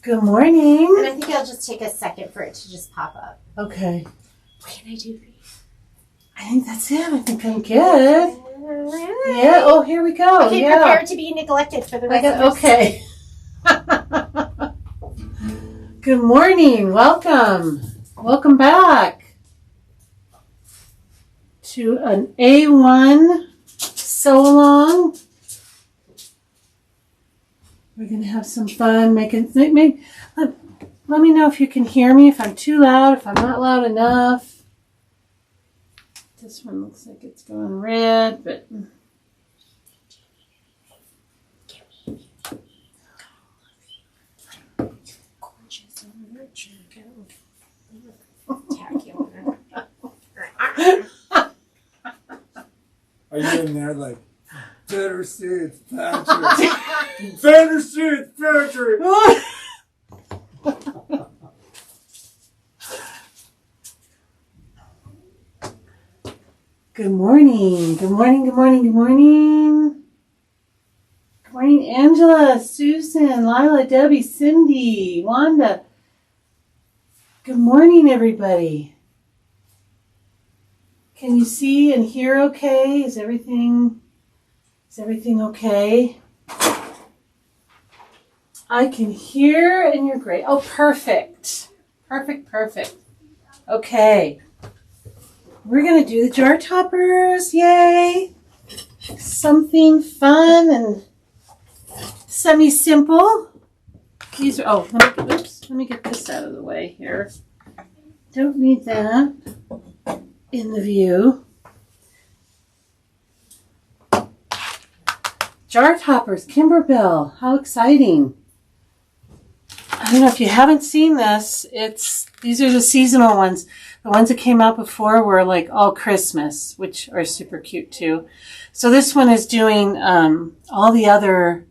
Good morning. And I think it'll just take a second for it to just pop up. Okay. What can I do for you? I think that's it. I think I'm good. Yeah. Oh, here we go. Okay, yeah. prepare to be neglected for the rest of us. Okay. Good morning. Welcome. Welcome back to an A1 Sewalong. We're going to have some fun making. Let me know if you can hear me, if I'm too loud, if I'm not loud enough. This one looks like it's going red, but Are you in there like, better see it's Patrick? Better see it's Patrick! Good morning. Good morning. Good morning. Good morning. Good morning, Angela, Susan, Lila, Debbie, Cindy, Wanda. Good morning, everybody. Can you see and hear okay? Is everything okay? I can hear and you're great. Oh, perfect. Perfect. Okay. We're going to do the jar toppers. Yay. Something fun and semi-simple. These are, let me get this out of the way here. Don't need that in the view. Jar toppers, Kimberbell. How exciting. I don't know if you haven't seen this. These are the seasonal ones. The ones that came out before were like all Christmas, which are super cute too. So this one is doing all the other.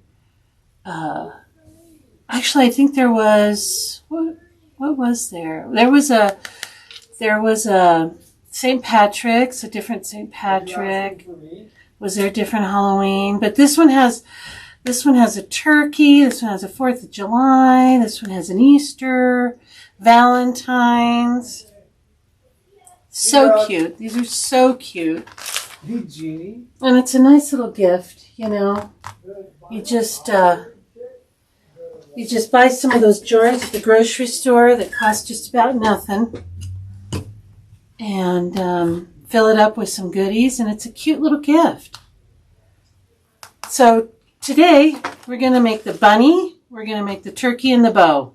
Actually, I think there was what was there? There was a St. Patrick's, a different St. Patrick. Was there a different Halloween? But this one has a turkey. This one has a 4th of July. This one has an Easter, Valentine's. So cute. These are so cute. Hey, Jeannie. And it's a nice little gift, you know. You just buy some of those jars at the grocery store that cost just about nothing. And fill it up with some goodies, and it's a cute little gift. So today, we're going to make the bunny, we're going to make the turkey, and the bow.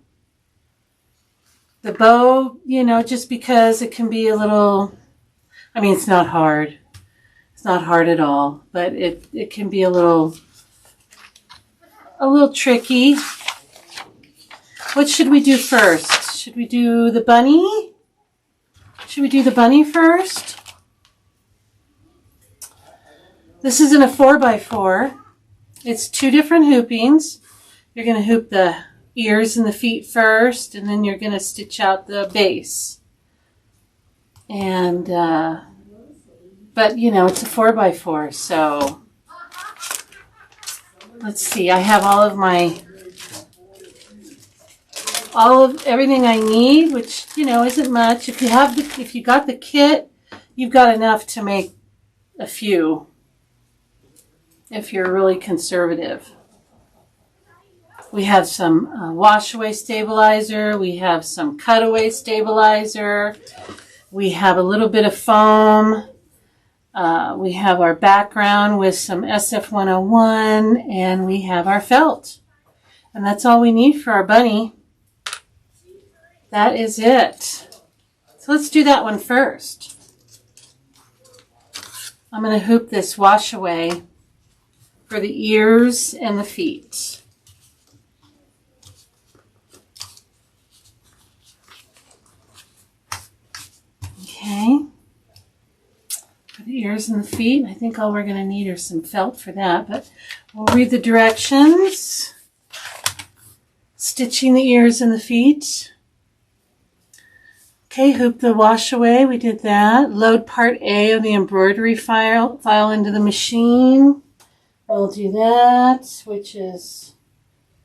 The bow, you know, just because it can be a little, I mean, it's not hard. It's not hard at all, but it can be a little tricky. What should we do first? Should we do the bunny? Should we do the bunny first? This is in a 4x4. It's 2 different hoopings. You're going to hoop the ears and the feet first, and then you're going to stitch out the base. And, but you know, it's a 4x4, so let's see. I have all of everything I need, which, you know, isn't much. If you got the kit, you've got enough to make a few. If you're really conservative. We have some wash-away stabilizer. We have some cutaway stabilizer. We have a little bit of foam. We have our background with some SF101, and we have our felt. And that's all we need for our bunny. That is it. So let's do that one first. I'm going to hoop this wash-away for the ears and the feet. Okay. For the ears and the feet, I think all we're going to need are some felt for that, but we'll read the directions. Stitching the ears and the feet. Okay, hoop the wash away. We did that. Load part A of the embroidery file into the machine. We'll do that, which is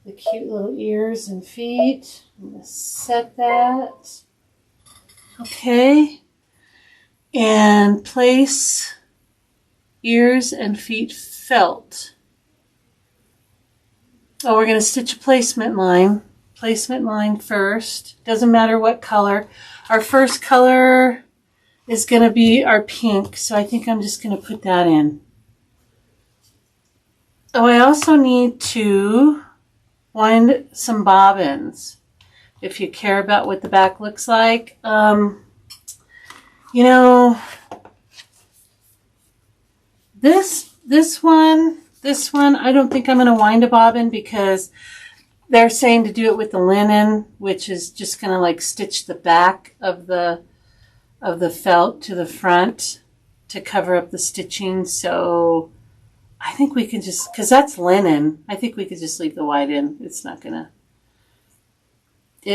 the cute little ears and feet. I'm going to set that. Okay. And place ears and feet felt. Oh, we're going to stitch a placement line. Placement line first. Doesn't matter what color. Our first color is going to be our pink, so I think I'm just going to put that in. Oh, I also need to wind some bobbins if you care about what the back looks like. You know, this one, I don't think I'm going to wind a bobbin because they're saying to do it with the linen, which is just going to like stitch the back of the felt to the front to cover up the stitching. So I think we can just, because that's linen, I think we could just leave the white in. It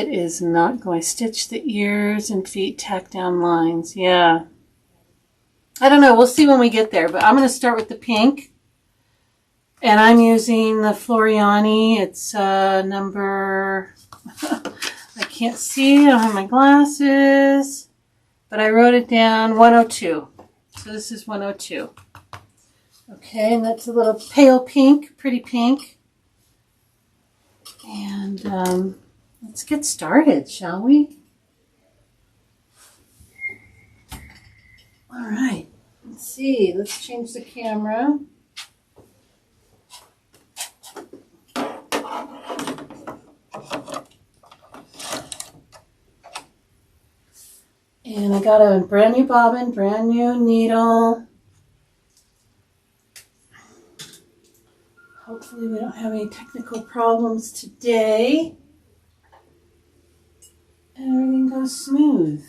is not going to stitch the ears and feet, tack down lines. Yeah. I don't know. We'll see when we get there, but I'm going to start with the pink. And I'm using the Floriani. It's number, I can't see, I don't have my glasses, but I wrote it down, 102. So this is 102. Okay, and that's a little pale pink, pretty pink. And let's get started, shall we? All right, let's see, let's change the camera. And I got a brand new bobbin, brand new needle. Hopefully we don't have any technical problems today. And everything goes smooth.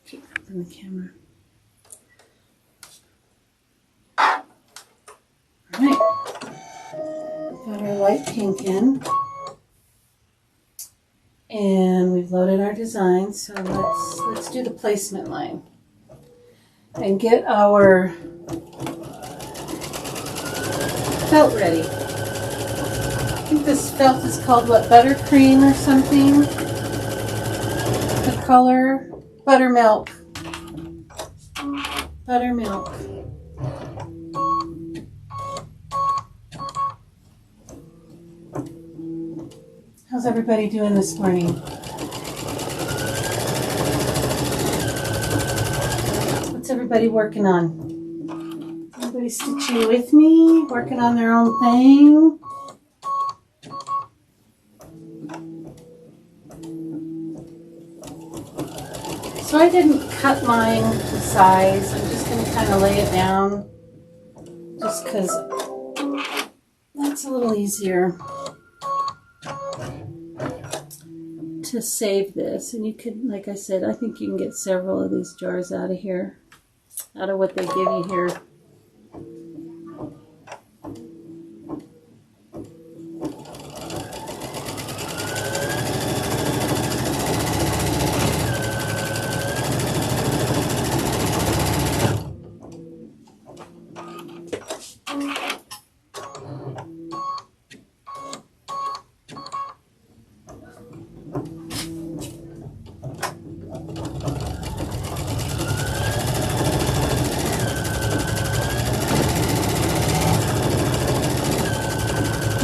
Keep open the camera. Alright, got our light pink in, and we've loaded our design, so let's do the placement line and get our felt ready. I think this felt is called what, buttercream or something? The color, buttermilk. Buttermilk. How's everybody doing this morning? What's everybody working on? Everybody stitching with me? Working on their own thing? So I didn't cut mine to size. I'm just going to kind of lay it down just because that's a little easier to save this. And you could, like I said, I think you can get several of these jars out of here, out of what they give you here.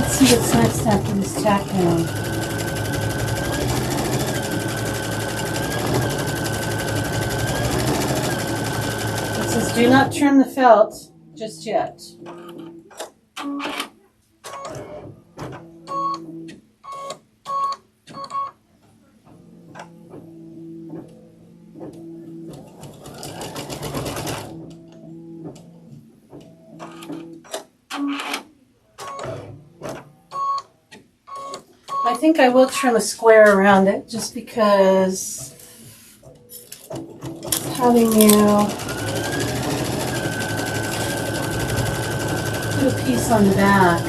See what's next after this tack down. It says do not trim the felt just yet. I think I will trim a square around it just because having you put a piece on the back.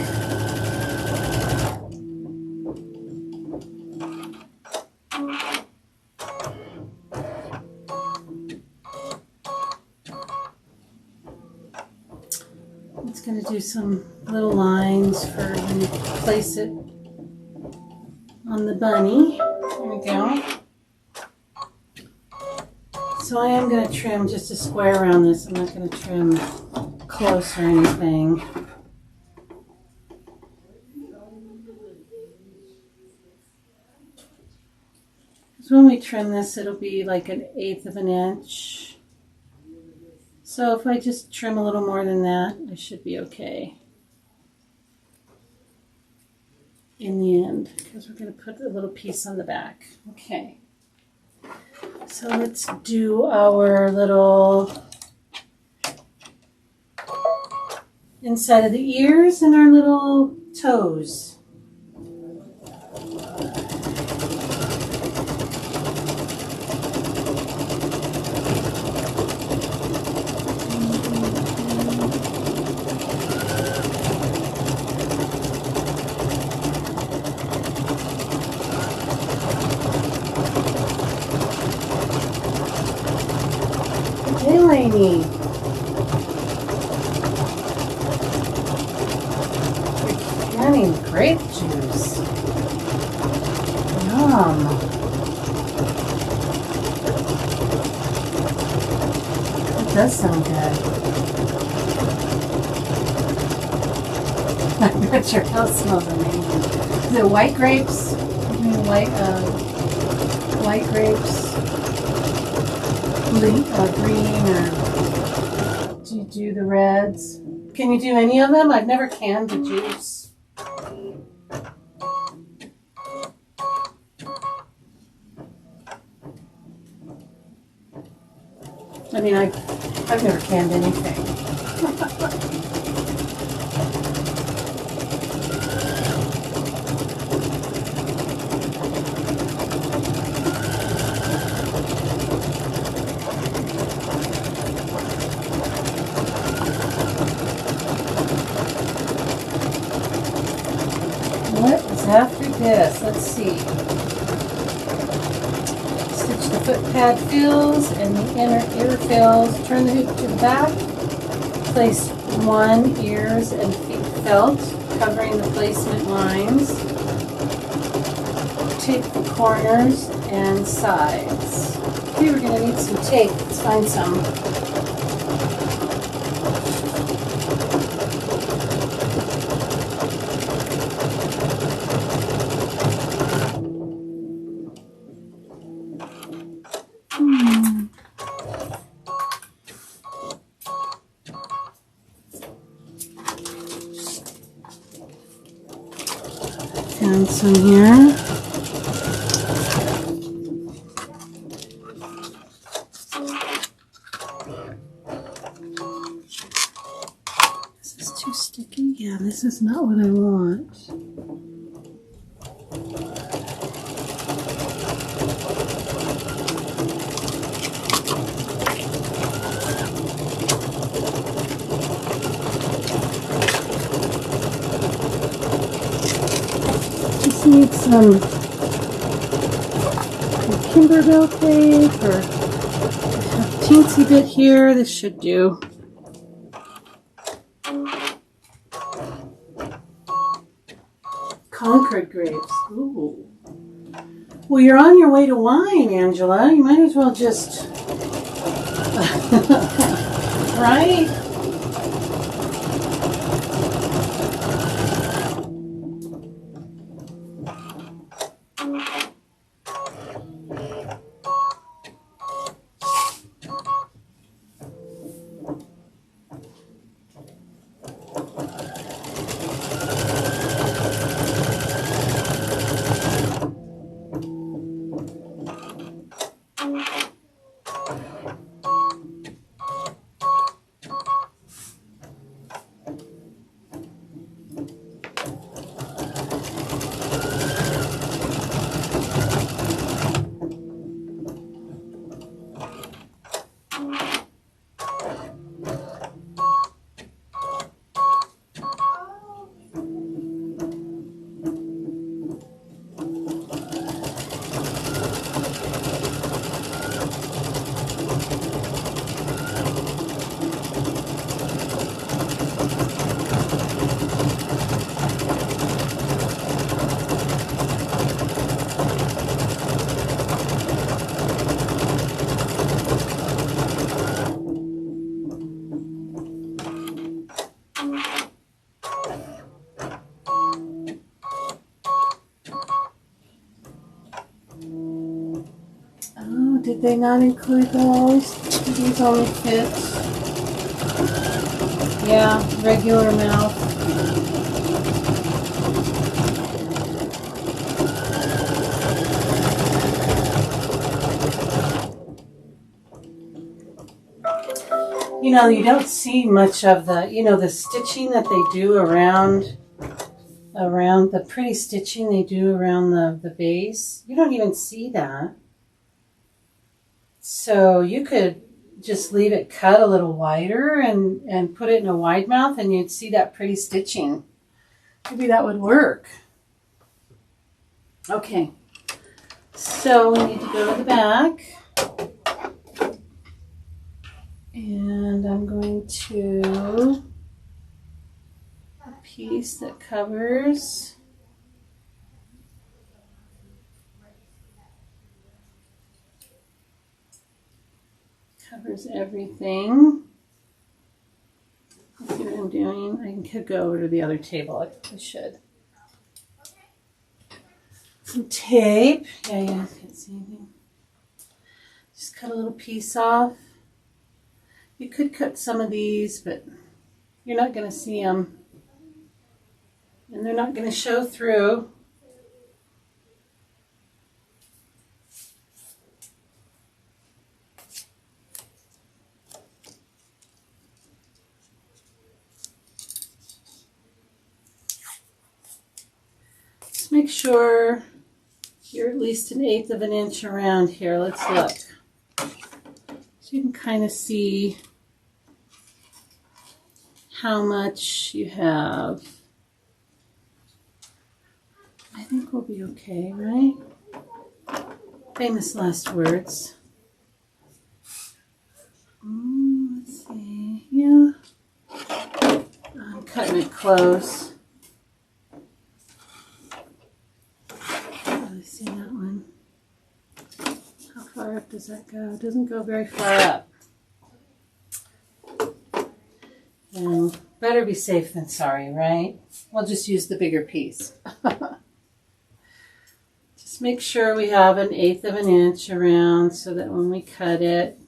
going to do some little lines for when you place it on the bunny. There we go. So I am going to trim just a square around this. I'm not going to trim close or anything. So when we trim this, it'll be like 1/8 of an inch. So if I just trim a little more than that, I should be okay in the end, because we're going to put a little piece on the back. Okay. So let's do our little inside of the ears and our little toes. Hey, Lainey. You're canning grape juice. Yum. That does sound good. I bet your house smells amazing. Is it white grapes? White grapes. Green, or do you do the reds? Can you do any of them? I've never canned the juice. I mean, I've never canned anything. After this, let's see. Stitch the foot pad fills and the inner ear fills. Turn the hoop to the back. Place 1 ears and feet felt, covering the placement lines. Tape the corners and sides. Okay, we're going to need some tape. Let's find some. And some here. This is too sticky. Yeah, this is not what I want. Need some Kimberbell tape or a teensy bit here. This should do. Concord grapes. Ooh. Well, you're on your way to wine, Angela. You might as well just right? Did they not include those? These only fit. Yeah, regular mouth. You know, you don't see much of the, the stitching that they do around the pretty stitching they do around the base. You don't even see that. So you could just leave it cut a little wider and put it in a wide mouth and you'd see that pretty stitching. Maybe that would work. Okay, so we need to go to the back. And I'm going to a piece that covers everything. Let's see what I'm doing. I could go over to the other table. I should. Some tape. Yeah, you guys can't see anything. Just cut a little piece off. You could cut some of these, but you're not going to see them. And they're not going to show through. Just make sure you're at least 1/8 of an inch around here. Let's look. So you can kind of see how much you have. I think we'll be okay, right? Famous last words. Let's see. Yeah. I'm cutting it close. Let's see that one. How far up does that go? It doesn't go very far up. And better be safe than sorry, right? We'll just use the bigger piece. Just make sure we have 1/8 of an inch around so that when we cut it,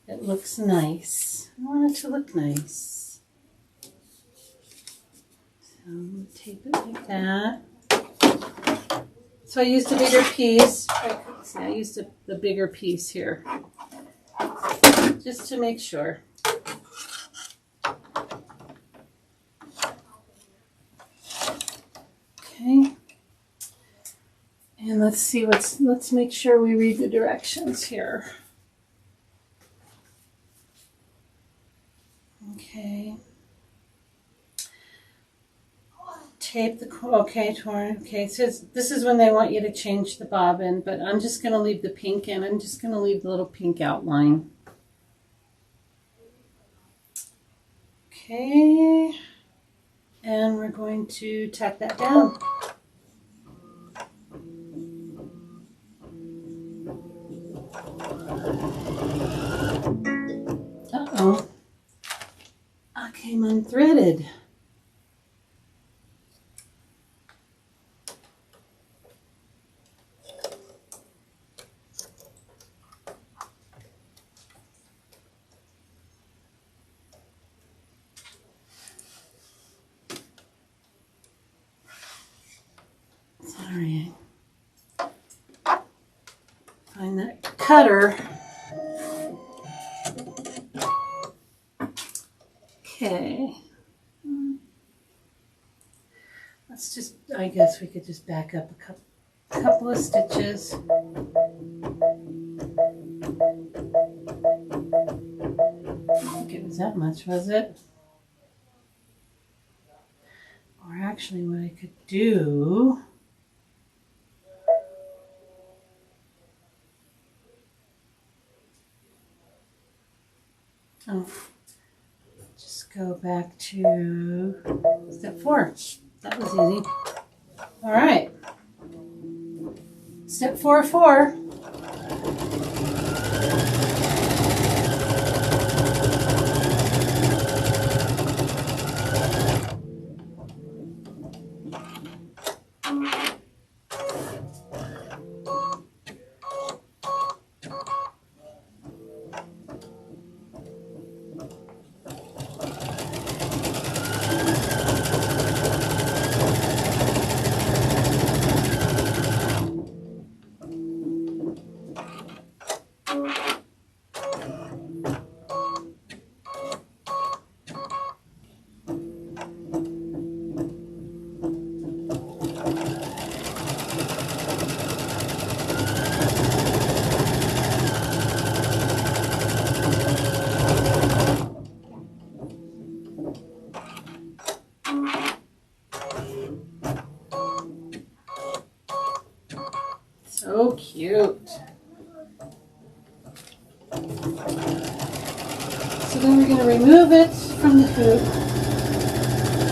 it looks nice. I want it to look nice. So I'm going to tape it like that. So I used a bigger piece. I used the bigger piece here, just to make sure. Okay. And let's make sure we read the directions here. Okay. Tape the, okay, torn. Okay, so this is when they want you to change the bobbin, but I'm just going to leave the pink in. I'm just going to leave the little pink outline. Okay, and we're going to tack that down. Uh-oh, I came unthreaded. Sorry. Find that cutter. Okay. Let's just, I guess we could just back up a couple of stitches. I don't think it was that much, was it? Or actually what I could do, just go back to step 4. That was easy. All right. Step 4. So cute. So then we're going to remove it from the hoop.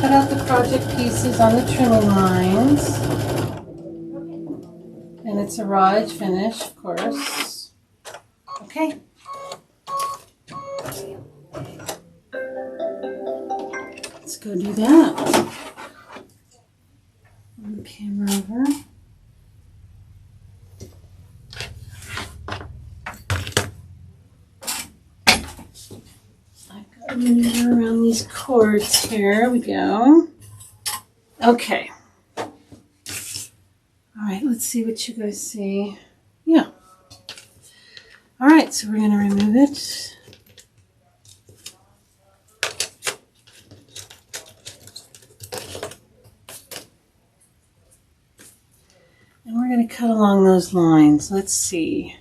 Cut out the project pieces on the trimming lines. And it's a raw edge finish, of course. Okay. Let's go do that. Move the camera over. I've got to maneuver around these cords here. We go. Okay. All right, let's see what you guys see. Yeah. All right, so we're going to remove it. And we're going to cut along those lines. Let's see.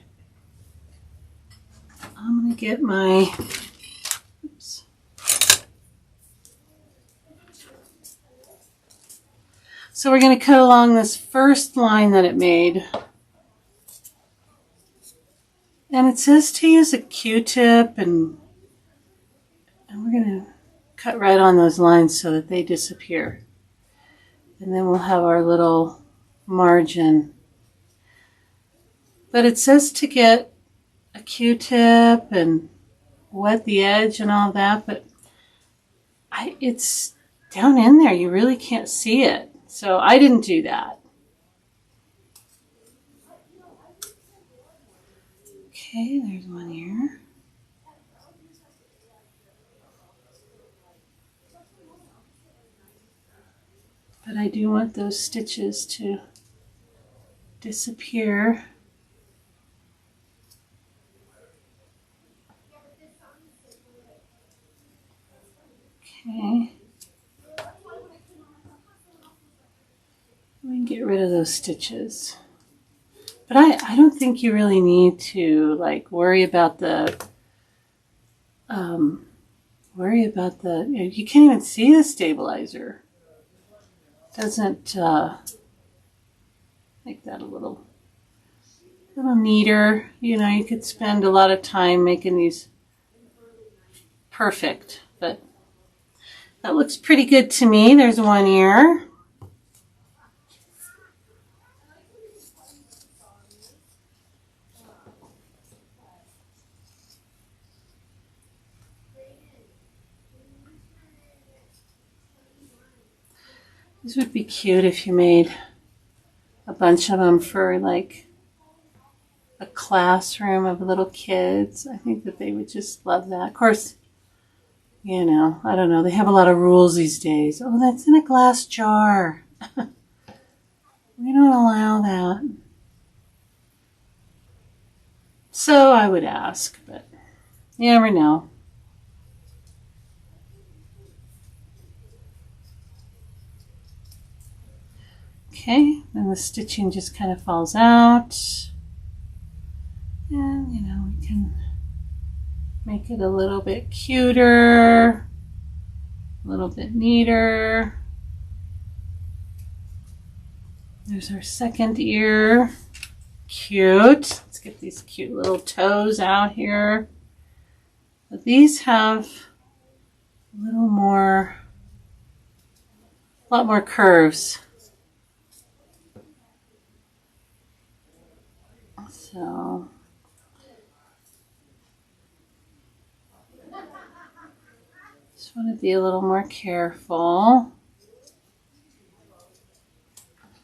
I'm going to get my, oops. So we're going to cut along this first line that it made. And it says to use a Q-tip, and we're going to cut right on those lines so that they disappear. And then we'll have our little margin. But it says to get a Q-tip and wet the edge and all that, but it's down in there. You really can't see it. So I didn't do that. Okay, there's one here. But I do want those stitches to disappear. Okay. We can get rid of those stitches. But I don't think you really need to like worry about the you can't even see the stabilizer. Doesn't make that a little neater. You know, you could spend a lot of time making these perfect, but that looks pretty good to me. There's one ear. These would be cute if you made a bunch of them for like a classroom of little kids. I think that they would just love that. Of course, you know, I don't know. They have a lot of rules these days. Oh, that's in a glass jar. We don't allow that. So I would ask, but you never know. Okay, then the stitching just kind of falls out. And, you know, we can make it a little bit cuter, a little bit neater. There's our second ear. Cute. Let's get these cute little toes out here. But these have a lot more curves. So just want to be a little more careful.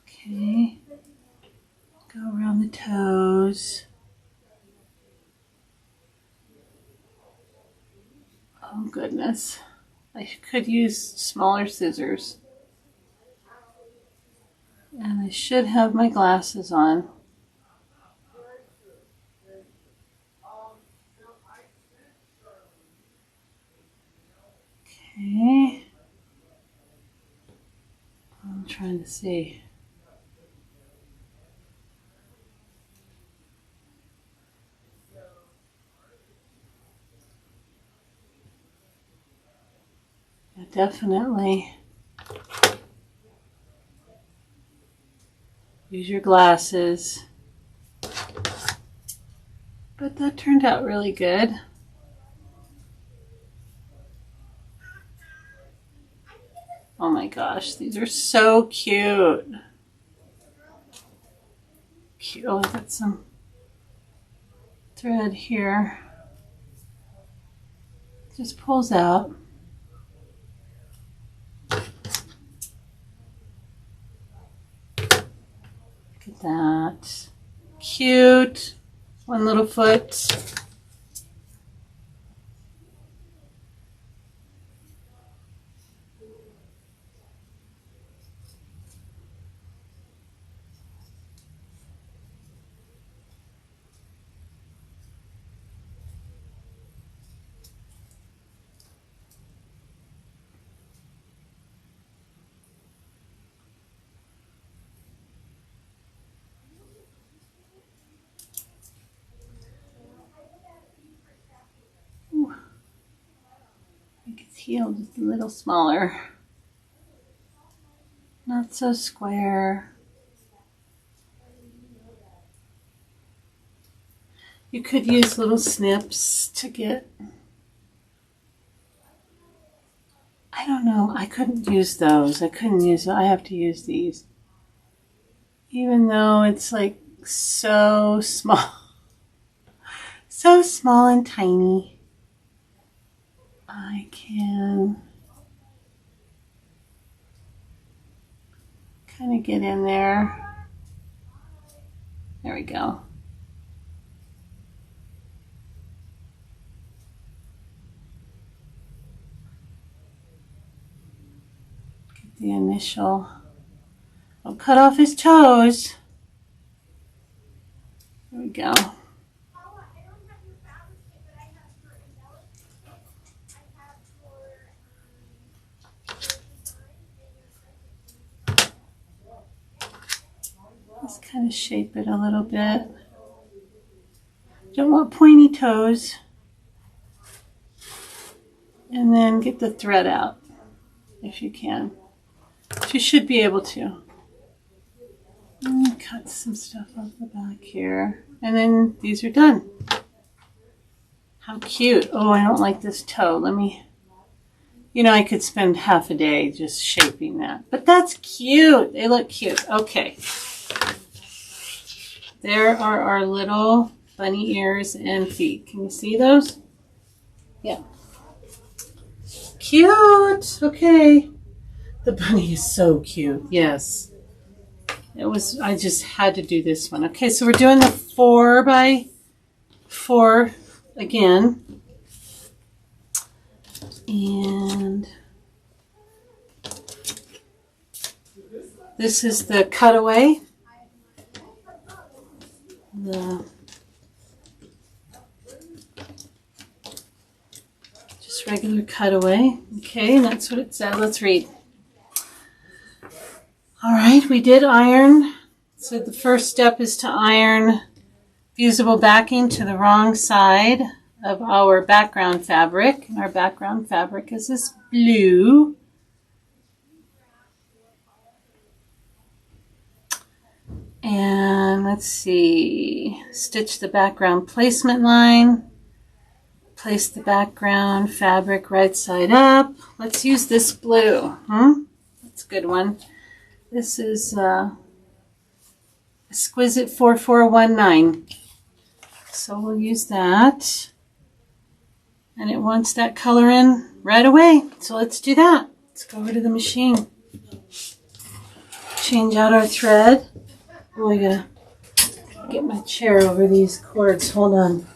Okay, go around the toes. Oh goodness, I could use smaller scissors. And I should have my glasses on. Okay, I'm trying to see. Yeah, definitely use your glasses. But that turned out really good. Oh my gosh, these are so cute. Cute. Oh, I got some thread here. Just pulls out. Look at that. Cute. One little foot. Make its heel just a little smaller. Not so square. You could use little snips to get, I don't know, I couldn't use those. I have to use these. Even though it's like so small. So small and tiny. I can kind of get in there. There we go. Get the initial. I'll cut off his toes. There we go. Just kind of shape it a little bit. Don't want pointy toes. And then get the thread out if you can. But you should be able to. Cut some stuff off the back here. And then these are done. How cute. Oh, I don't like this toe. Let me, I could spend half a day just shaping that. But that's cute. They look cute. Okay. There are our little bunny ears and feet. Can you see those? Yeah. Cute. Okay. The bunny is so cute. Yes. I just had to do this one. Okay, so we're doing the 4x4 again. And this is the cutaway. Just regular cutaway. Okay, and that's what it said. Let's read. All right, we did iron. So the first step is to iron fusible backing to the wrong side of our background fabric. And our background fabric is this blue. And let's see, stitch the background placement line. Place the background fabric right side up. Let's use this blue. That's a good one. This is Exquisite 4419. So we'll use that. And it wants that color in right away. So let's do that. Let's go over to the machine. Change out our thread. Oh, I gotta get my chair over these cords. Hold on.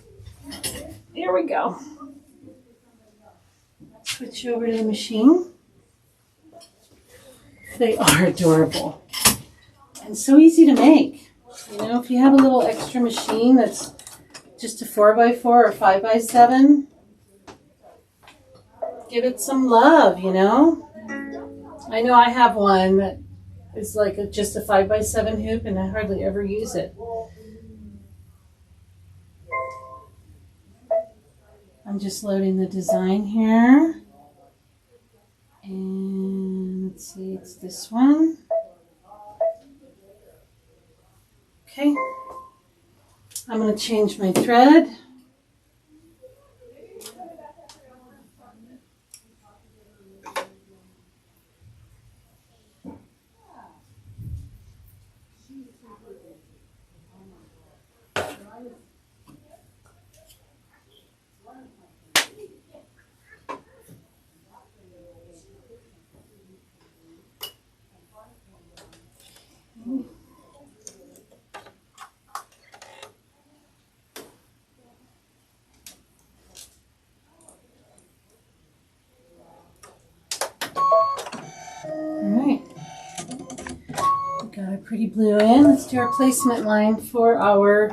There we go. Switch over to the machine. They are adorable and so easy to make. If you have a little extra machine that's just a 4x4 or 5x7, give it some love, I know I have one that is like just a 5x7 hoop and I hardly ever use it. I'm just loading the design here. And let's see, it's this one. Okay. I'm going to change my thread. Alright, we got our pretty blue in. Let's do our placement line for our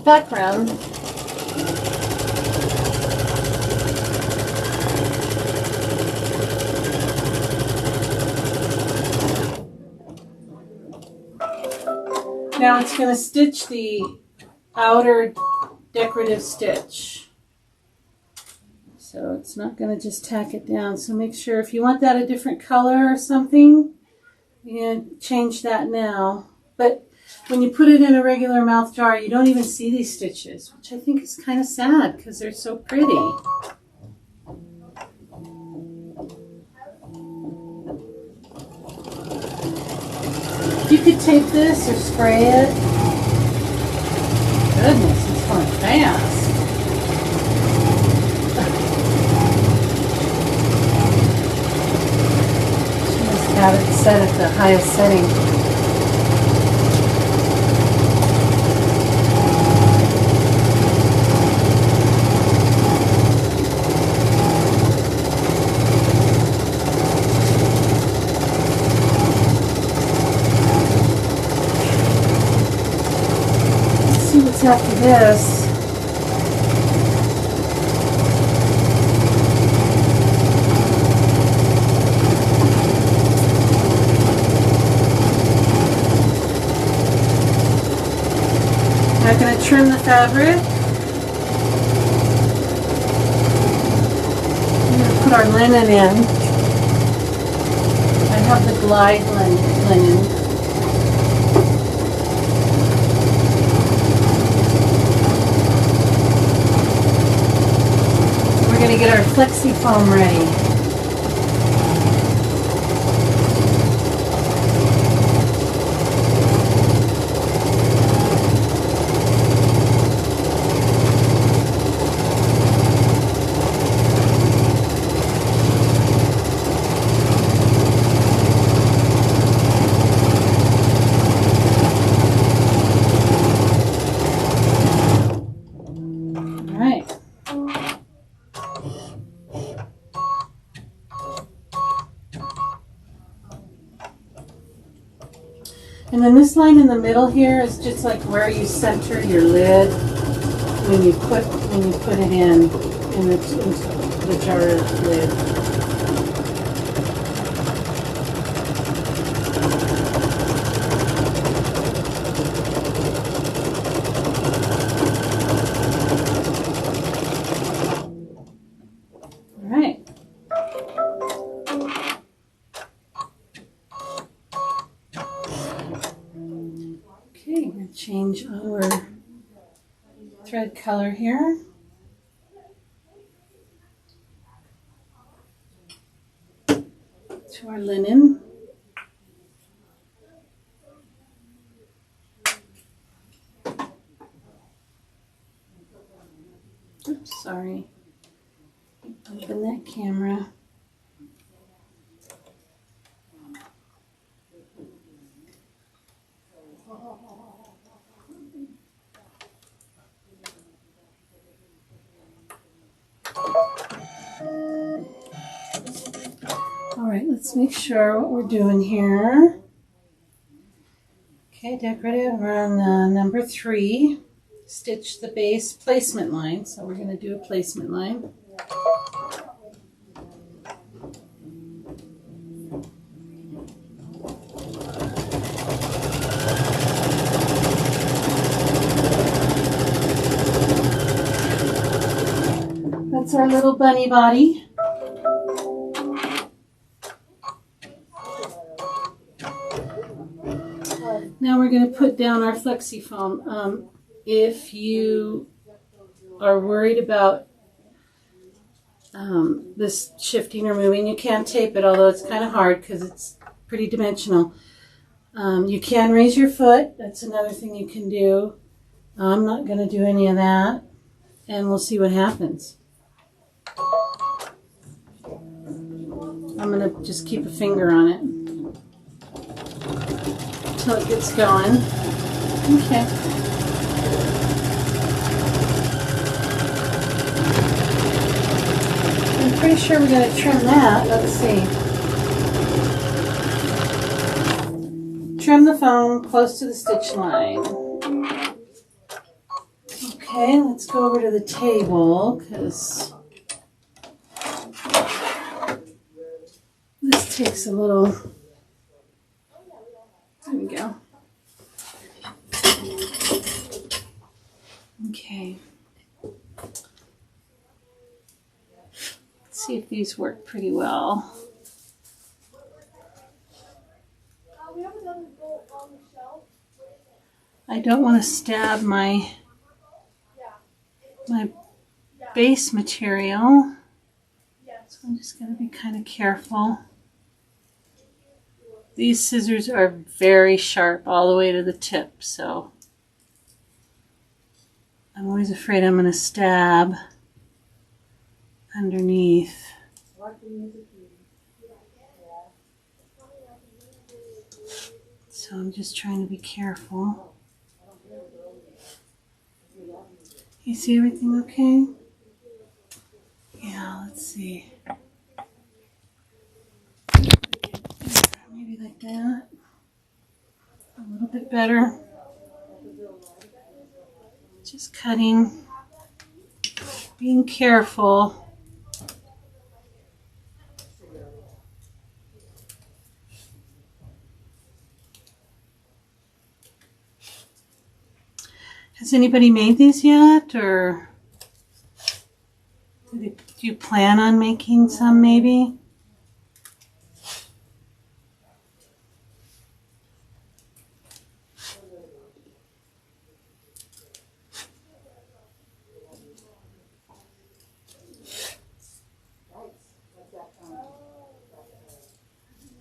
background. Now it's going to stitch the outer decorative stitch. So it's not going to just tack it down. So make sure if you want that a different color or something, you can change that now. But when you put it in a regular mouth jar, you don't even see these stitches, which I think is kind of sad because they're so pretty. You could tape this or spray it. Goodness, it's going fast. Have it set at the highest setting. Let's see what's after this. I'm going to trim the fabric. I'm going to put our linen in. I have the glide linen. We're going to get our flexi foam ready. And then this line in the middle here is just like where you center your lid when you put it in the jar lid. All right. Okay, I'm going to change our thread color here. To our linen. Oops, sorry. Open that camera. All right, let's make sure what we're doing here. Okay, decorative, we're on number 3. Stitch the base placement line. So we're going to do a placement line. That's our little bunny body. Now we're going to put down our flexi foam. If you are worried about this shifting or moving, you can tape it, although it's kind of hard because it's pretty dimensional. You can raise your foot. That's another thing you can do. I'm not going to do any of that, and we'll see what happens. I'm going to just keep a finger on it until it gets going. Okay. I'm pretty sure we're going to trim that. Let's see. Trim the foam close to the stitch line. Okay, let's go over to the table because this takes a little. There we go. Okay. Let's see if these work pretty well. I don't want to stab my base material, so I'm just going to be kind of careful. These scissors are very sharp all the way to the tip, so I'm always afraid I'm going to stab underneath. So I'm just trying to be careful. You see everything okay? Yeah, let's see. Maybe like that. A little bit better. Just cutting. Being careful. Has anybody made these yet, or do you plan on making some maybe?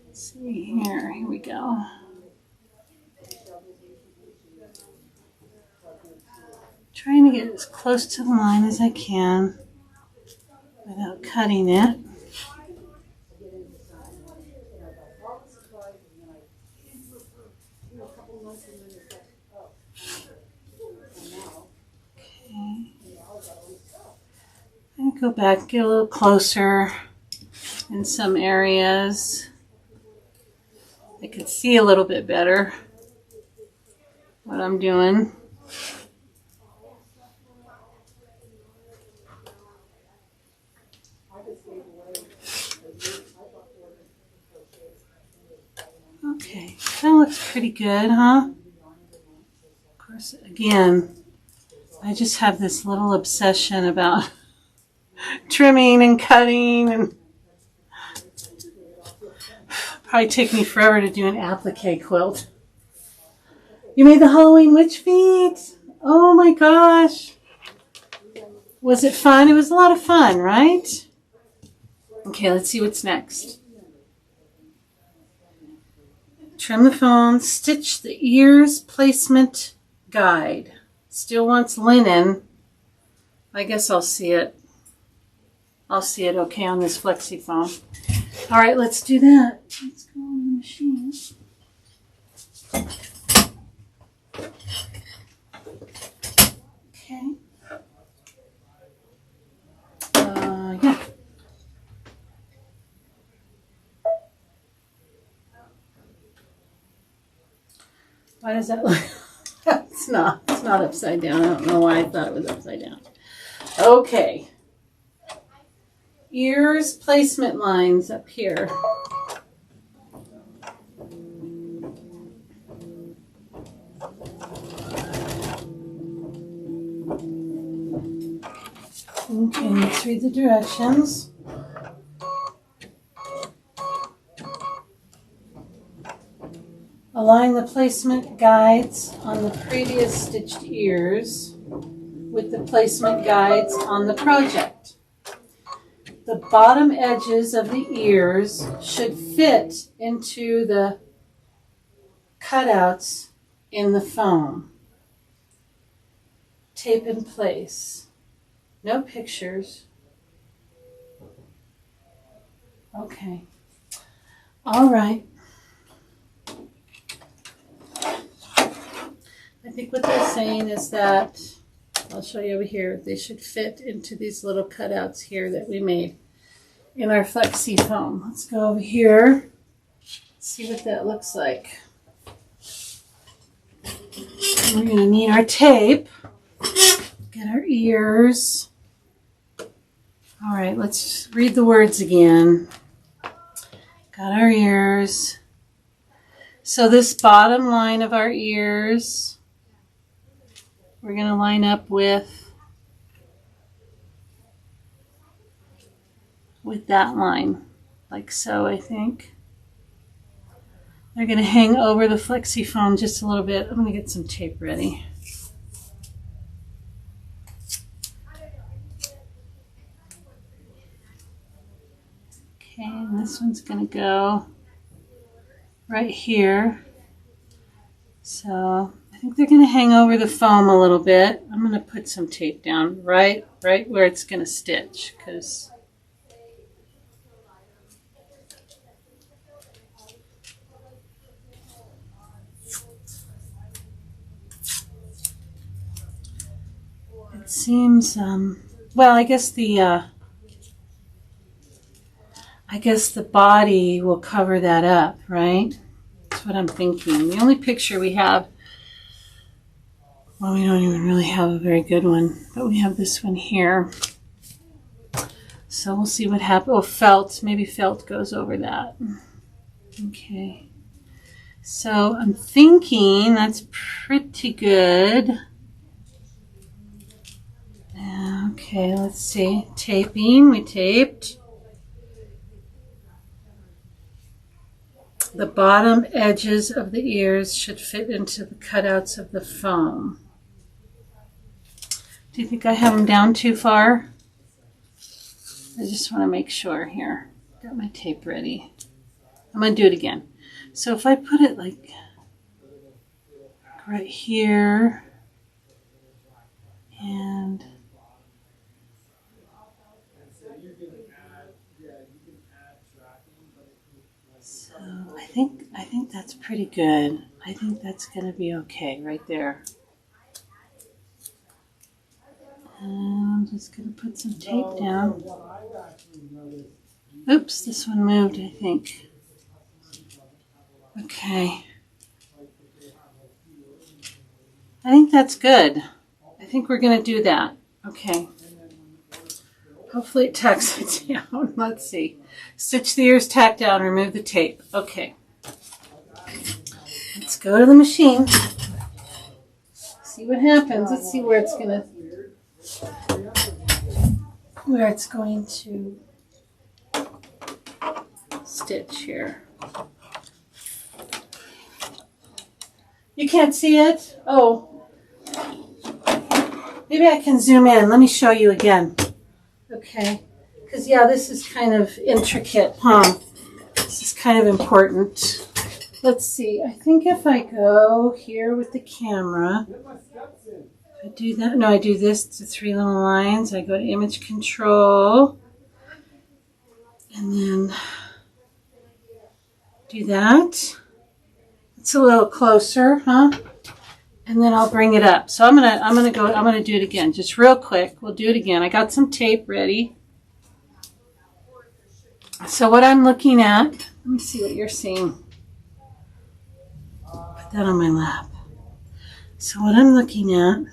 Let's see here, here we go. Trying to get as close to the line as I can without cutting it. Okay. And go back, get a little closer in some areas. I can see a little bit better what I'm doing. Okay, that looks pretty good, huh? Of course, again, I just have this little obsession about trimming and cutting, and probably take me forever to do an applique quilt. You made the Halloween witch feet? Oh my gosh. Was it fun? It was a lot of fun, right? Okay, let's see what's next. Trim the foam, stitch the ears placement guide. Still wants linen. I guess I'll see it. I'll see it okay on this flexi foam. All right, let's do that. Let's go on the machine. Okay. Yeah. Why does that look? It's not upside down. I don't know why I thought it was upside down. Okay. Ears placement lines up here. Okay, let's read the directions. Align the placement guides on the previous stitched ears with the placement guides on the project. The bottom edges of the ears should fit into the cutouts in the foam. Tape in place. No pictures. Okay. All right. I think what they're saying is that, I'll show you over here, they should fit into these little cutouts here that we made in our flexi foam. Let's go over here, see what that looks like. And we're going to need our tape, get our ears. All right, let's read the words again. Got our ears. So this bottom line of our ears, we're going to line up with that line, like so, I think. They're going to hang over the flexi foam just a little bit. I'm going to get some tape ready. Okay, and this one's going to go right here. So I think they're going to hang over the foam a little bit. I'm going to put some tape down right where it's going to stitch, because it seems well, I guess the body will cover that up, right? That's what I'm thinking. The only picture we have, well, we don't even really have a very good one, but we have this one here. So we'll see what happens. Oh, felt. Maybe felt goes over that. Okay. So I'm thinking that's pretty good. Okay, let's see. Taping. We taped. The bottom edges of the ears should fit into the cutouts of the foam. Do you think I have them down too far? I just want to make sure here. Got my tape ready. I'm going to do it again. So if I put it like right here, and so I think that's pretty good. I think that's going to be okay right there. And I'm just going to put some tape down. Oops, this one moved, I think. Okay. I think that's good. I think we're going to do that. Okay. Hopefully it tacks it down. Let's see. Stitch the ears, tack down, remove the tape. Okay. Let's go to the machine. See what happens. Let's see where it's going to stitch here. You can't see it? Oh. Maybe I can zoom in. Let me show you again. Okay. Because, yeah, this is kind of intricate, huh? This is kind of important. Let's see. I think if I go here with the camera, I do that. No, I do this to 3 little lines. I go to image control. And then do that. It's a little closer, huh? And then I'll bring it up. So I'm gonna do it again, just real quick. We'll do it again. I got some tape ready. So what I'm looking at, let me see what you're seeing. Put that on my lap. So what I'm looking at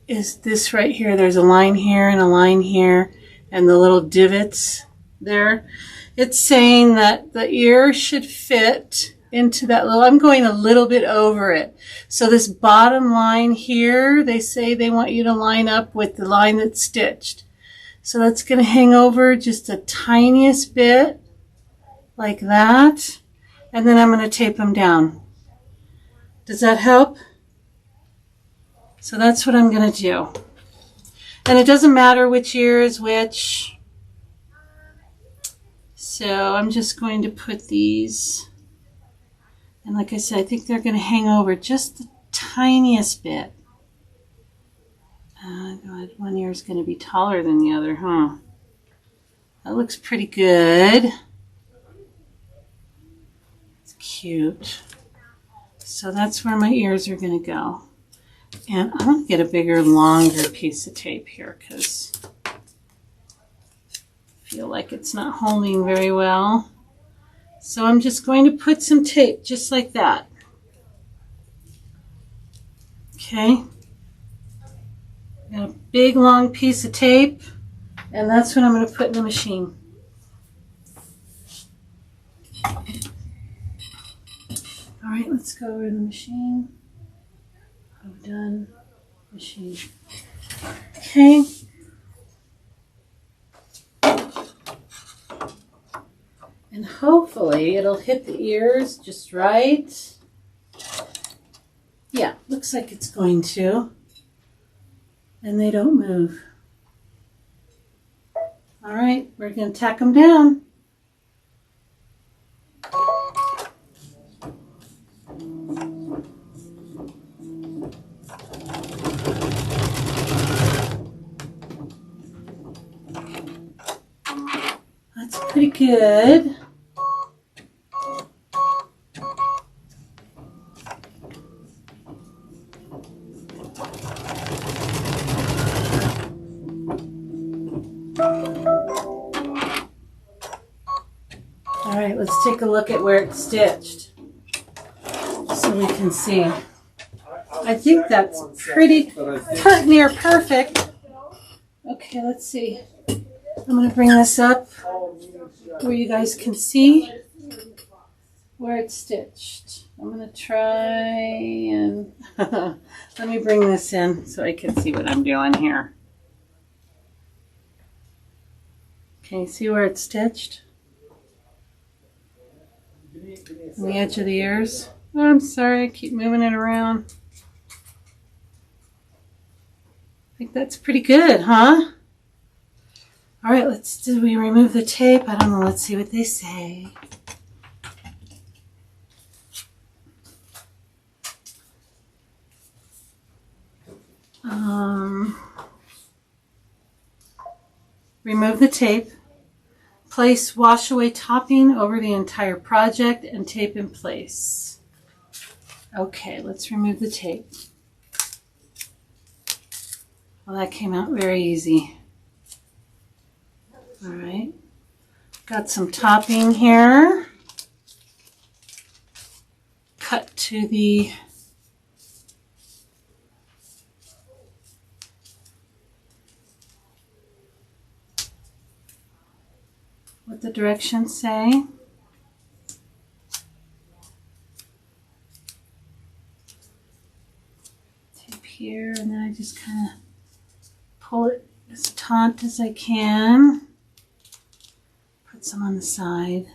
is this right here. There's a line here and a line here, and the little divots there. It's saying that the ear should fit into that little, I'm going a little bit over it. So this bottom line here, they say they want you to line up with the line that's stitched. So that's going to hang over just the tiniest bit, like that. And then I'm going to tape them down. Does that help? So that's what I'm going to do. And it doesn't matter which ear is which. So I'm just going to put these. And like I said, I think they're going to hang over just the tiniest bit. God, one ear is going to be taller than the other, huh? That looks pretty good. It's cute. So that's where my ears are going to go. And I'm going to get a bigger, longer piece of tape here because I feel like it's not holding very well. So I'm just going to put some tape just like that. Okay. Got a big, long piece of tape, and that's what I'm going to put in the machine. All right, let's go over to the machine. I'm done. Machine. Okay. And hopefully it'll hit the ears just right. Yeah, looks like it's going to. And they don't move. All right, we're going to tack them down. That's pretty good. All right, let's take a look at where it's stitched so we can see. I think that's pretty cut near perfect. Okay, let's see. I'm going to bring this up where you guys can see where it's stitched. I'm going to try and let me bring this in so I can see what I'm doing here. Can you see where it's stitched? On the edge of the ears. Oh, I'm sorry, I keep moving it around. I think that's pretty good, huh? All right, do we remove the tape? I don't know, let's see what they say. Remove the tape. Place wash away topping over the entire project and tape in place. Okay, let's remove the tape. Well, that came out very easy. All right, got some topping here. Cut to the what the directions say. Tape here, and then I just kind of pull it as taut as I can. Put some on the side.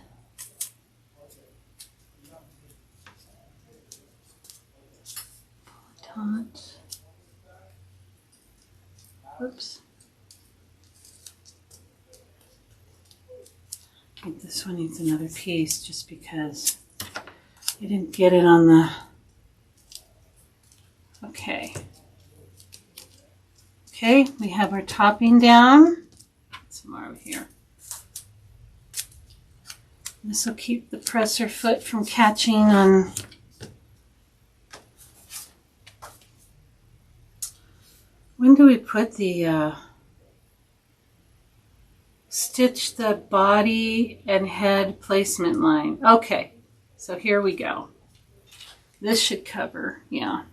Pull it taut. Whoops. I think this one needs another piece just because I didn't get it on the... Okay. Okay, we have our topping down. Some more over here. This will keep the presser foot from catching on... When do we put the... Stitch the body and head placement line. Okay, so here we go. This should cover, yeah.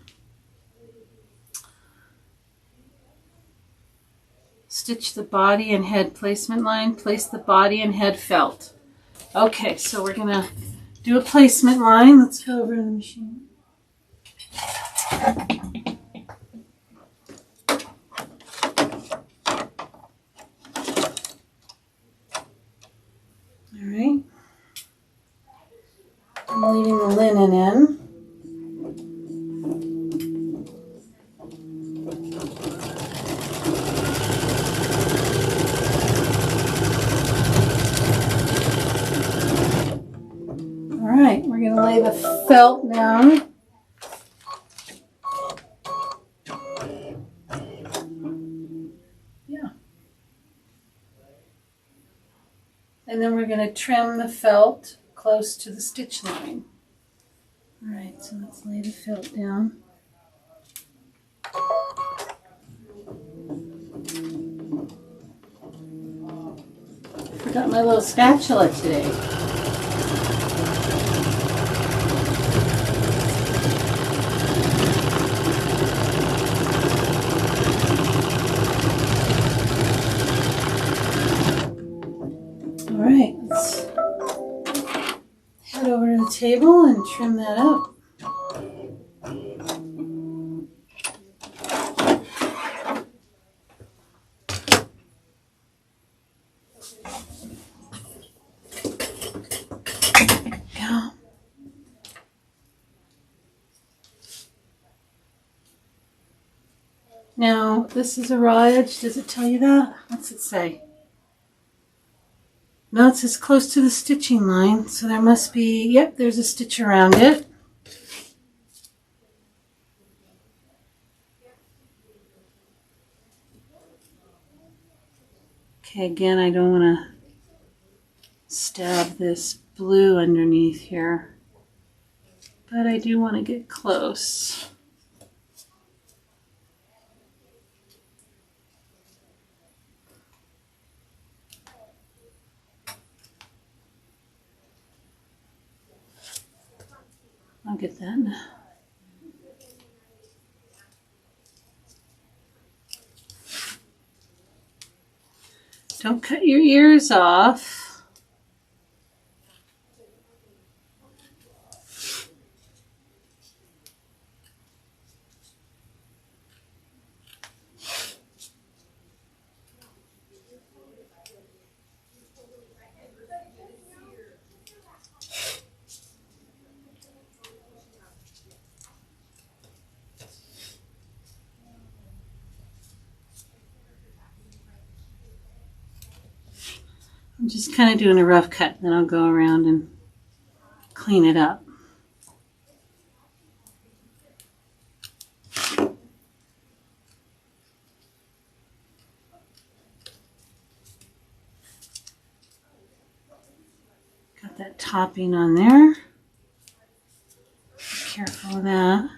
Stitch the body and head placement line. Place the body and head felt. Okay, so we're gonna do a placement line. Let's go over to the machine. I'm leaving the linen in. All right, we're going to lay the felt down. Yeah. And then we're going to trim the felt close to the stitch line. All right, so let's lay the felt down. Forgot my little spatula today. All right, let's head over to the table and trim that up. Yeah. Now, this is a raw edge. Does it tell you that? What's it say? No, it says close to the stitching line, so there must be, yep, there's a stitch around it. Okay, again, I don't want to stab this blue underneath here, but I do want to get close. I'll get that. Don't cut your ears off. I'm just kind of doing a rough cut, then I'll go around and clean it up. Got that topping on there. Be careful of that.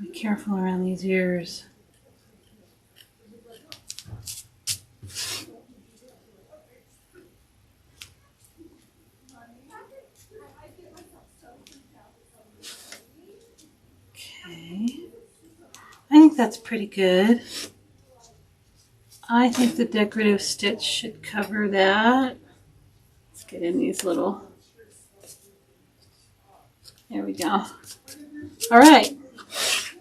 Be careful around these ears. Okay. I think that's pretty good. I think the decorative stitch should cover that. Let's get in these little... There we go. All right.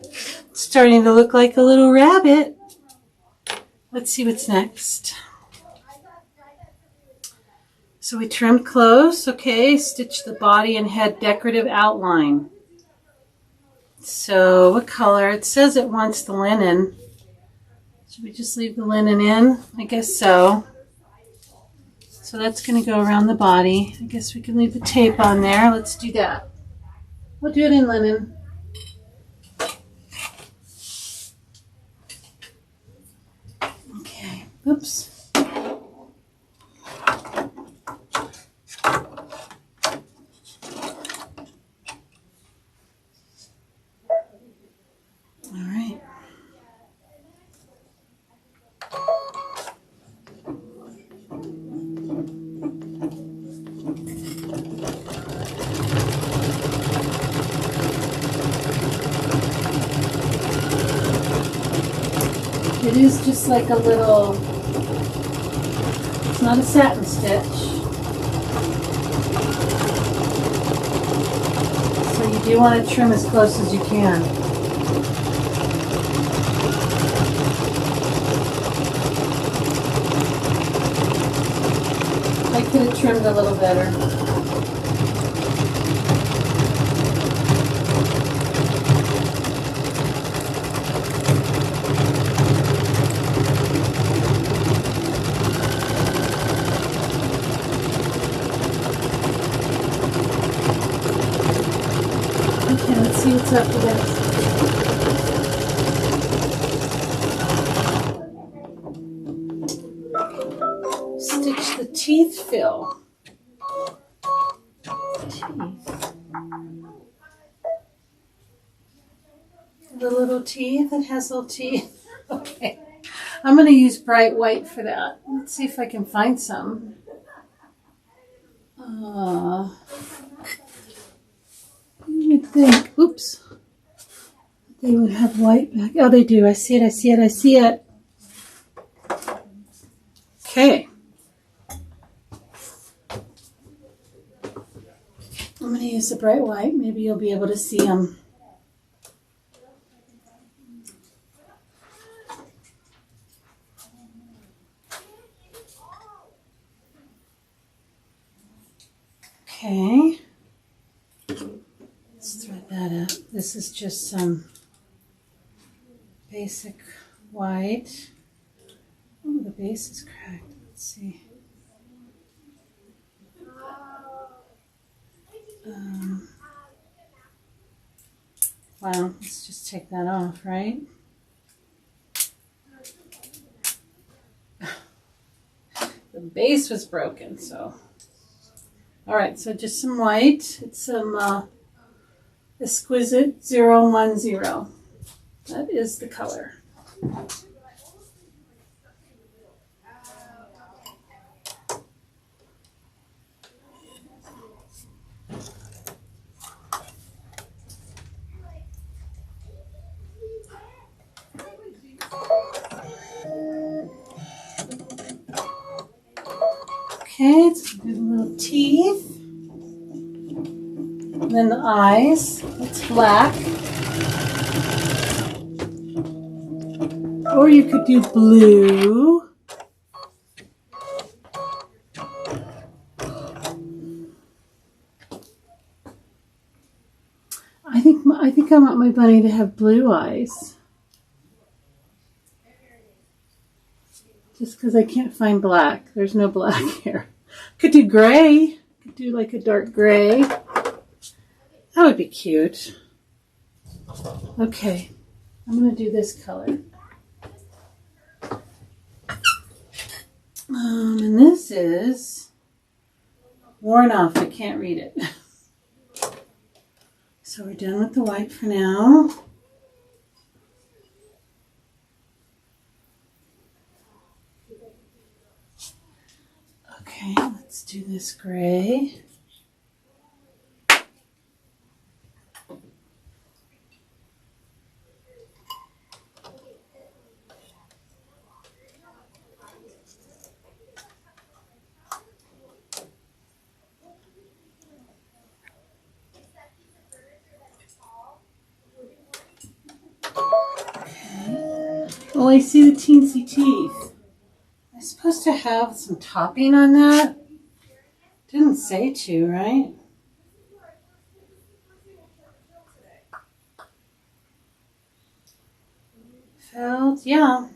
It's starting to look like a little rabbit. Let's see what's next. So we trimmed close. Okay, stitch the body and head decorative outline. So what color? It says it wants the linen. Should we just leave the linen in? I guess so. So that's going to go around the body. I guess we can leave the tape on there. Let's do that. We'll do it in linen. Okay. Oops. It is just like a little, it's not a satin stitch. So you do want to trim as close as you can. I could have trimmed a little better. Okay, let's see what's up with this. Stitch the teeth fill. Teeth. The little teeth, it has little teeth. Okay. I'm going to use bright white for that. Let's see if I can find some. You would think, oops, they would have white back. Oh, they do. I see it, I see it, I see it. Okay. I'm going to use the bright white. Maybe you'll be able to see them. Okay. Let's thread that up. This is just some basic white. Oh, the base is cracked. Let's see. Wow, let's just take that off, right? The base was broken, so. All right, so just some white. It's some Exquisite 010. That is the color. Okay, let's do the little teeth. And then the eyes. It's black. Or you could do blue. I think I want my bunny to have blue eyes. Just because I can't find black. There's no black here. Could do gray. Could do like a dark gray. That would be cute. Okay. I'm going to do this color. And this is worn off. I can't read it. So we're done with the white for now. Okay, let's do this gray. Oh, I see the teensy teeth. Am I supposed to have some topping on that? Didn't say to, right? Felt, yeah.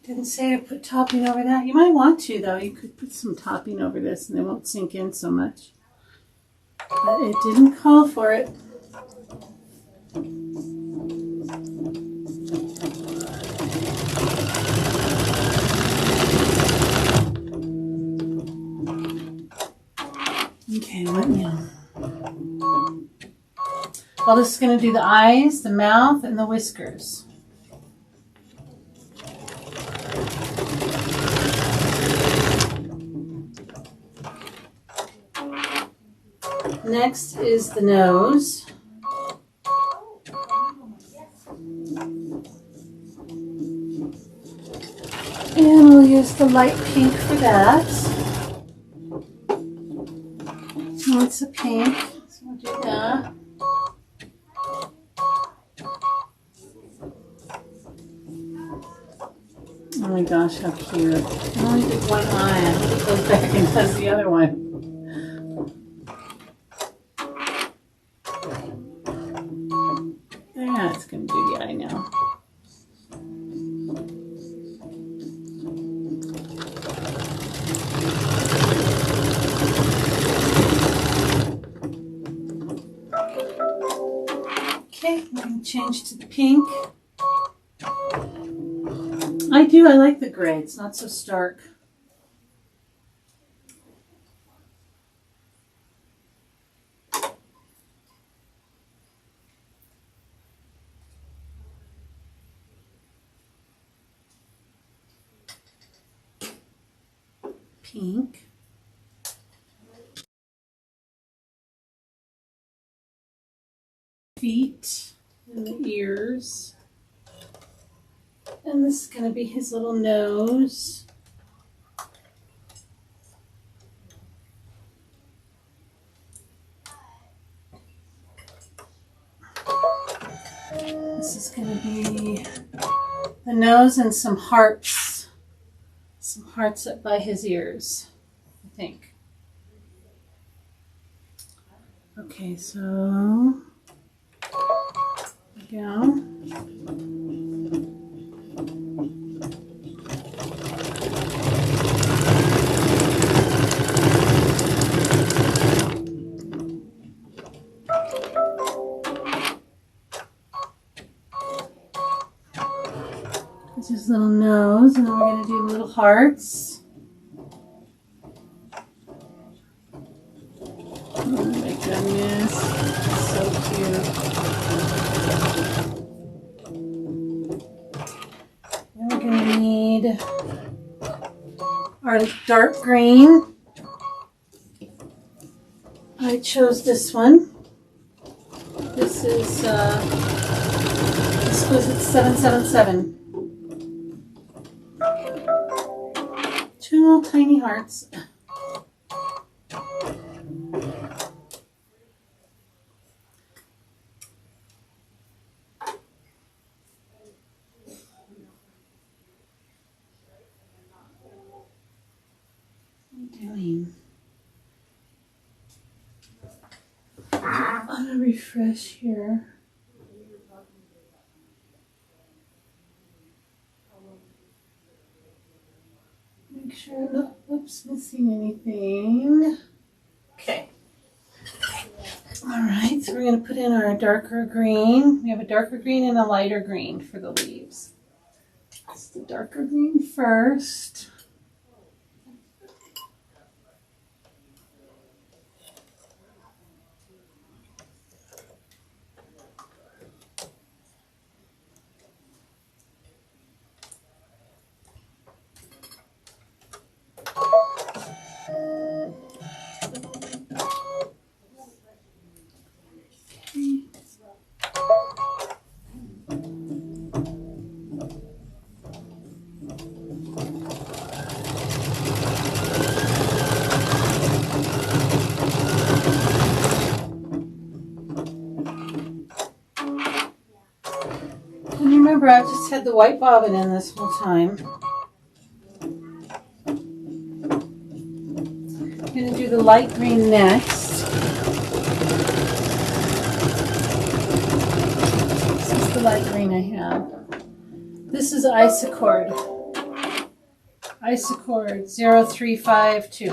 Didn't say to put topping over that. You might want to, though. You could put some topping over this and it won't sink in so much. But it didn't call for it. Okay, what now? Well, this is going to do the eyes, the mouth, and the whiskers. Next is the nose. And we'll use the light pink for that. So it's a pink, so we'll do that. Oh my gosh, how cute. I only did one eye. I hope it goes back and does the other one. That's going to do the eye now. Okay, we're going to change to the pink. I like the gray. It's not so stark. Pink. Feet and the ears. And this is going to be his little nose. This is going to be the nose and some hearts. Some hearts up by his ears, I think. Okay, so there we go. It's his little nose, and then we're going to do little hearts. Oh my goodness, so cute. Then we're going to need our dark green. I chose this one. This is Exquisite 777. Two little tiny hearts. Auto refresh here. Make sure I'm not missing anything. Okay. Alright, so we're going to put in our darker green. We have a darker green and a lighter green for the leaves. Let's do the darker green first. And remember, I've just had the white bobbin in this whole time. I'm going to do the light green next. This is the light green I have. This is Isacord. Isacord 0352.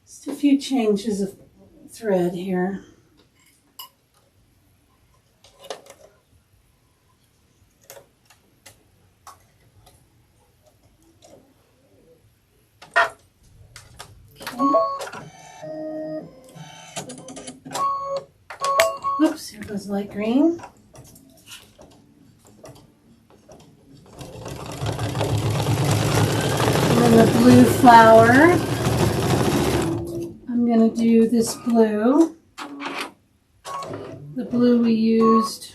Just a few changes of thread here. Oops, here goes light green. blue flower. I'm going to do this blue. The blue we used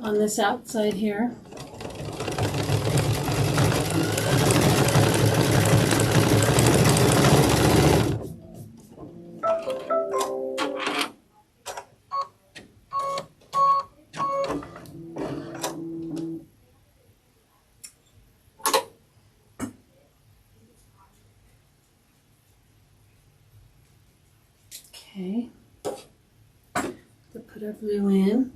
on this outside here. Okay, to put our blue in.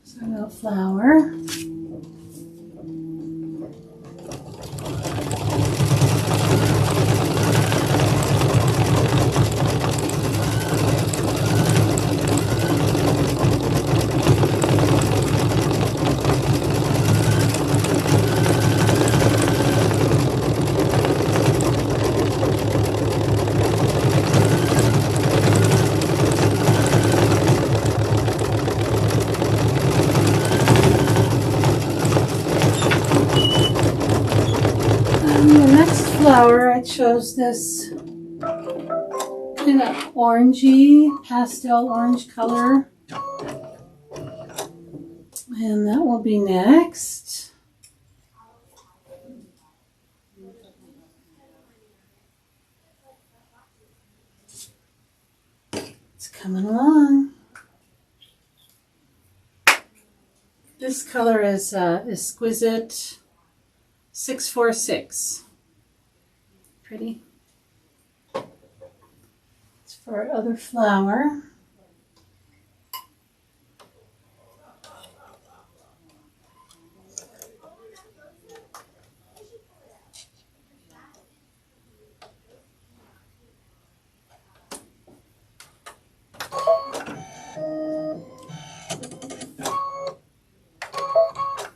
So a little flower. The next flower, I chose this kind of orangey, pastel orange color. And that will be next. It's coming along. This color is Exquisite 646. Pretty. It's for our other flower.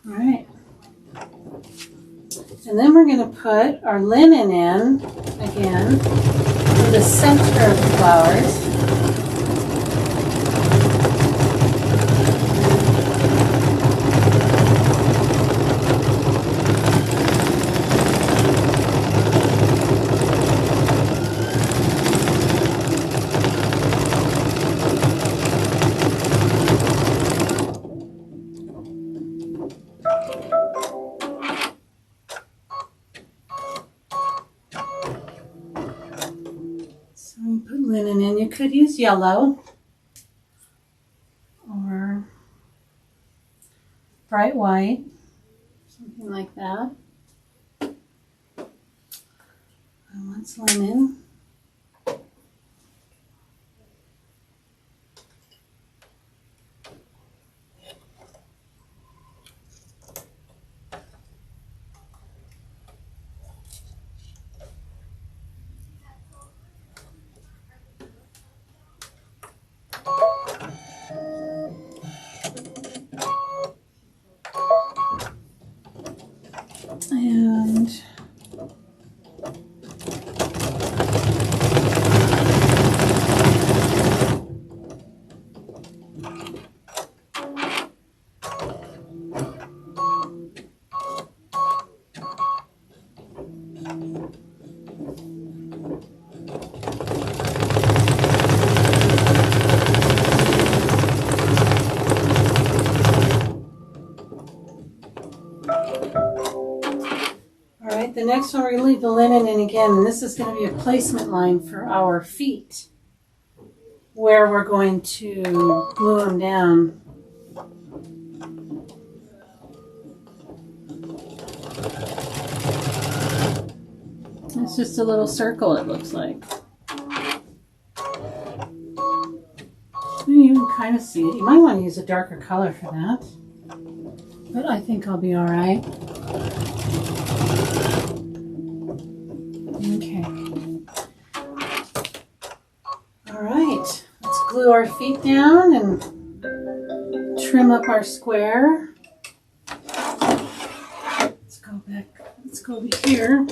All right. And then we're going to put our linen in again in the center of the flowers. So we put linen in. You could use yellow or bright white, something like that. And what's linen? And the next one, we're going to leave the linen in again, and this is going to be a placement line for our feet, where we're going to glue them down. It's just a little circle, it looks like. You can kind of see it. You might want to use a darker color for that, but I think I'll be all right. Okay. glue our feet down and trim up our square. Let's go back. Let's go over here.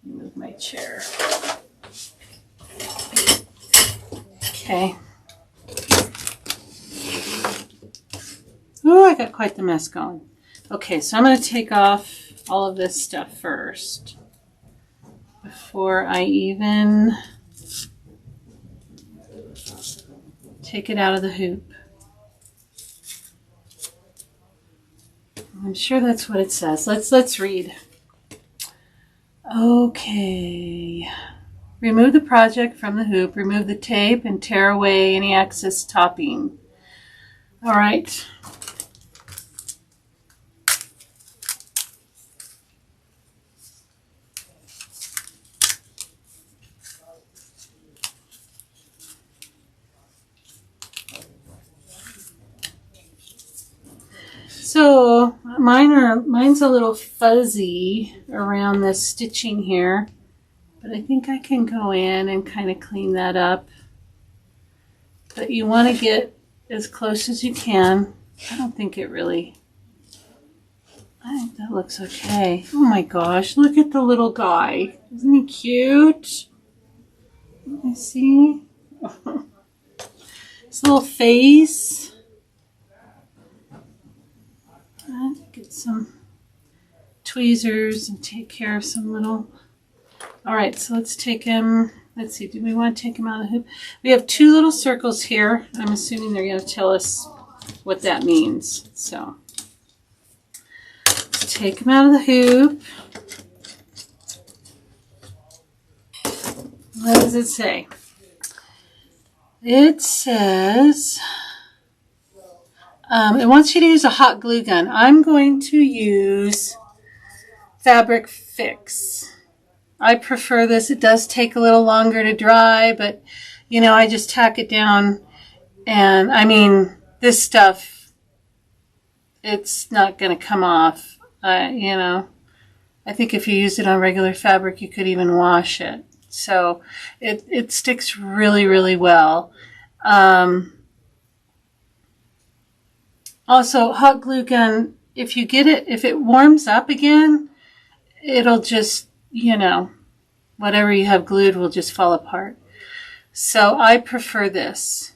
Move my chair. Okay. Oh, I got quite the mess going. Okay, so I'm going to take off all of this stuff first before I even take it out of the hoop. I'm sure that's what it says. Let's read. Okay. Remove the project from the hoop. Remove the tape and tear away any excess topping. All right. So mine's a little fuzzy around this stitching here, but I think I can go in and kind of clean that up. But you want to get as close as you can. I don't think it really, I think that looks okay. Oh my gosh, look at the little guy. Isn't he cute? Let me see. His little face. Get some tweezers and take care of some little... All right, so let's take him. Let's see, do we want to take him out of the hoop? We have two little circles here. I'm assuming they're going to tell us what that means. So let's take him out of the hoop. What does it say? It says... it wants you to use a hot glue gun. I'm going to use Fabric Fix. I prefer this. It does take a little longer to dry, but, you know, I just tack it down. And, I mean, this stuff, it's not going to come off. You know, I think if you use it on regular fabric, you could even wash it. So it sticks really, really well. Also, hot glue gun, if you get it, if it warms up again, it'll just, you know, whatever you have glued will just fall apart. So I prefer this.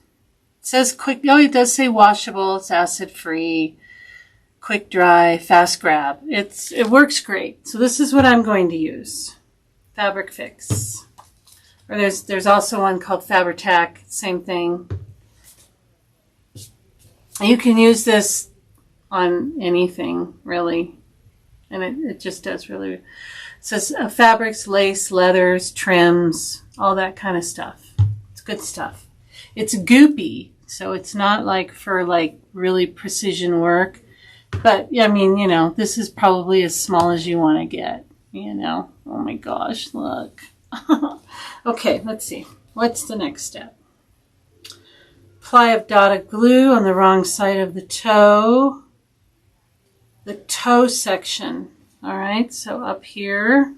It says quick, oh, it does say washable, it's acid free, quick dry, fast grab. It works great. So this is what I'm going to use. Fabric Fix. Or there's also one called Fabri-Tac, same thing. You can use this on anything, really. And it just does really. It says fabrics, lace, leathers, trims, all that kind of stuff. It's good stuff. It's goopy, so it's not like for like really precision work. But, yeah, I mean, you know, this is probably as small as you want to get, you know. Oh, my gosh, look. Okay, let's see. What's the next step? Apply of dotted glue on the wrong side of the toe section. All right, so up here,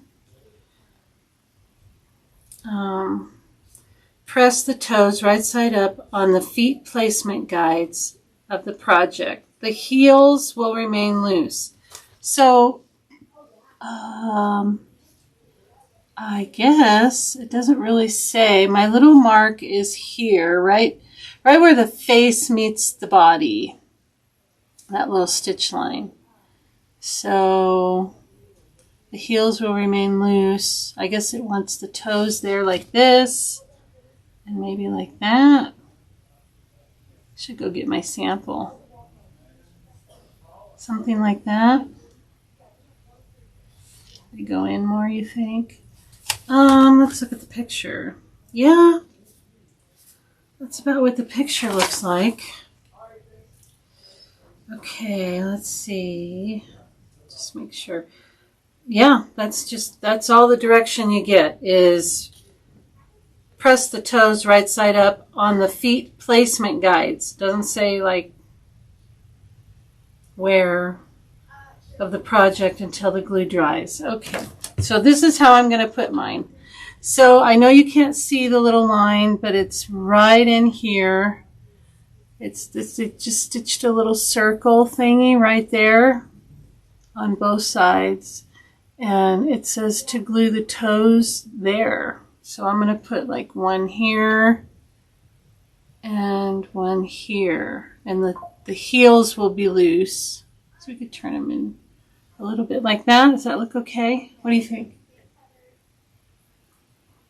press the toes right side up on the feet placement guides of the project. The heels will remain loose. So, I guess it doesn't really say. My little mark is here, right where the face meets the body, that little stitch line. So the heels will remain loose. I guess it wants the toes there like this and maybe like that. Should go get my sample. Something like that. They go in more, you think? Let's look at the picture. Yeah. That's about what the picture looks like. Okay, let's see. Just make sure. Yeah, that's all the direction you get is press the toes right side up on the feet placement guides. Doesn't say like where of the project until the glue dries. Okay, so this is how I'm going to put mine. So I know you can't see the little line, but it's right in here. It just stitched a little circle thingy right there on both sides. And it says to glue the toes there. So I'm going to put like one here and one here. And the heels will be loose. So we could turn them in a little bit like that. Does that look okay? What do you think?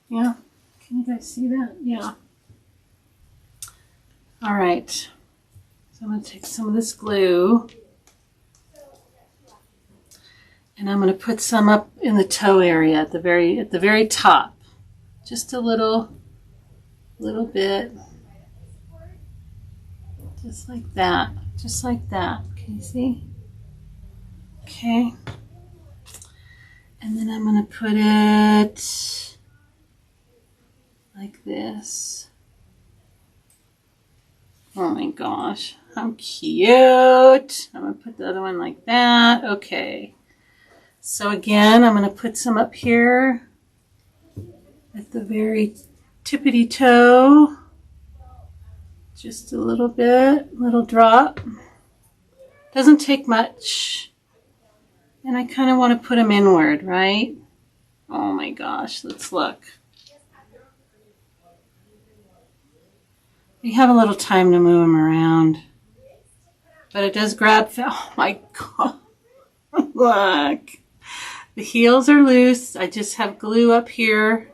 Yeah? Can you guys see that? Yeah. All right. So I'm going to take some of this glue. And I'm going to put some up in the toe area at the very top. Just a little bit. Just like that. Just like that. Can you see? Okay. And then I'm going to put it like this. Oh my gosh. How cute. I'm going to put the other one like that. Okay. So again, I'm going to put some up here at the very tippity toe. Just a little bit, little drop. Doesn't take much. And I kind of want to put them inward, right? Oh my gosh, let's look. You have a little time to move them around. But it does grab, oh my god. Look. The heels are loose. I just have glue up here.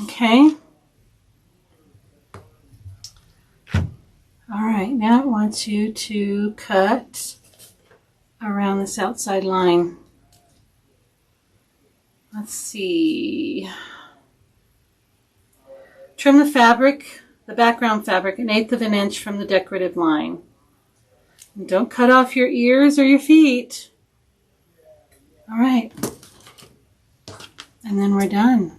Okay. All right, now I want you to cut around this outside line. Let's see. Trim the fabric, the background fabric, 1/8 of an inch from the decorative line. And don't cut off your ears or your feet. All right. And then we're done.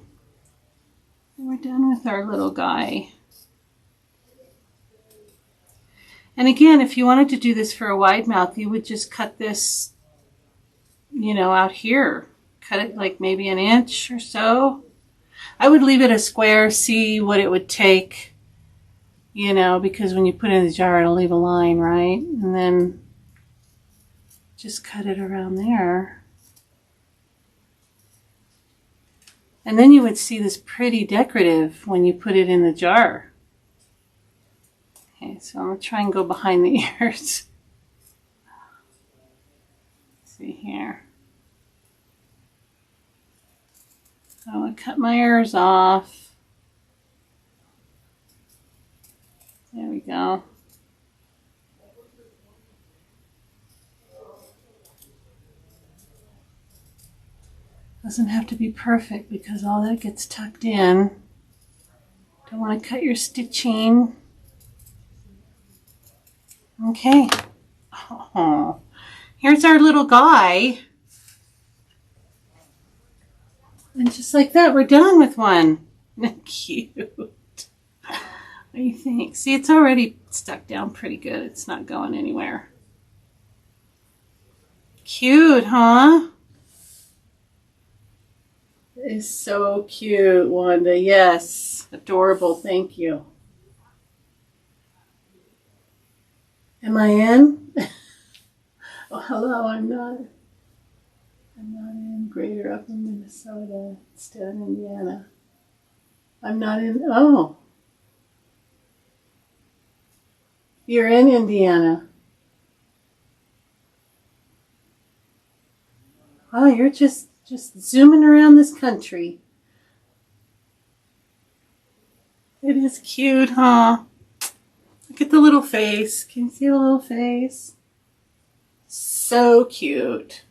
We're done with our little guy. And again, if you wanted to do this for a wide mouth, you would just cut this, you know, out here. Cut it like maybe 1 inch or so. I would leave it a square, see what it would take, you know, because when you put it in the jar, it'll leave a line, right? And then just cut it around there. And then you would see this pretty decorative when you put it in the jar. Okay, so I'm going to try and go behind the ears. Let's see here. So I'm going to cut my ears off. There we go. Doesn't have to be perfect because all that gets tucked in. Don't want to cut your stitching. Okay. Oh, here's our little guy. And just like that, we're done with one. Cute. What do you think? See, it's already stuck down pretty good. It's not going anywhere. Cute, huh? It's so cute, Wanda. Yes. Adorable. Thank you. Am I in? Oh, hello. I'm not in Greater Upper Minnesota. Instead of Indiana. I'm not in. Oh. You're in Indiana. Oh, you're just zooming around this country. It is cute, huh? Look at the little face. Can you see the little face? So cute.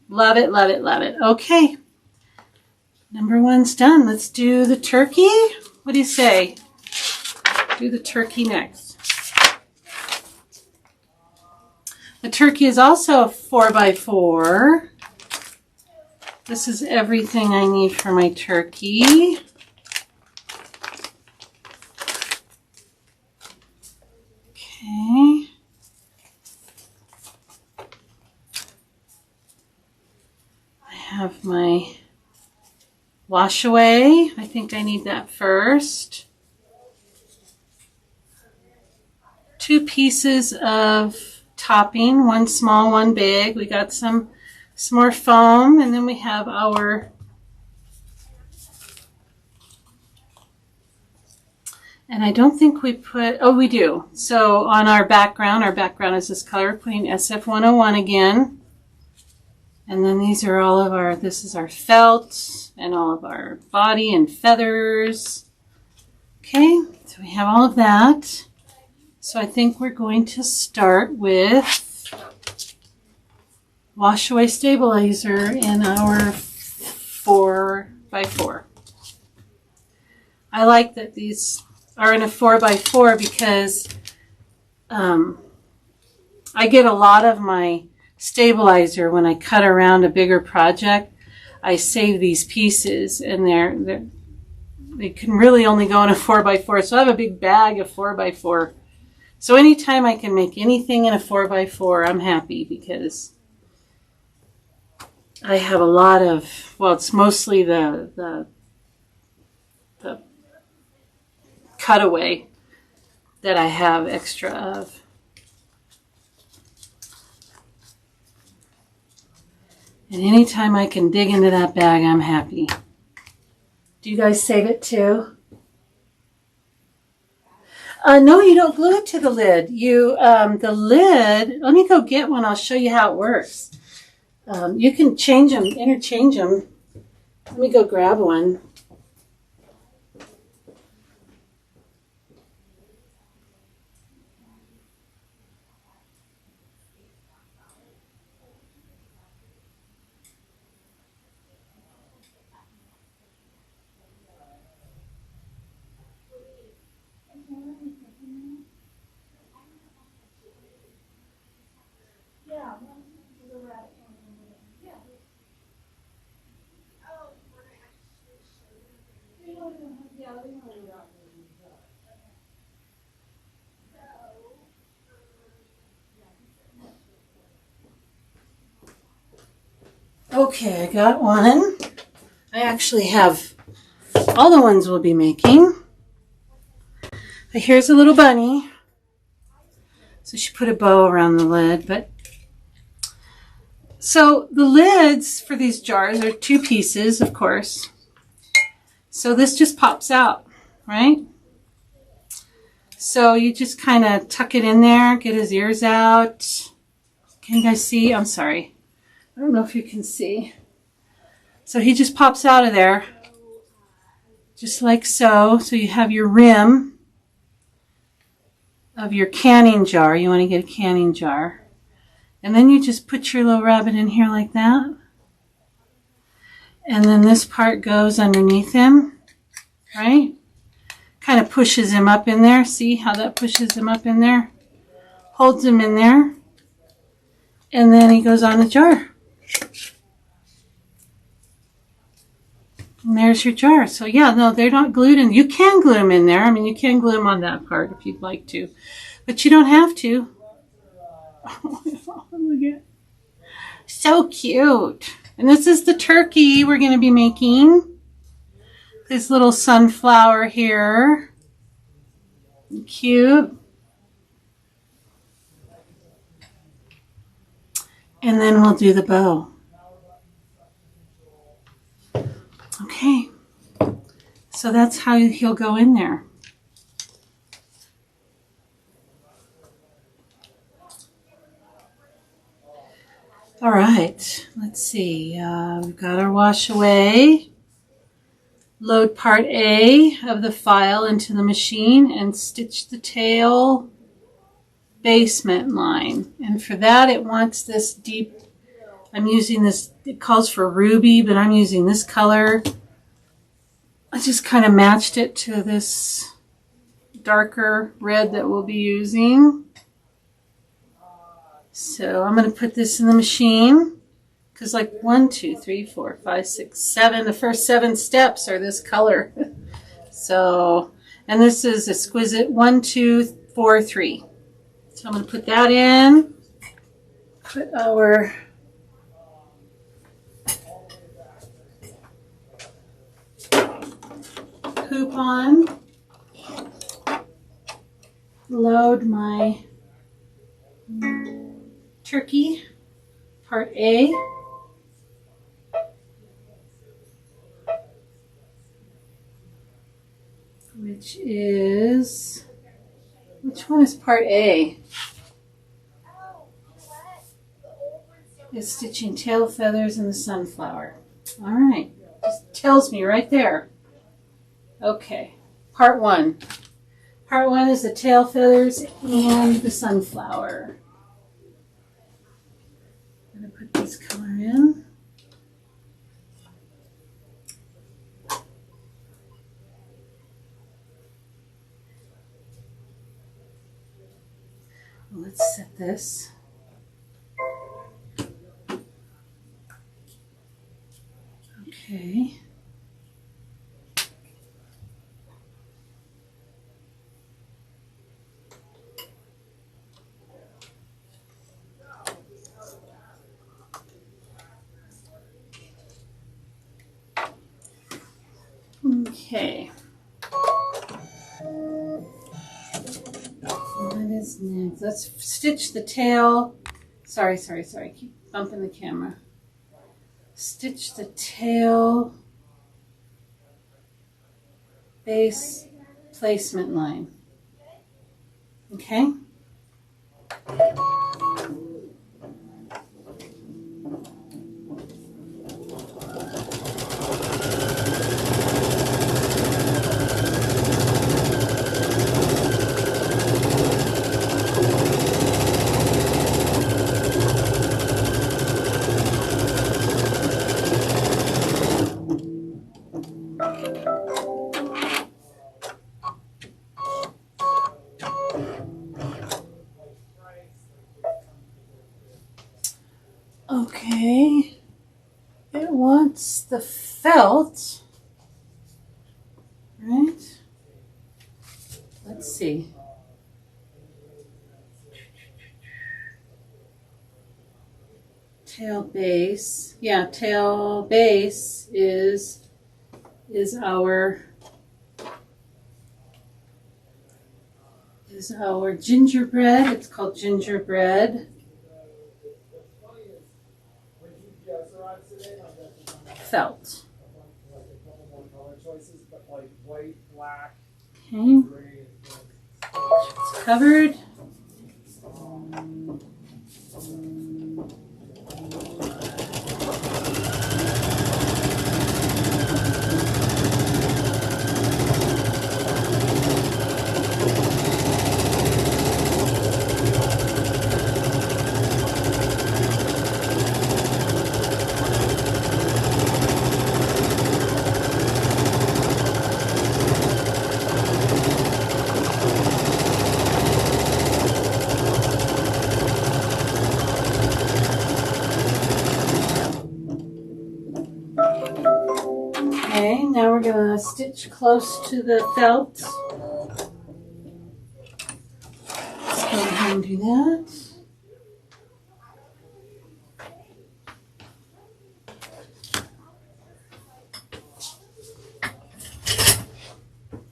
Love it, love it, love it. Okay. Number 1's done. Let's do the turkey. What do you say? Do the turkey next. The turkey is also a 4x4. This is everything I need for my turkey. Okay. I have my wash away. I think I need that first. 2 pieces of topping, one small, one big. We got some more foam, and then we have our and I don't think we put, oh, we do. So on our background is this color, putting SF101 again. And then these are all of our, this is our felt and all of our body and feathers. Okay, so we have all of that. So I think we're going to start with wash away stabilizer in our 4x4. I like that these are in a 4x4 because I get a lot of my stabilizer when I cut around a bigger project. I save these pieces, and they can really only go in a 4x4. So I have a big bag of 4x4. So anytime I can make anything in a 4x4, I'm happy because I have a lot of, well, it's mostly the cutaway that I have extra of. And anytime I can dig into that bag, I'm happy. Do you guys save it too? No, you don't glue it to the lid. The lid, let me go get one. I'll show you how it works. You can change them, interchange them. Let me go grab one. Okay, I got one. I actually have all the ones we'll be making. But here's a little bunny. So she put a bow around the lid. But so the lids for these jars are 2 pieces, of course. So this just pops out, right? So you just kind of tuck it in there, get his ears out. Can you guys see? I'm sorry. I don't know if you can see. So he just pops out of there, just like so. So you have your rim of your canning jar. You want to get a canning jar. And then you just put your little rabbit in here like that. And then this part goes underneath him, right? Kind of pushes him up in there. See how that pushes him up in there? Holds him in there. And then he goes on the jar. And there's your jar. So yeah, no, they're not glued in. You can glue them in there. I mean, you can glue them on that part if you'd like to. But you don't have to. Oh, look at it. So cute. And this is the turkey we're going to be making. This little sunflower here. Cute. And then we'll do the bow. Okay. So that's how he'll go in there. All right, let's see. We've got our wash away. Load part A of the file into the machine and stitch the tail basement line. And for that, it wants this deep, I'm using this, it calls for ruby, but I'm using this color. I just kind of matched it to this darker red that we'll be using. So I'm going to put this in the machine because like 1, 2, 3, 4, 5, 6, 7, the first 7 steps are this color. So, and this is exquisite 1, 2, 4, 3. So I'm going to put that in. Put our poop on. Load my turkey, part A. Which one is part A? It's stitching tail feathers in the sunflower. All right, just tells me right there. Okay, part 1. Part 1 is the tail feathers and the sunflower. I'm going to put this color in. Let's set this. Okay. Okay. What is next? Let's stitch the tail. Sorry. Keep bumping the camera. Stitch the tail base placement line. Okay? Okay, it wants the felt, right? Let's see. Tail base, yeah, tail base is our gingerbread. It's called gingerbread felt. Okay, it's covered. Okay, now we're going to stitch close to the felt. Let's go ahead and do that.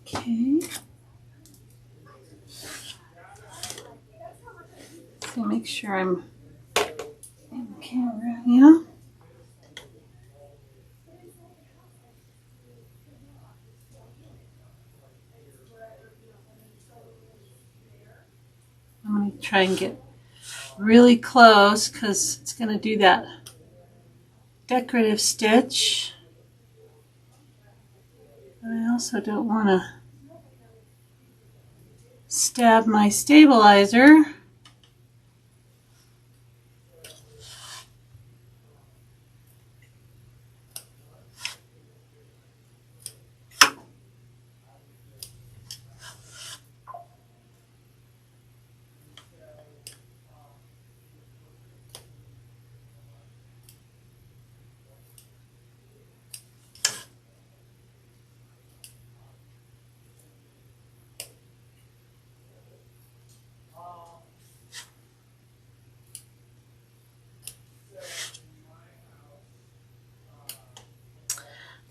Okay. So make sure I'm in the camera, yeah. I'm going to try and get really close because it's going to do that decorative stitch. But I also don't want to stab my stabilizer.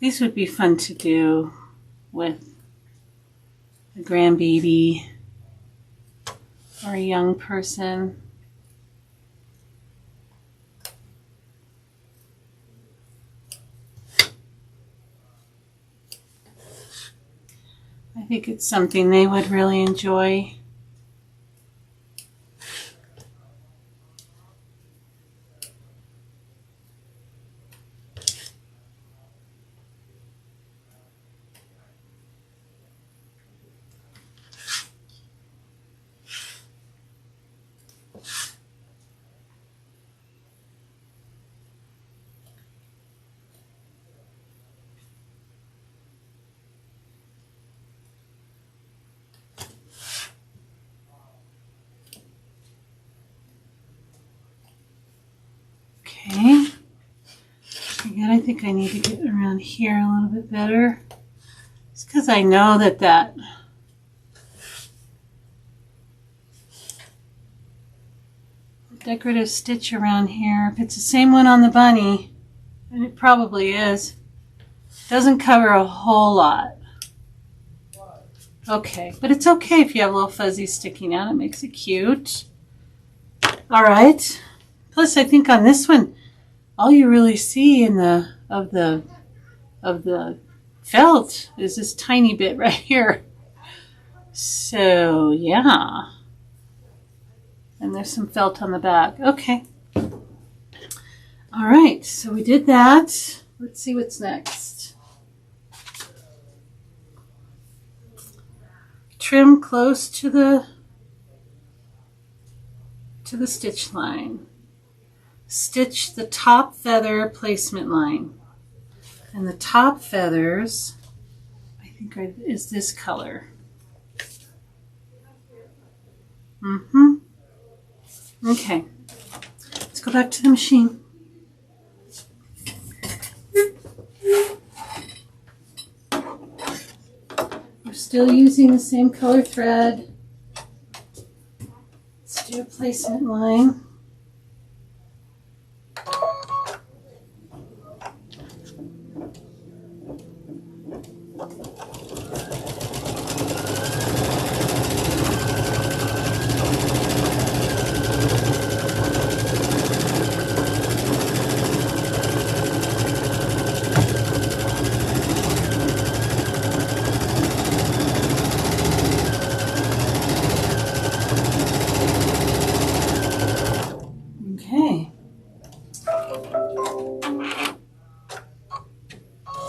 These would be fun to do with a grandbaby or a young person. I think it's something they would really enjoy. Okay. Again, I think I need to get around here a little bit better. It's because I know that decorative stitch around here, if it's the same one on the bunny, and it probably is, doesn't cover a whole lot. Okay, but it's okay if you have little fuzzies sticking out. It makes it cute. All right. Plus, I think on this one, all you really see in of the felt is this tiny bit right here. So yeah, and there's some felt on the back. Okay. All right. So we did that. Let's see what's next. Trim close to the stitch line. Stitch the top feather placement line. And the top feathers, I think is this color. Okay. Let's go back to the machine. We're still using the same color thread. Let's do a placement line.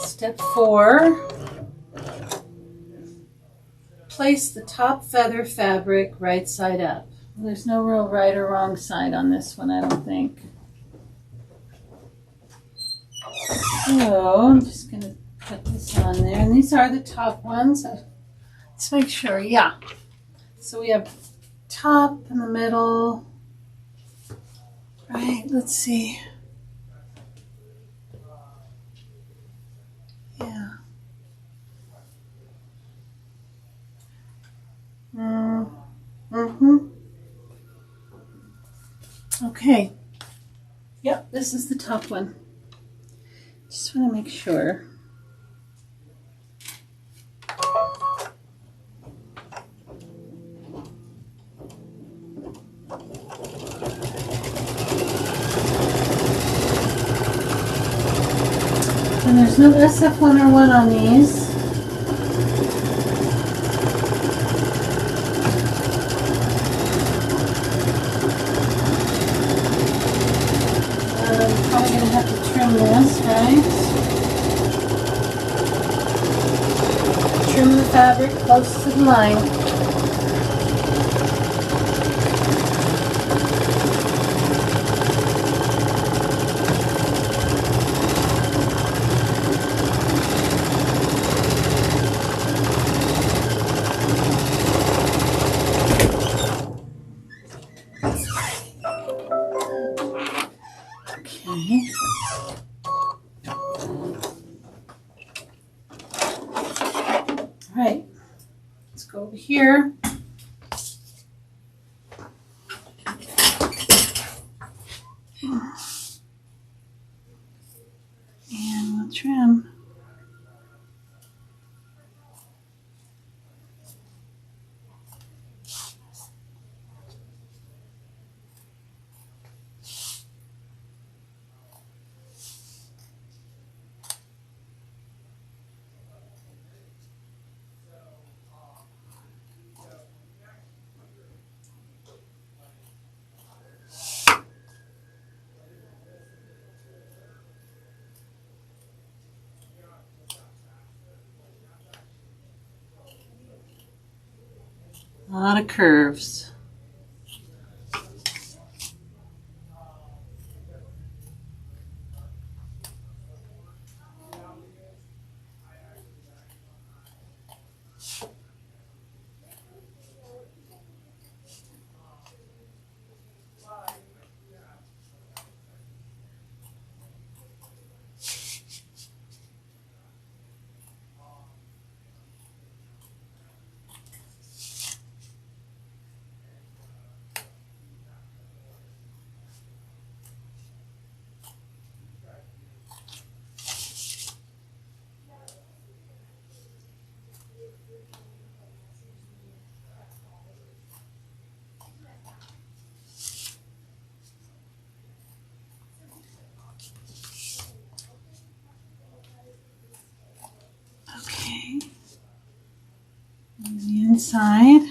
Step 4, place the top feather fabric right side up. There's no real right or wrong side on this one, I don't think. So I'm just going to put this on there. And these are the top ones. Let's make sure, yeah. So we have top in the middle. Right, let's see. Yeah. Okay. Yep, this is the top one. Just want to make sure. And there's no SF101 on these. Probably going to have to trim this, right? Trim the fabric close to the line. Right, let's go over here. And we'll trim. A lot of curves. Okay. And the inside.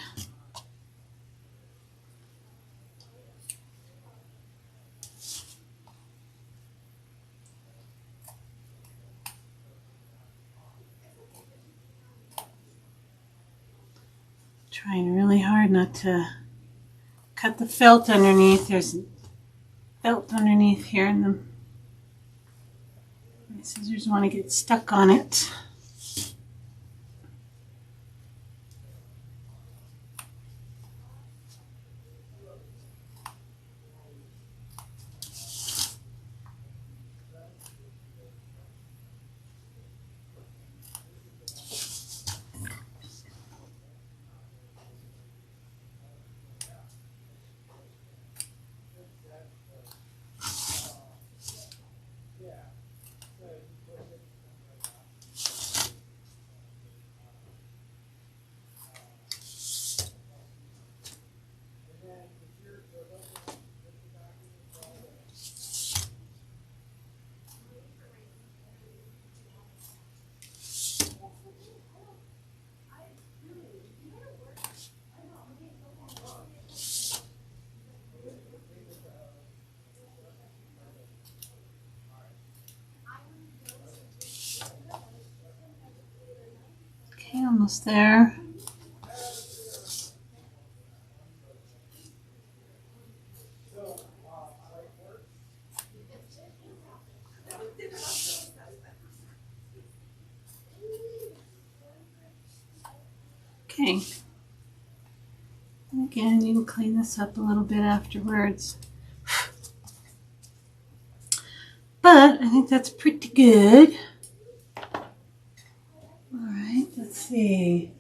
Trying really hard not to cut the felt underneath. There's felt underneath here, and my scissors want to get stuck on it. Okay, almost there. Okay. Again, you can clean this up a little bit afterwards. But I think that's pretty good. Alright, let's see.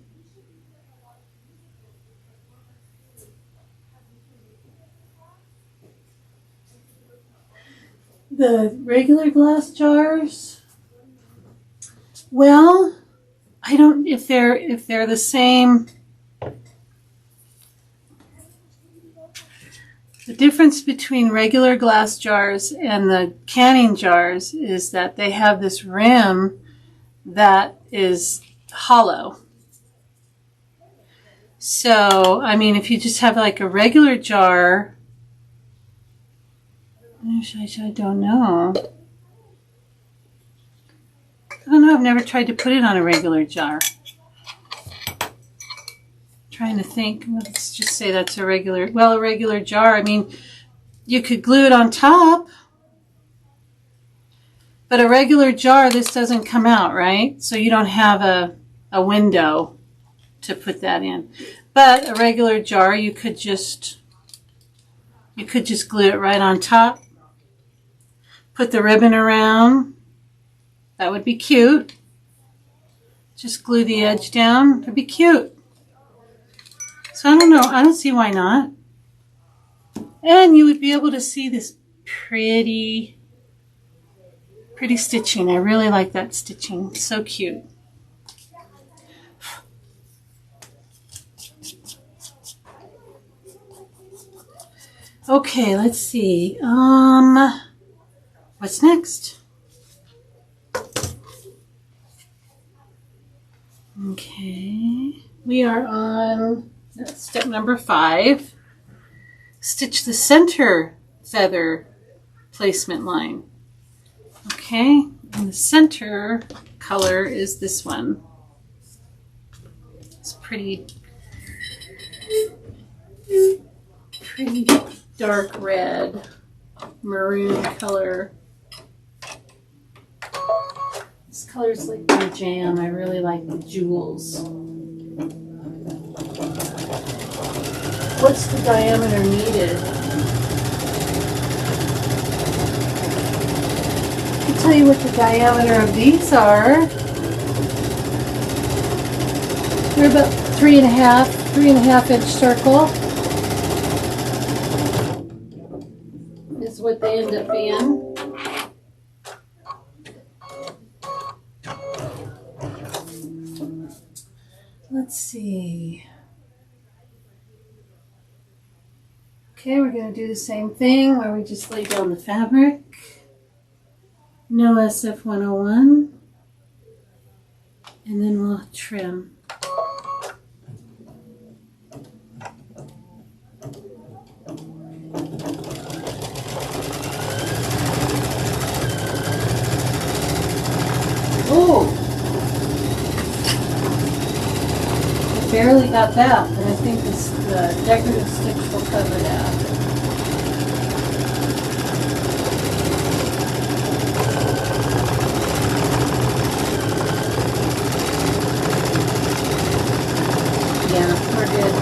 The regular glass jars, well, I don't, if they're the same. The difference between regular glass jars and the canning jars is that they have this rim that is hollow. So, I mean, if you just have like a regular jar, I don't know. I don't know, I've never tried to put it on a regular jar. Trying to think, let's just say that's a regular jar. I mean, you could glue it on top, but a regular jar, this doesn't come out, right? So you don't have a window to put that in. But a regular jar, you could just glue it right on top. Put the ribbon around. That would be cute. Just glue the edge down. It'd be cute. So I don't know. I don't see why not. And you would be able to see this pretty stitching. I really like that stitching. It's so cute. Okay, let's see. What's next? Okay, we are on step number 5. Stitch the center feather placement line. Okay, and the center color is this one. It's pretty pretty dark red, maroon color. This color's like my jam. I really like the jewels. What's the diameter needed? I'll tell you what the diameter of these are. They're about 3.5 inch circle is what they end up being. Let's see. Okay, we're going to do the same thing where we just lay down the fabric. No SF101. And then we'll trim. Oh! I barely got that, but I think the decorative sticks will cover that. Yeah, we're good.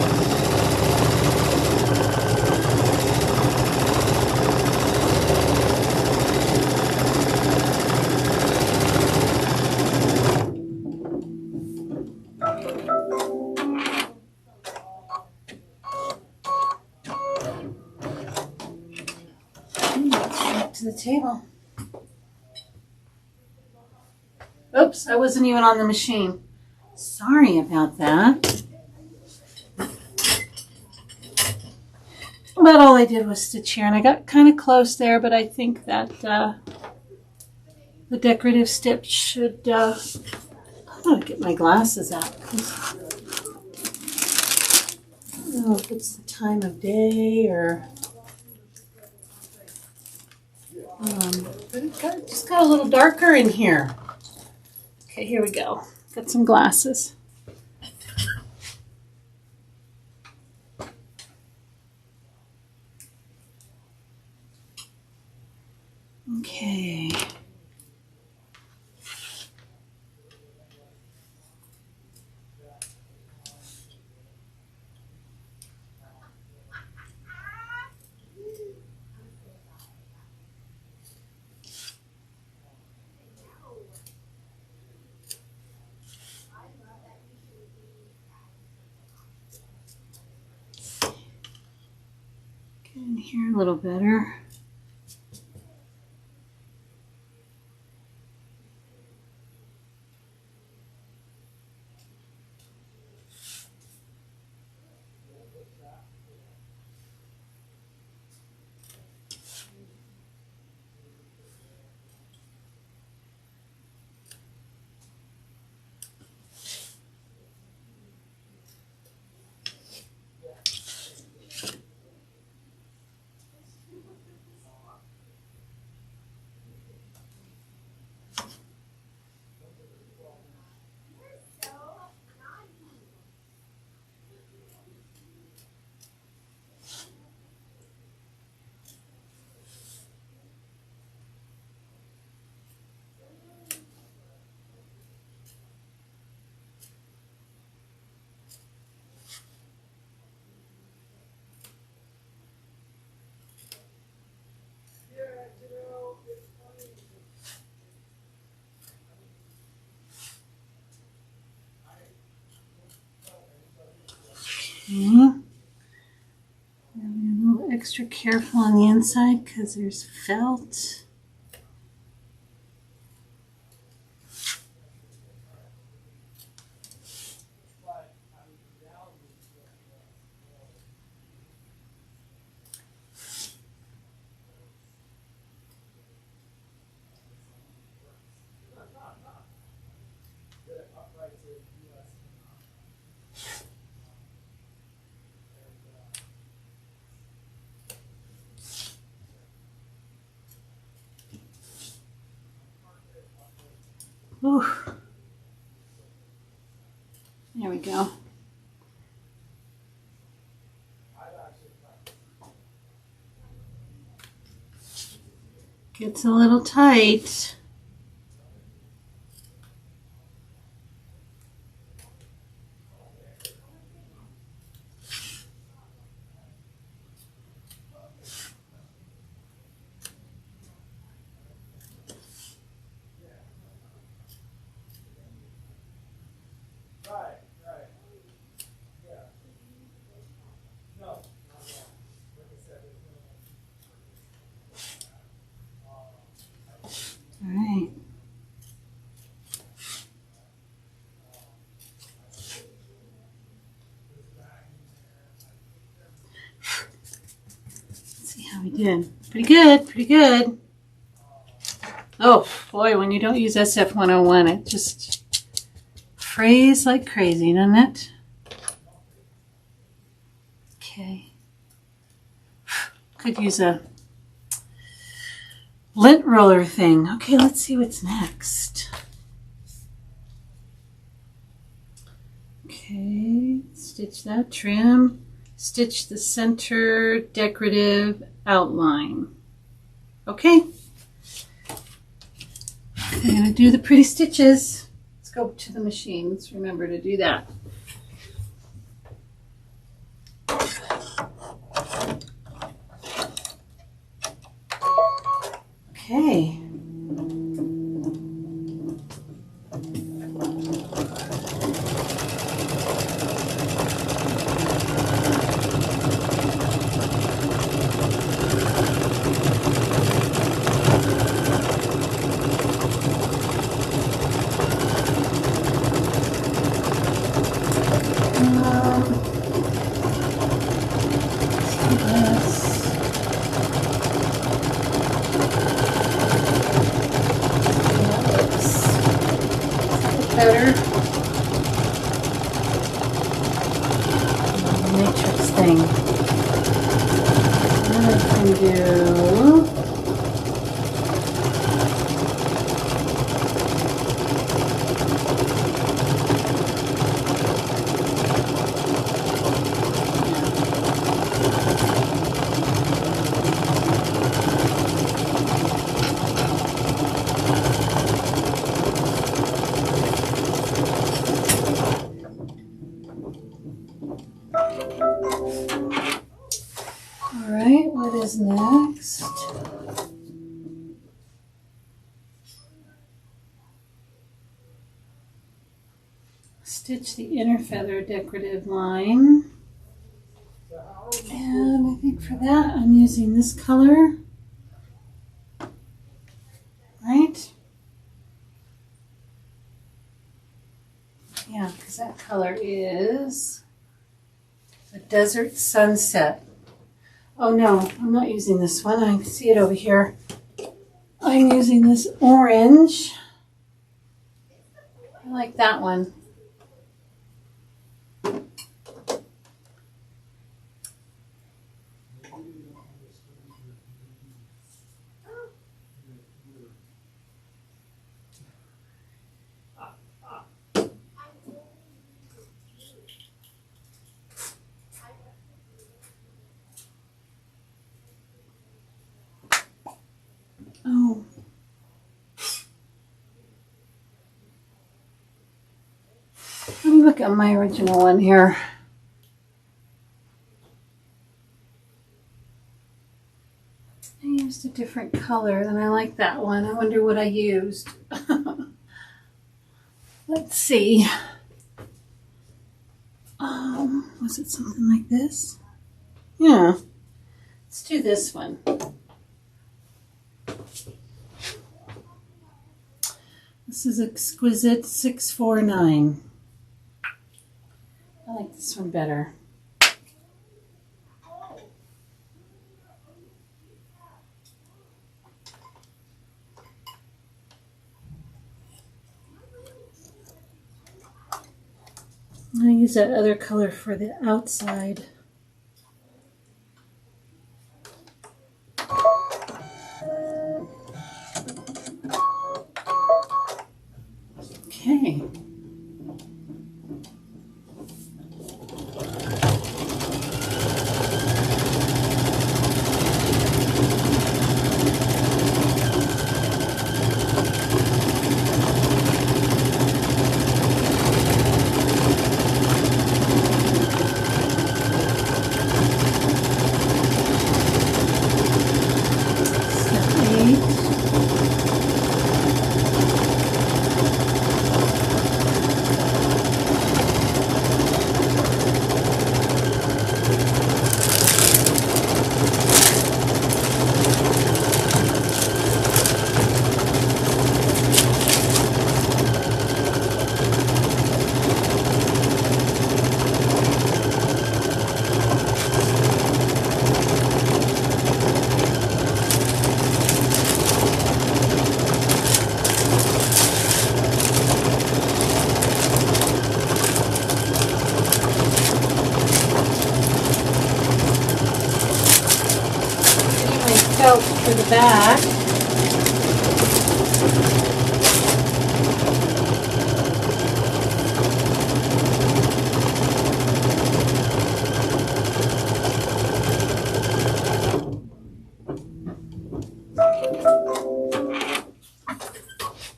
Back to the table. Oops, I wasn't even on the machine. Sorry about that. But all I did was stitch here, and I got kind of close there, but I think that the decorative stitch should... I'm going to get my glasses out. I don't know if it's the time of day or... but it just got a little darker in here. Okay, here we go. Got some glasses. Okay. Get in here a little better. Okay. I'm a little extra careful on the inside because there's felt. Ooh. There we go. Gets a little tight. All right. Let's see how we did. Pretty good, pretty good. Oh boy, when you don't use SF101, it just frays like crazy, doesn't it? Okay. Could use a lint roller thing. Okay, let's see what's next. Okay, stitch that, trim, stitch the center decorative outline. Okay. I'm going to do the pretty stitches. Let's go to the machine. Let's remember to do that. Okay. Better. Matrix thing. Then I can do what is next? Stitch the inner feather decorative line. And I think for that I'm using this color. Right? Yeah, because that color is the Desert Sunset. Oh no, I'm not using this one. I can see it over here. I'm using this orange. I like that one. Oh. Let me look at my original one here. I used a different color and I like that one. I wonder what I used. Let's see. Was it something like this? Yeah. Let's do this one. This is Exquisite 649. I like this one better. I use that other color for the outside. Okay. back.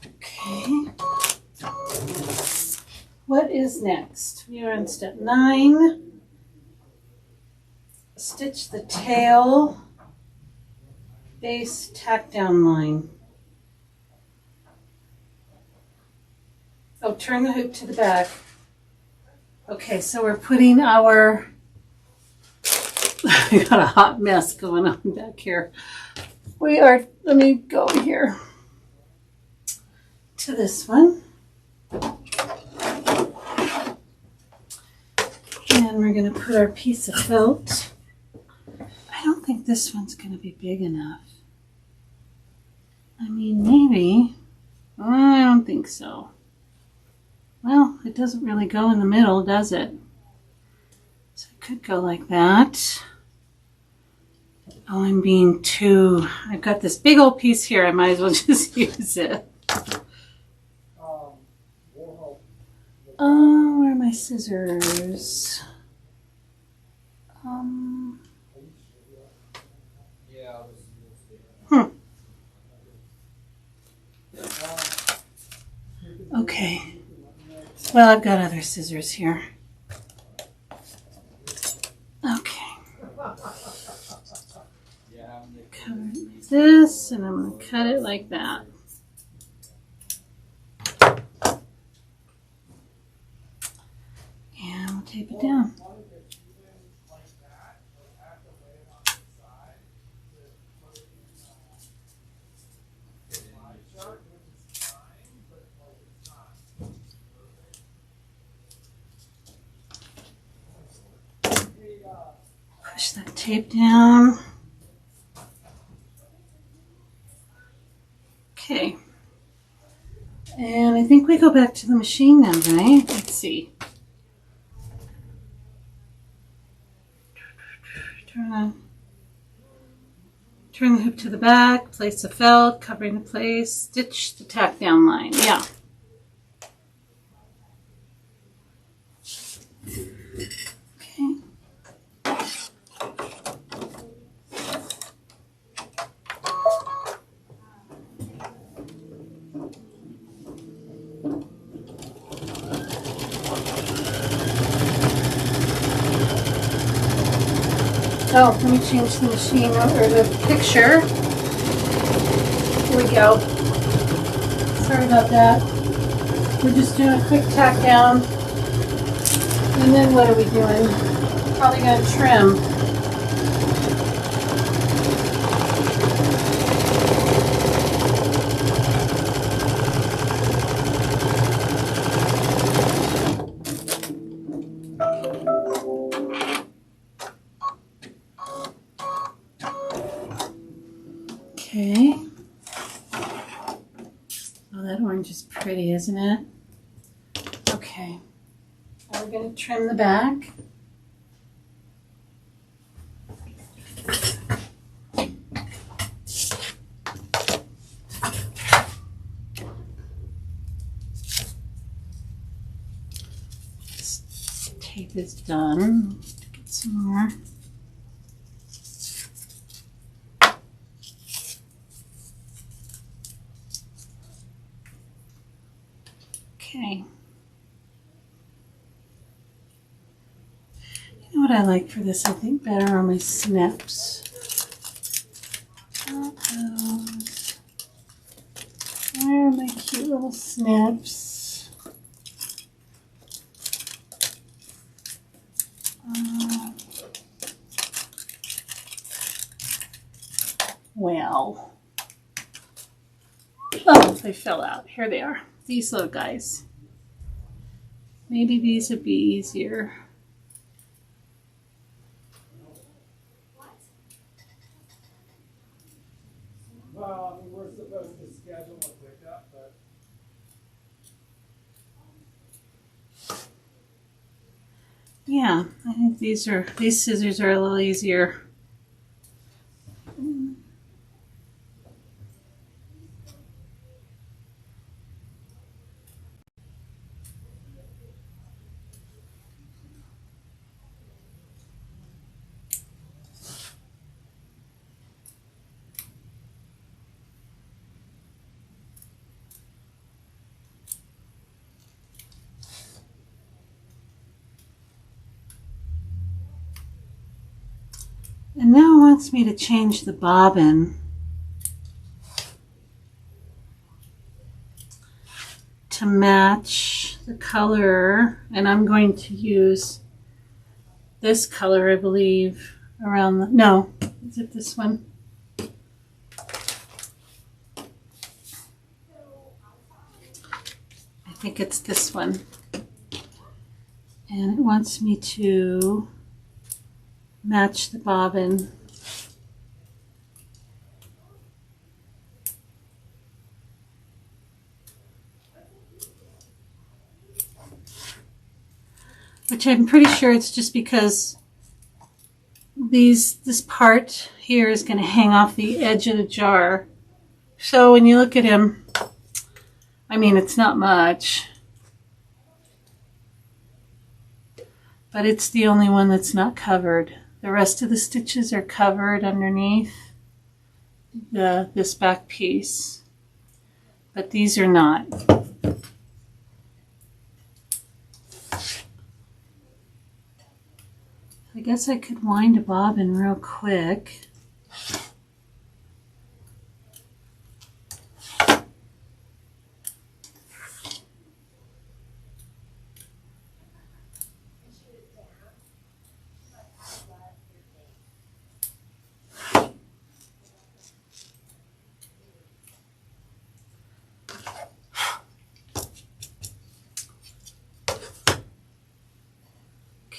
Okay. What is next? We are on step 9. Stitch the tail, base tack down line. Oh, turn the hoop to the back. Okay, so we're putting our, I got a hot mess going on back here. We are, let me go here to this one. And we're going to put our piece of felt. I don't think this one's going to be big enough. I mean, maybe. I don't think so. Well, it doesn't really go in the middle, does it? So it could go like that. Oh, I'm being too... I've got this big old piece here. I might as well just use it. Oh, where are my scissors? Okay. Well, I've got other scissors here. Okay. Cover it like this, and I'm going to cut it like that. And we'll tape it down. Push that tape down. Okay. And I think we go back to the machine now, right? Let's see. Turn the hoop to the back, place the felt, covering the place, stitch the tack down line. Yeah. Okay. Oh, let me change the machine or the picture. Here we go. Sorry about that. We're just doing a quick tack down. And then what are we doing? Probably going to trim. Okay. Oh, that orange is pretty, isn't it? Okay. Now we're going to trim the back. This tape is done. Get some more. Okay. You know what I like for this? I think better are my snips. Not those. Where are my cute little snips? Well. Oh, they fell out. Here they are. These little guys. Maybe these would be easier. Well, I mean, we're supposed to schedule a pickup, but Yeah, I think these scissors are a little easier. And now it wants me to change the bobbin to match the color, and I'm going to use this color, I believe, around the, no, is it this one? I think it's this one. And it wants me to match the bobbin. Which I'm pretty sure it's just because this part here is going to hang off the edge of the jar. So when you look at him, I mean, it's not much, but it's the only one that's not covered. The rest of the stitches are covered underneath this back piece, but these are not. I guess I could wind a bobbin real quick.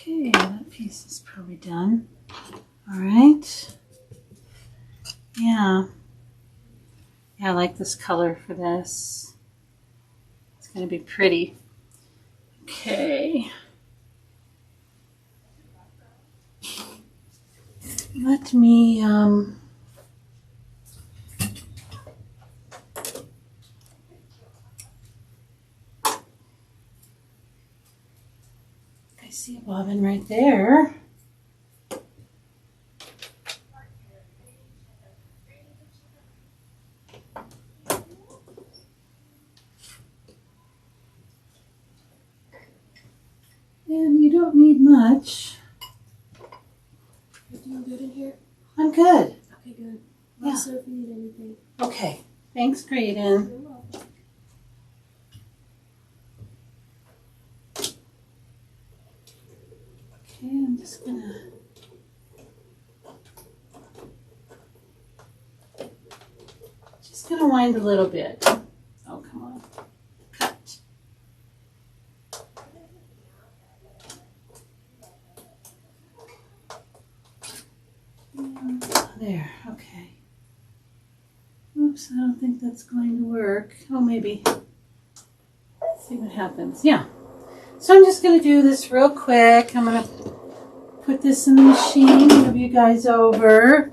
Okay, that piece is probably done. All right. Yeah, I like this color for this. It's going to be pretty. Okay. Let me, I see a bobbin right there. And you don't need much. You're doing good in here? I'm good. Okay, good. Yeah. Also, if you need anything. Okay. Thanks, Graydon. You're welcome. Okay, I'm just gonna wind a little bit. Oh, come on. Cut. There, okay. Oops, I don't think that's going to work. Oh, maybe. Let's see what happens. Yeah. So I'm just going to do this real quick. I'm going to put this in the machine, move you guys over.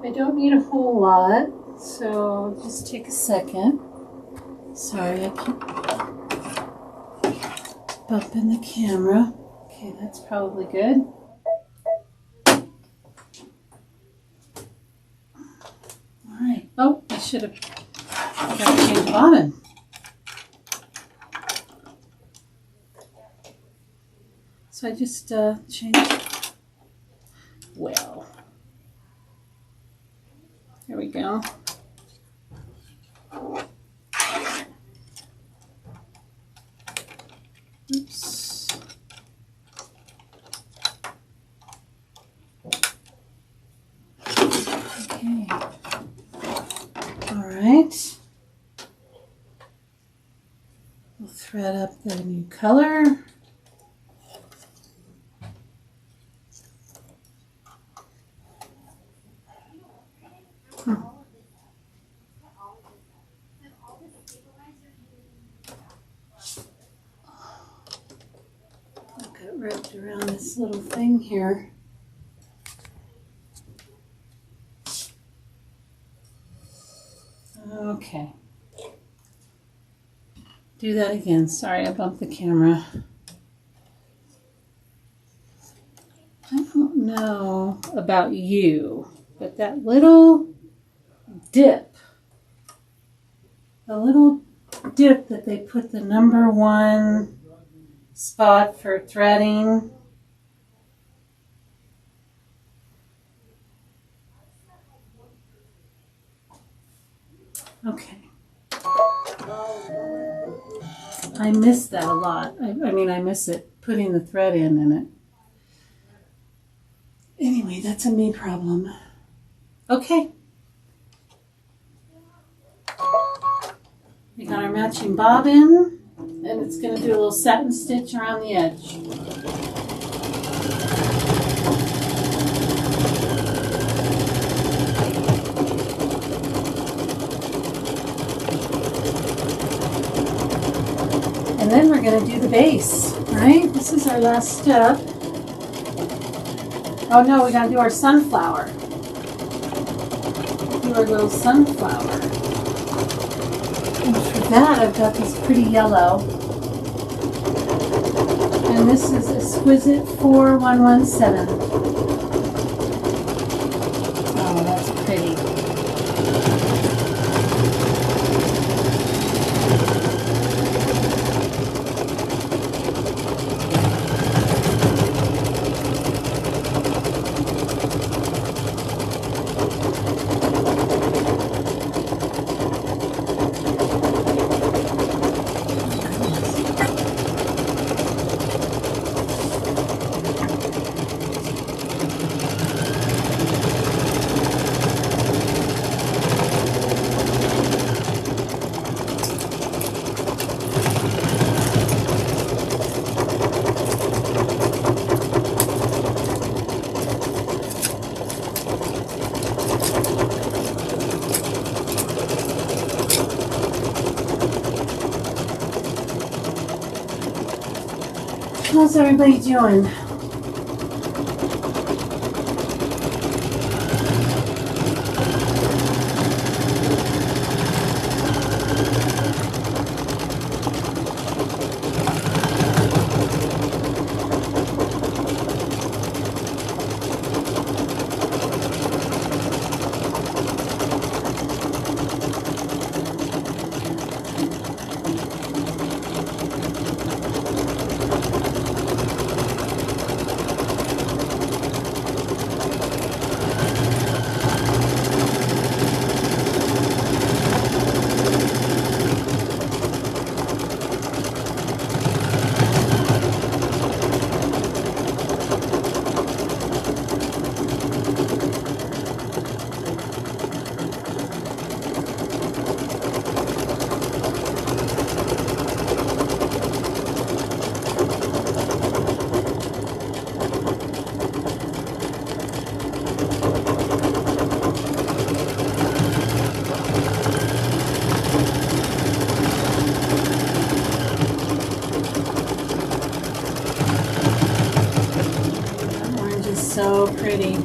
I don't need a whole lot, so just take a second. Sorry, I keep bumping the camera. Okay, that's probably good. Alright. Oh, I should have got to change the bobbin. So I just changed. Well, here we go. Oops. Okay. All right. We'll thread up the new color. Got wrapped around this little thing here. Okay. Do that again. Sorry, I bumped the camera. I don't know about you, but that little dip, the little dip that they put the #1 spot for threading, Okay. I miss that a lot. I mean, I miss it, putting the thread in it. Anyway, that's a me problem. Okay. We got our matching bobbin, and it's going to do a little satin stitch around the edge. And then we're going to do the base, right? This is our last step. Oh no, we got to do our sunflower. Do our little sunflower. And for that, I've got this pretty yellow. And this is Exquisite 4117. Oh, that's pretty. How's everybody doing? So pretty.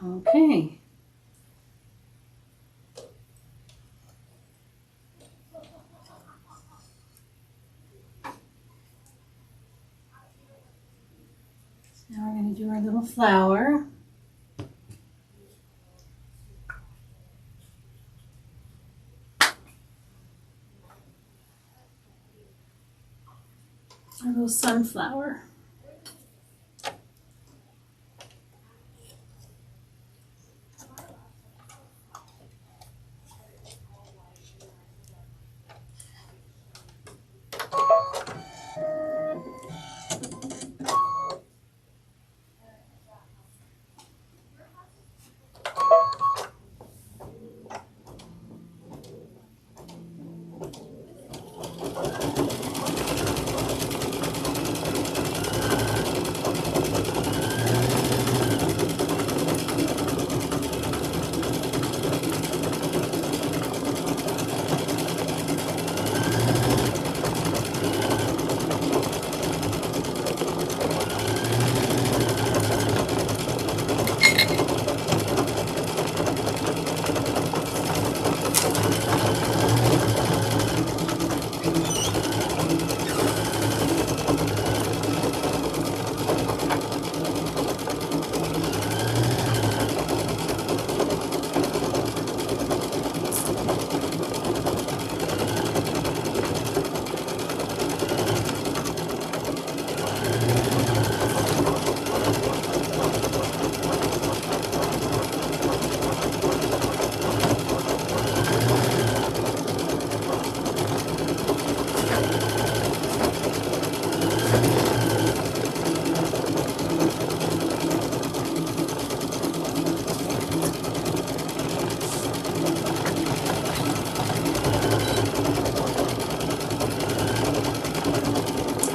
Okay. So now we're going to do our little flower. Our little sunflower.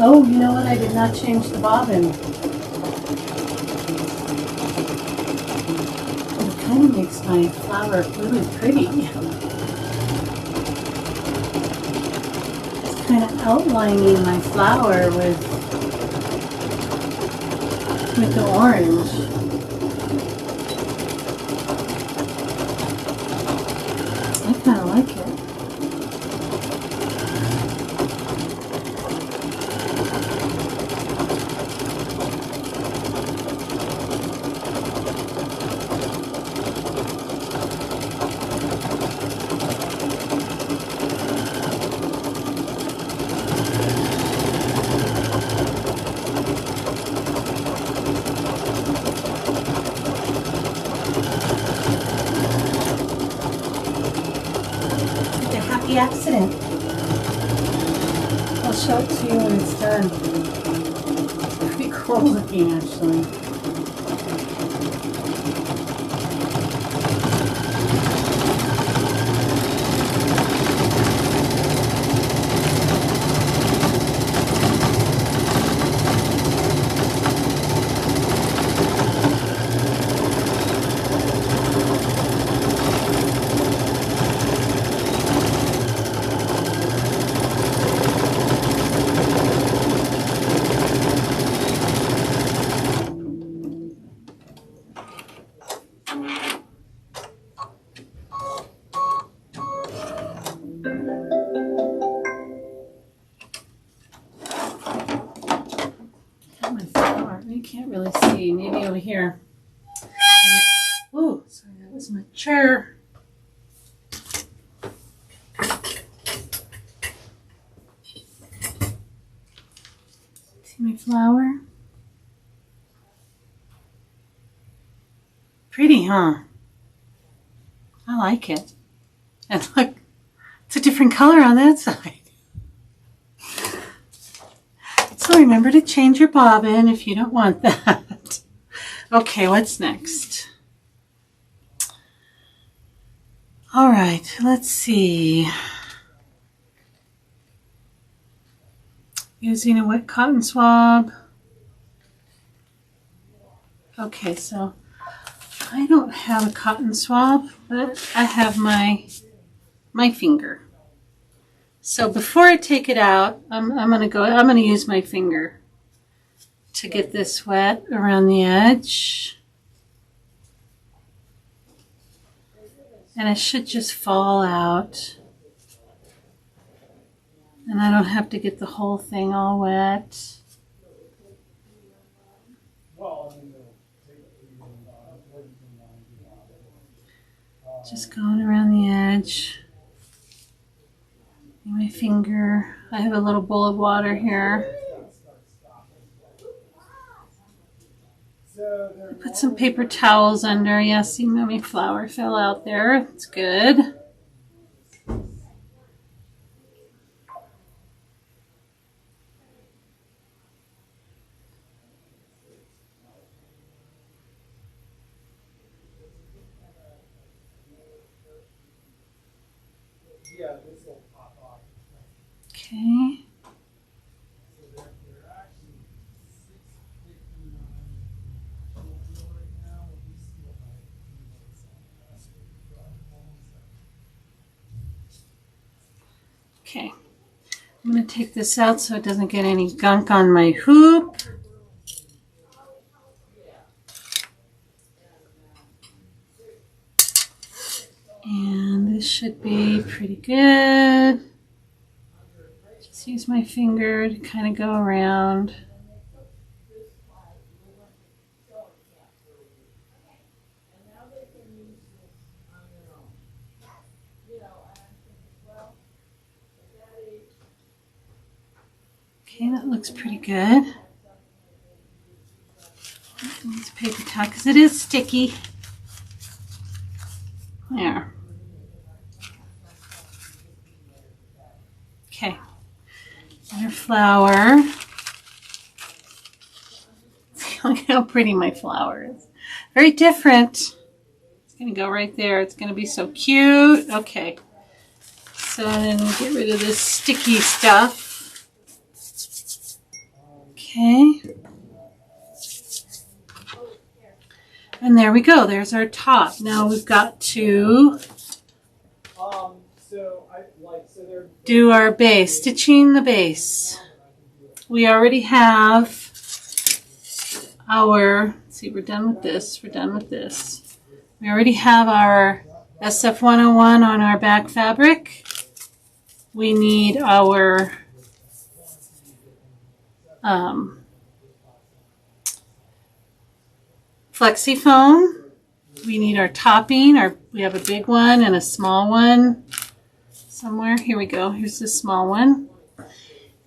Oh, you know what? I did not change the bobbin. It kind of makes my flower really pretty. It's kind of outlining my flower with the orange. I kind of like it. Accident. I'll show it to you when it's done. It's pretty cool looking, actually. You can't really see. Maybe over here. Oh, sorry, that was my chair. See my flower? Pretty, huh? I like it. And look, it's a different color on that side. So remember to change your bobbin if you don't want that. Okay, what's next? All right, let's see. Using a wet cotton swab. Okay, so I don't have a cotton swab, but I have my finger. So before I take it out, I'm gonna use my finger to get this wet around the edge. And it should just fall out. And I don't have to get the whole thing all wet. Just going around the edge. My finger. I have a little bowl of water here. I put some paper towels under. Yeah, see, my flower fell out there. It's good. Okay. Okay. I'm going to take this out so it doesn't get any gunk on my hoop. And this should be pretty good. Just use my finger to kind of go around. Okay, that looks pretty good. Use paper towel because it is sticky. There. Okay. Another flower. Look how pretty my flower is. Very different. It's going to go right there. It's going to be so cute. Okay. So then get rid of this sticky stuff. Okay. And there we go. There's our top. Now we've got to do our base, stitching the base. We already have our, see, we're done with this. We're done with this. We already have our SF101 on our back fabric. We need our flexi foam. We need our topping. We have a big one and a small one somewhere. Here we go. Here's the small one.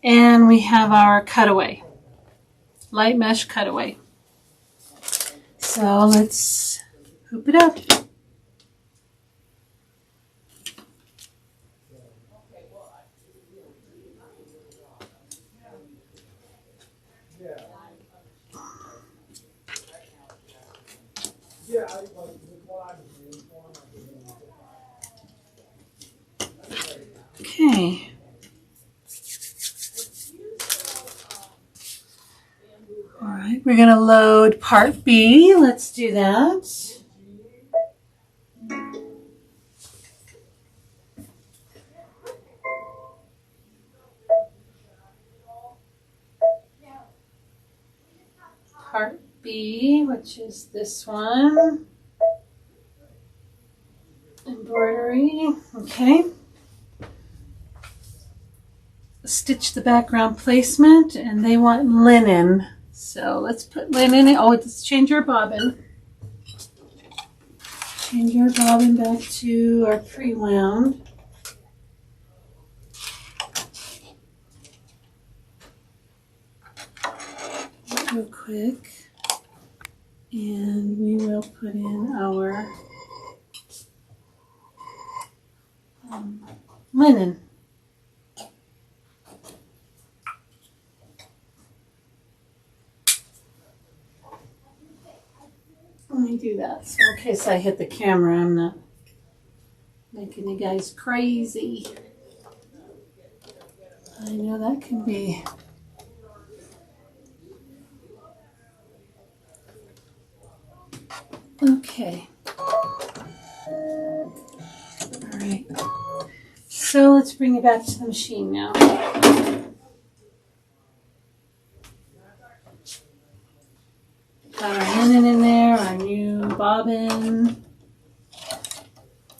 And we have our cutaway, light mesh cutaway. So let's hoop it up. Okay. All right, we're going to load part B. Let's do that. Part B, which is this one. Embroidery. Okay. Stitch the background placement, and they want linen. So let's put linen in. Oh, let's change our bobbin. Change our bobbin back to our pre-wound. Real quick. And we will put in our linen. Let me do that. So in case I hit the camera, I'm not making you guys crazy. I know that can be. Okay. All right. So let's bring it back to the machine now. Got our linen in there, our new bobbin.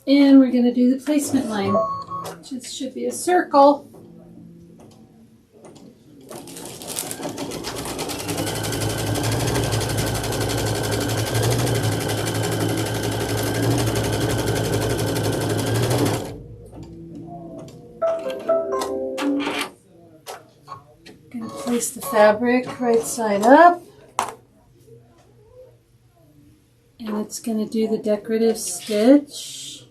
And we're going to do the placement line, which should be a circle. Going to place the fabric right side up. And it's going to do the decorative stitch.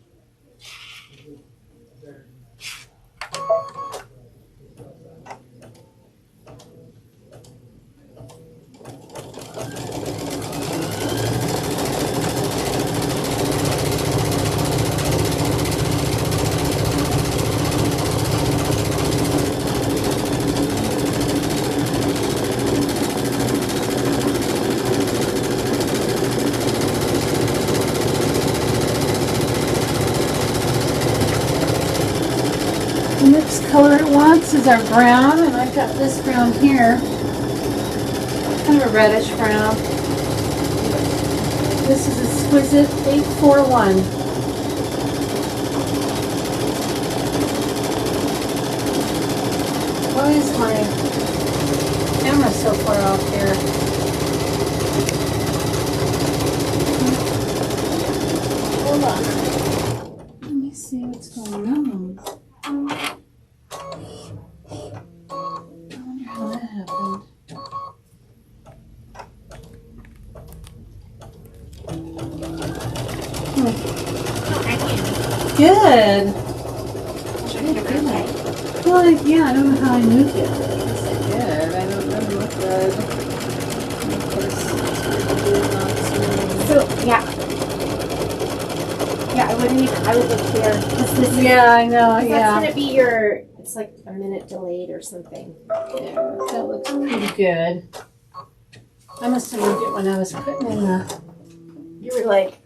The next color it wants is our brown, and I've got this brown here, kind of a reddish brown. This is Exquisite 841. Why is my camera so far off here? Hold on. Let me see what's going on. Good. Well, yeah, I don't know how I moved it. Yes, I did. I don't know what good. So, yeah. Yeah, I would look here. Yeah, I know, That's yeah. going to be your It's like a minute delayed or something. Yeah, that looks pretty good. I must have moved it when I was putting in the... You were like,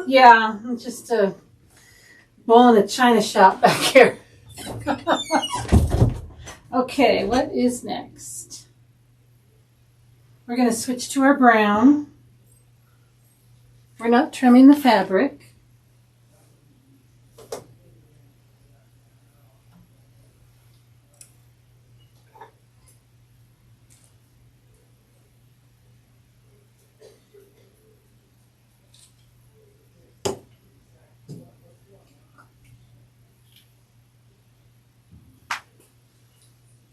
Yeah, I'm just a bowl in a china shop back here. Okay, what is next? We're going to switch to our brown. We're not trimming the fabric.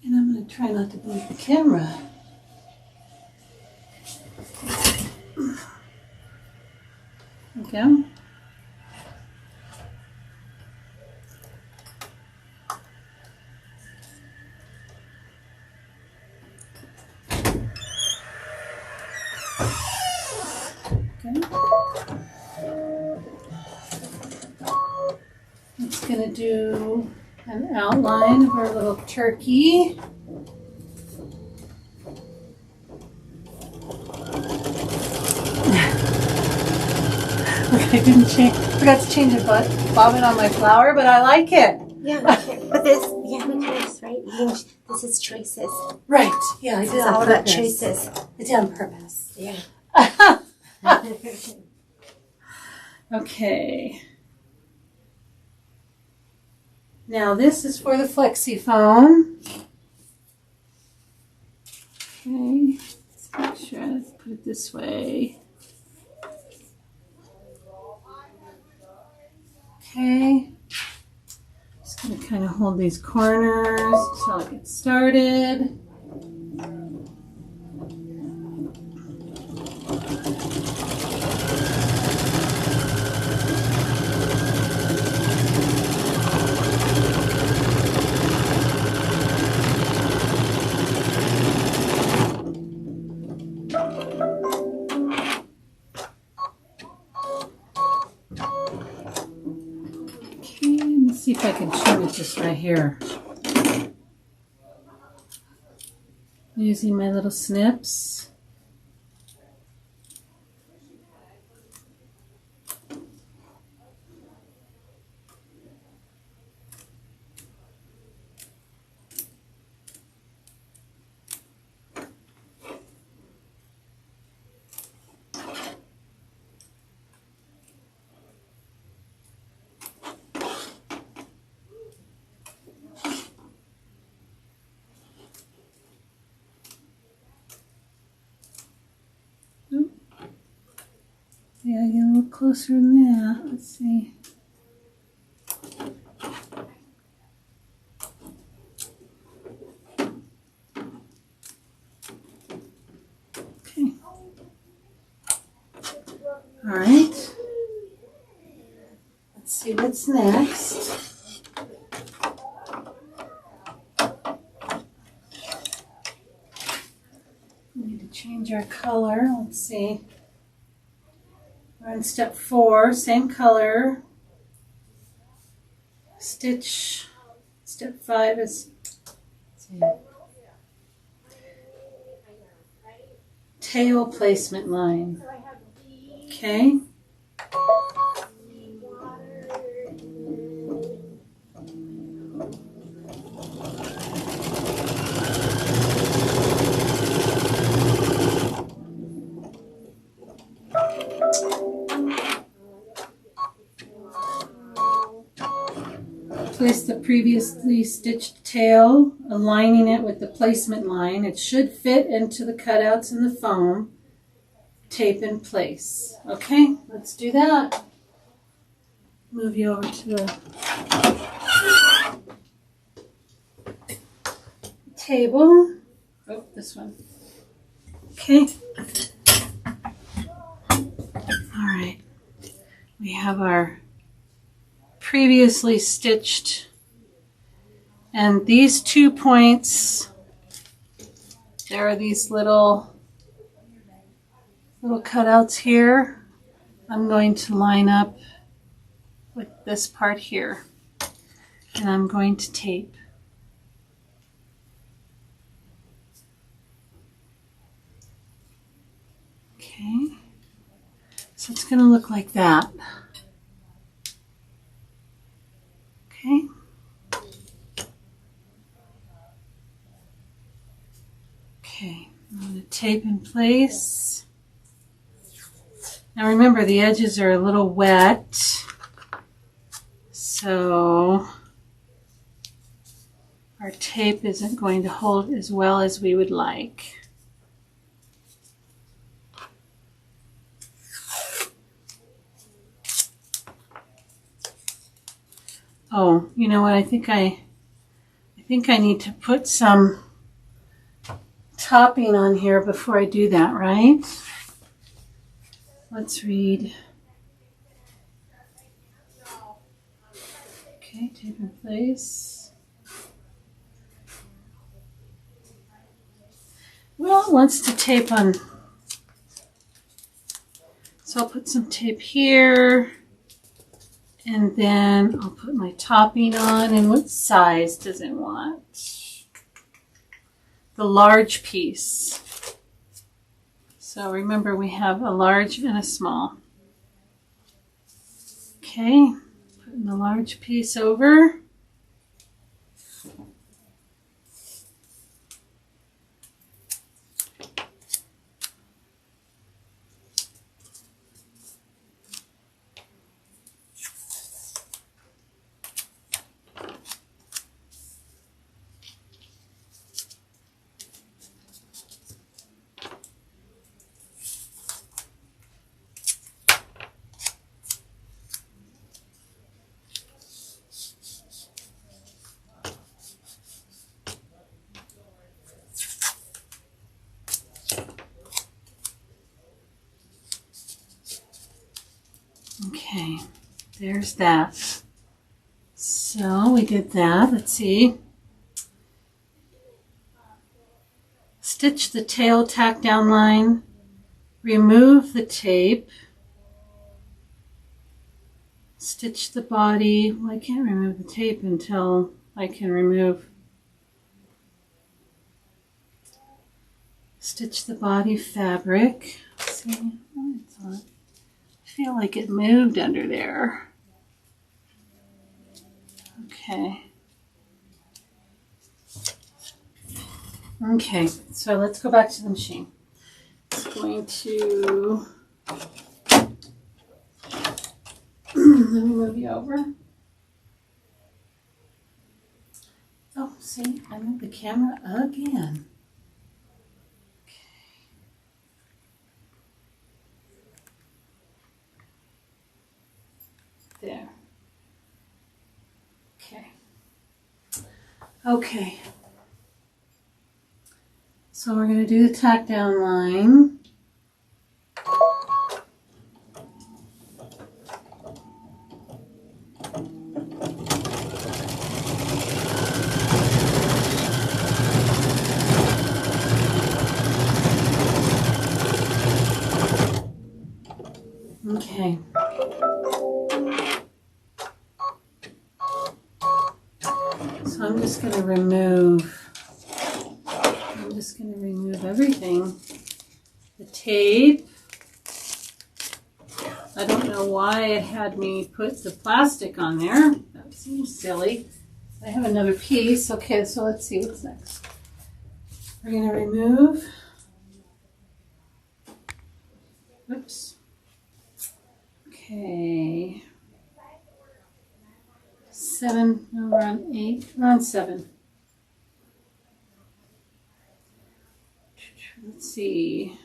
And I'm going to try not to move the camera. There we go. It's going to do an outline of our little turkey. I didn't change. Forgot to change the bobbin on my flower, but I like it. yeah, but this, you have a choice, right? This is choices. Right. Yeah, I This did is on all about purpose. choices. I did on purpose. Yeah. Okay. Now this is for the flexi foam. Okay. Let's make sure I put it this way. Okay. Just gonna kind of hold these corners until I get started. See if I can trim it just right here. Using my little snips. Yeah, get a little closer than that. Let's see. Okay. All right. Let's see what's next. We need to change our color. Let's see. We're on step 4, same color. Stitch. Step 5 is tail placement line. Okay. Place the previously stitched tail, aligning it with the placement line. It should fit into the cutouts in the foam. Tape in place. Okay, let's do that. Move you over to the table. Oh, this one. Okay. All right. We have our previously stitched, and these 2 points, there are these little cutouts here. I'm going to line up with this part here, and I'm going to tape So it's going to look like that. Okay. Okay, I'm going to tape in place. Now remember, the edges are a little wet, so our tape isn't going to hold as well as we would like. Oh, you know what? I think I need to put some topping on here before I do that, right? Let's read. Okay, tape in place. Well, it wants to tape on, so I'll put some tape here, and then I'll put my topping on. And what size does it want? The large piece. So remember, we have a large and a small. Okay, putting the large piece over. Okay, there's that. So we did that. Let's see. Stitch the tail tack down line. Remove the tape. Stitch the body. Well, I can't remove the tape until I can remove. Stitch the body fabric. Let's see. Oh, it's on. I feel like it moved under there. Okay. Okay, so let's go back to the machine. It's going to, let me move you over. Oh, see, I moved the camera again. There. Okay. Okay. So we're going to do the tack down line. Okay. So I'm just going to remove everything. The tape. I don't know why it had me put the plastic on there. That seems silly. I have another piece. Okay, so let's see what's next. We're going to remove. Oops. Okay. 7, no, we're on 8, we're on 7. Let's see.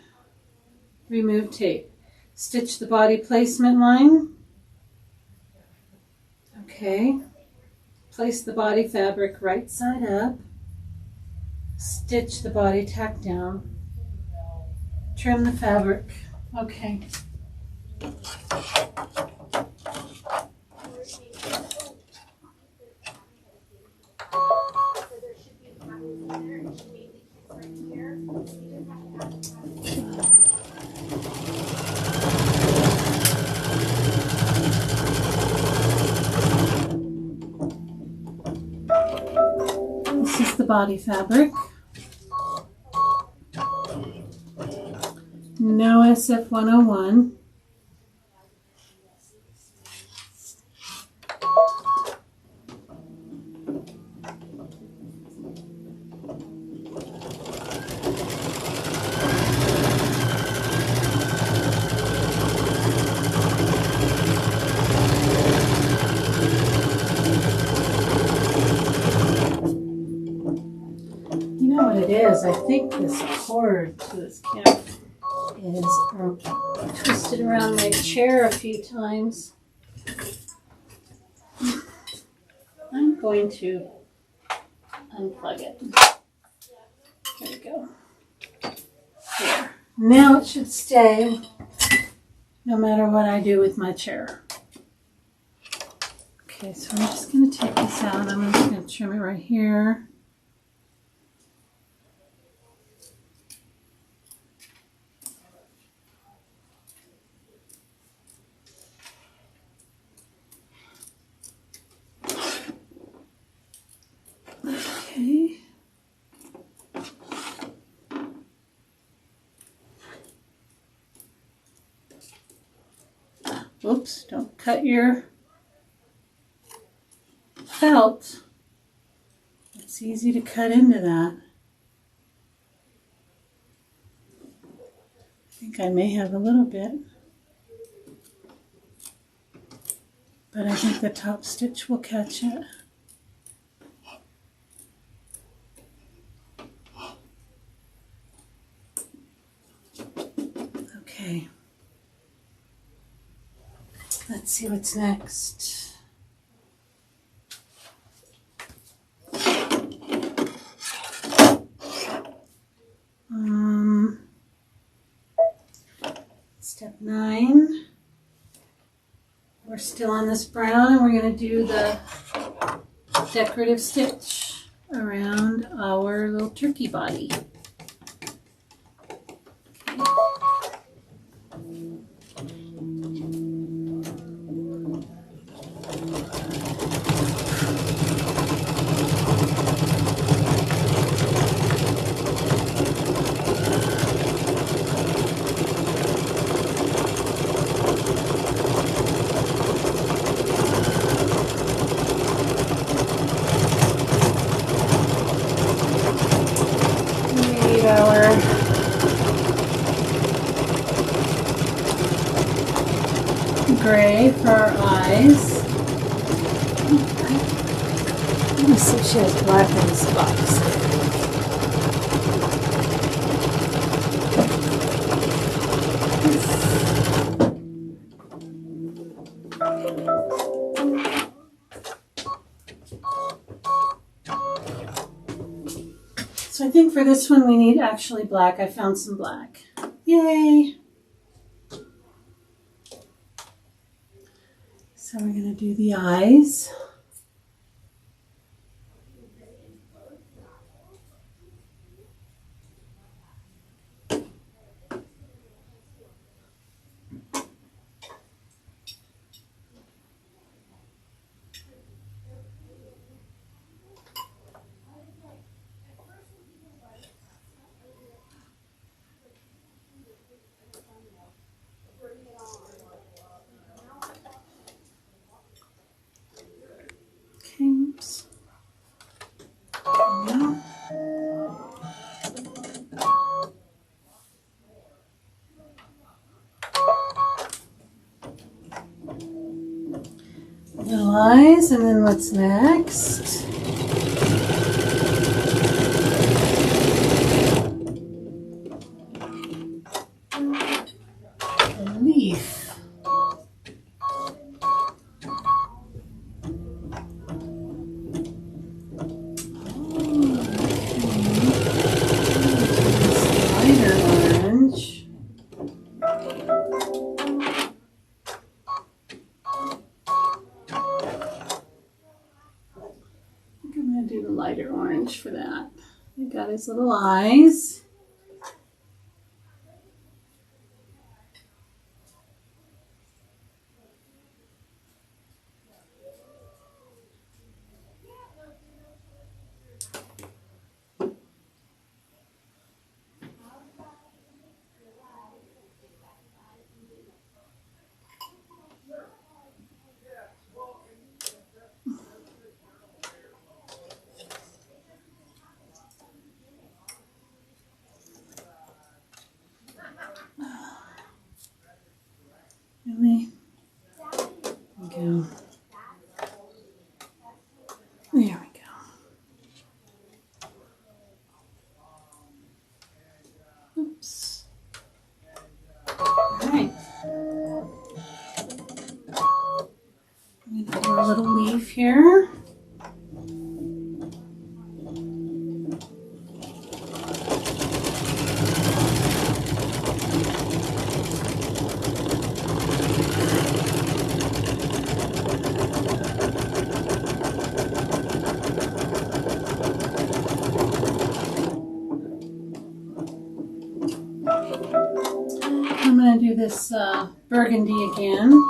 Remove tape. Stitch the body placement line. Okay. Place the body fabric right side up. Stitch the body tack down. Trim the fabric. Okay. This is the body fabric. No SF-101. is I think this cord to this camera is twisted around my chair a few times. I'm going to unplug it. There we go. There. Now it should stay no matter what I do with my chair. Okay, so I'm just going to take this out. I'm just going to trim it right here. Okay. Oops, don't cut your felt. It's easy to cut into that. I think I may have a little bit. But I think the top stitch will catch it. Okay. Let's see what's next. Step 9. We're still on this brown and we're going to do the decorative stitch around our little turkey body. Our gray for our eyes. Let me see if she has black in this box. So I think for this one we need actually black. I found some black. Yay! So we're going to do the eyes. Oops. No. Little eyes, and then what's next? A leaf. Do the lighter orange for that. We got his little eyes. here. I'm going to do this burgundy again.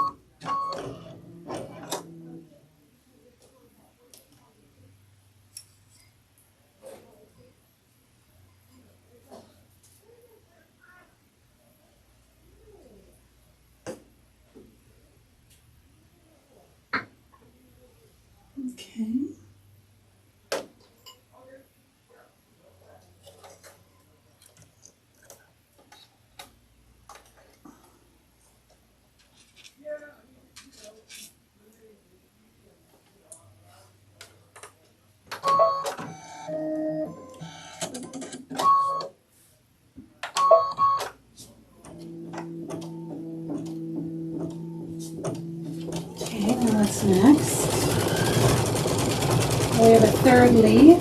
Okay. Okay, now what's next? We have a third leaf.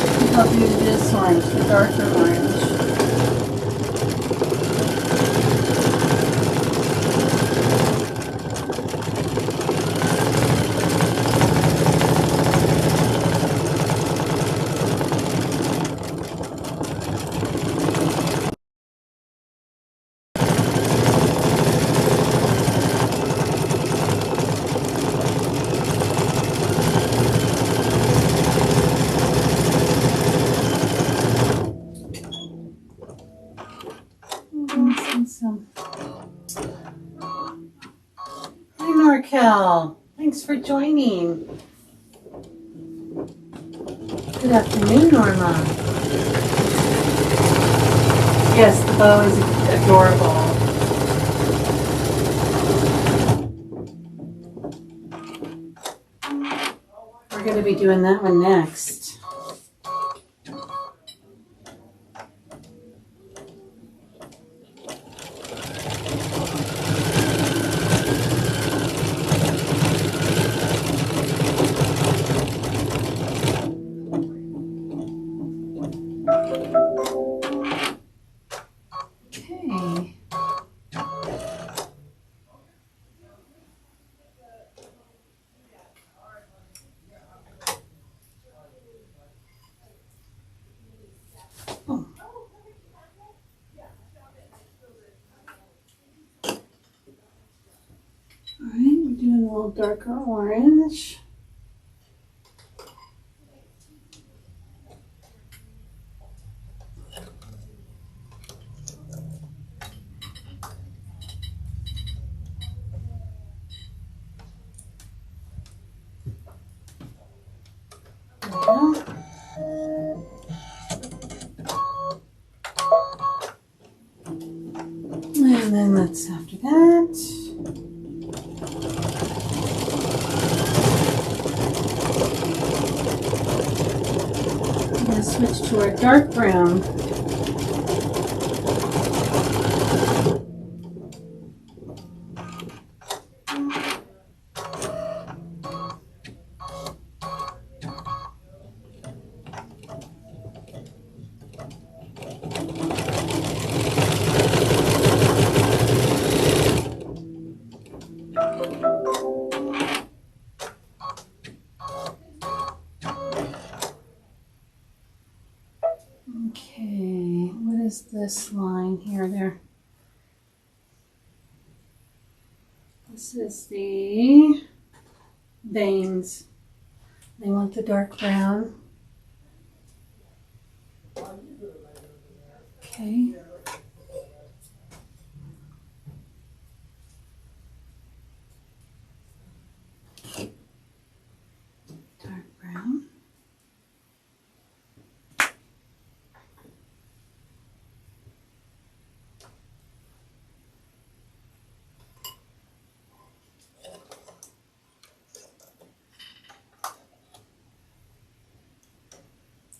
I think I'll do this orange, the darker orange. Some. Hi, Norcal. Thanks for joining. Good afternoon, Norma. Yes, the bow is adorable. We're going to be doing that one next. Okay. Oh. All right, we're doing a little darker orange. And then let's after that. I'm going to switch to our dark brown. Okay, what is this line here? There. This is the veins. They want the dark brown. Okay. Dark brown.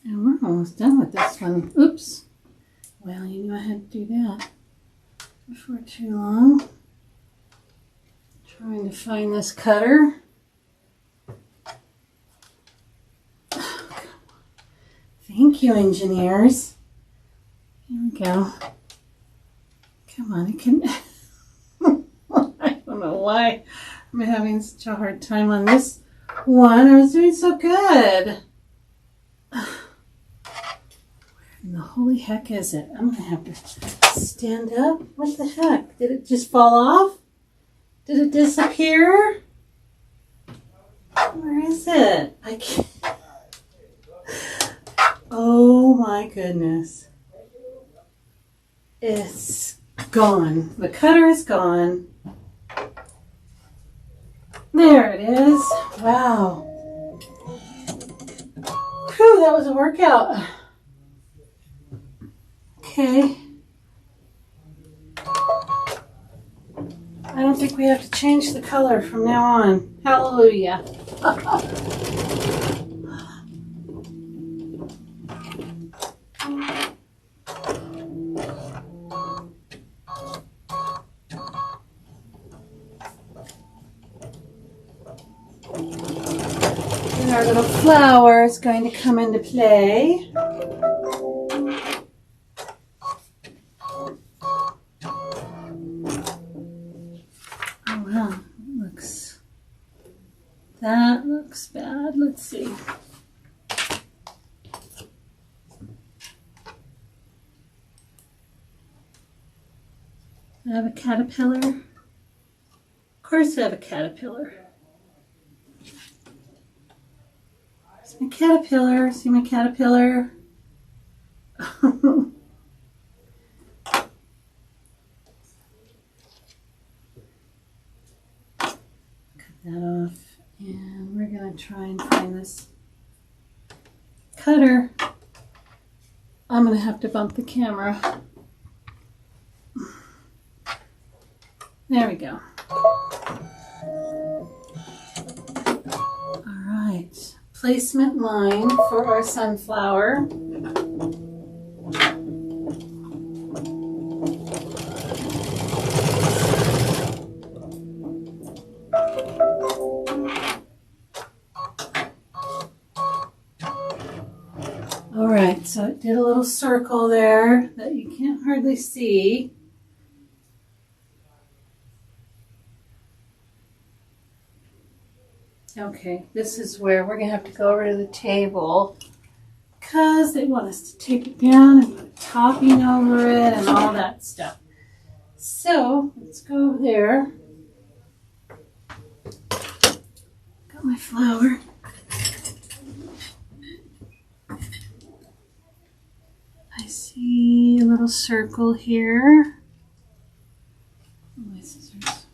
And we're almost done with this one. Oops. Well, you knew I had to do that. before too long. Trying to find this cutter. Thank you, engineers. Here we go. Come on, it can. I don't know why I'm having such a hard time on this one. I was doing so good. Where in the holy heck is it? I'm gonna have to stand up. What the heck? Did it just fall off? Did it disappear? Where is it? I can't. Oh my goodness. It's gone. The cutter is gone. There it is. Wow. Whew, that was a workout. Okay. I don't think we have to change the color from now on. Hallelujah. And our little flower is going to come into play. That looks bad. Let's see. I have a caterpillar. Of course I have a caterpillar. It's my caterpillar. See my caterpillar? Cut that off. And we're going to try and find this cutter. I'm going to have to bump the camera. There we go. All right. Placement line for our sunflower. Alright, so it did a little circle there that you can't hardly see. Okay, this is where we're going to have to go over to the table because they want us to take it down and put topping over it and all that stuff. So, let's go over there. Got my flower. I see a little circle here. My scissors.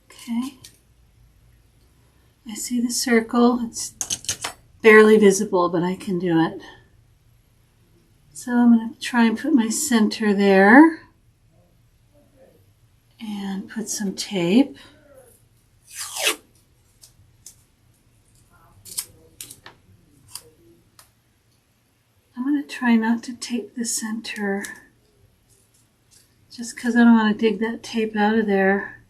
Okay. I see the circle. It's barely visible, but I can do it. So I'm going to try and put my center there. And put some tape. I'm going to try not to tape the center just because I don't want to dig that tape out of there.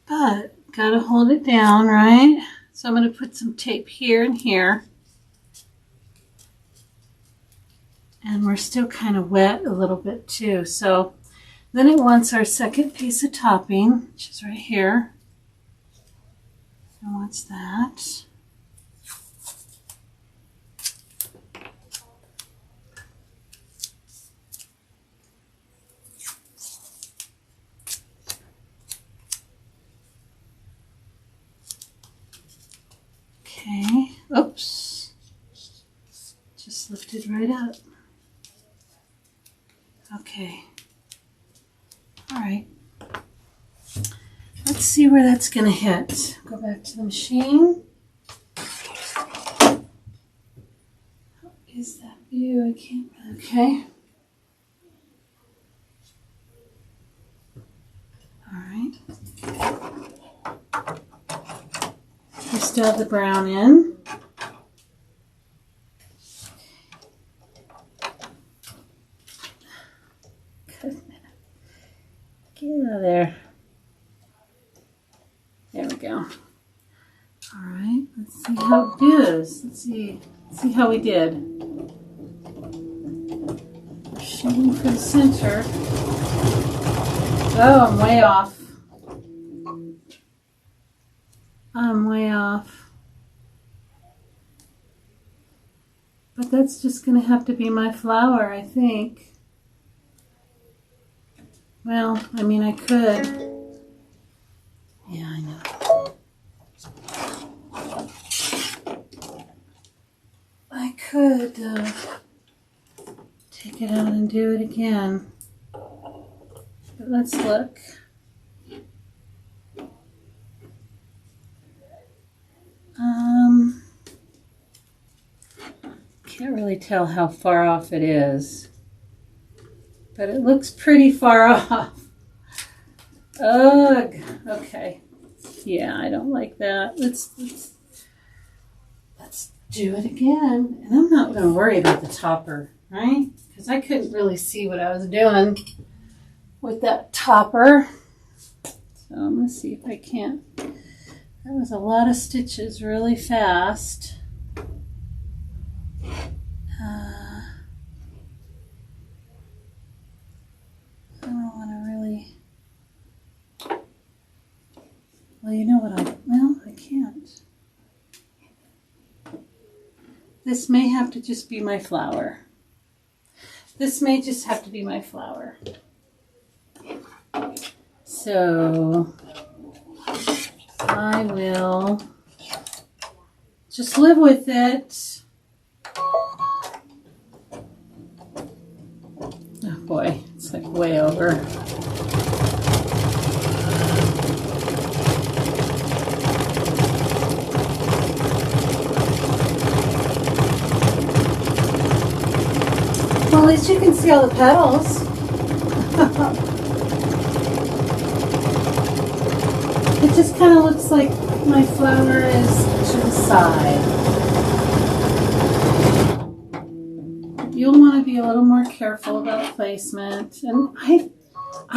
But got to hold it down, right? So I'm going to put some tape here and here. And we're still kind of wet a little bit too. So then it wants our second piece of topping, which is right here. And what's that? Okay, oops. Just lifted right up. Okay. All right. Let's see where that's going to hit. Go back to the machine. How is that view? I can't. Okay. All right. just add the brown in. Get out of there. There we go. All right, let's see how it goes. Let's see how we did. We're shooting for the center. Oh, I'm way off. I'm way off. But that's just going to have to be my flower, I think. Well, I mean, I could. Yeah, I know. I could take it out and do it again. But let's look. Can't really tell how far off it is, but it looks pretty far off. Ugh. Okay. Yeah, I don't like that. Let's do it again. And I'm not going to worry about the topper, right? Because I couldn't really see what I was doing with that topper. So I'm going to see if I can't. That was a lot of stitches really fast. I don't want to really. Well, you know what I can't. This may have to just be my flower. This may just have to be my flower. So I will just live with it. Oh boy, it's like way over. Well, at least you can see all the petals. It just kind of looks like my flower is to the side. You'll want to be a little more careful about placement. And I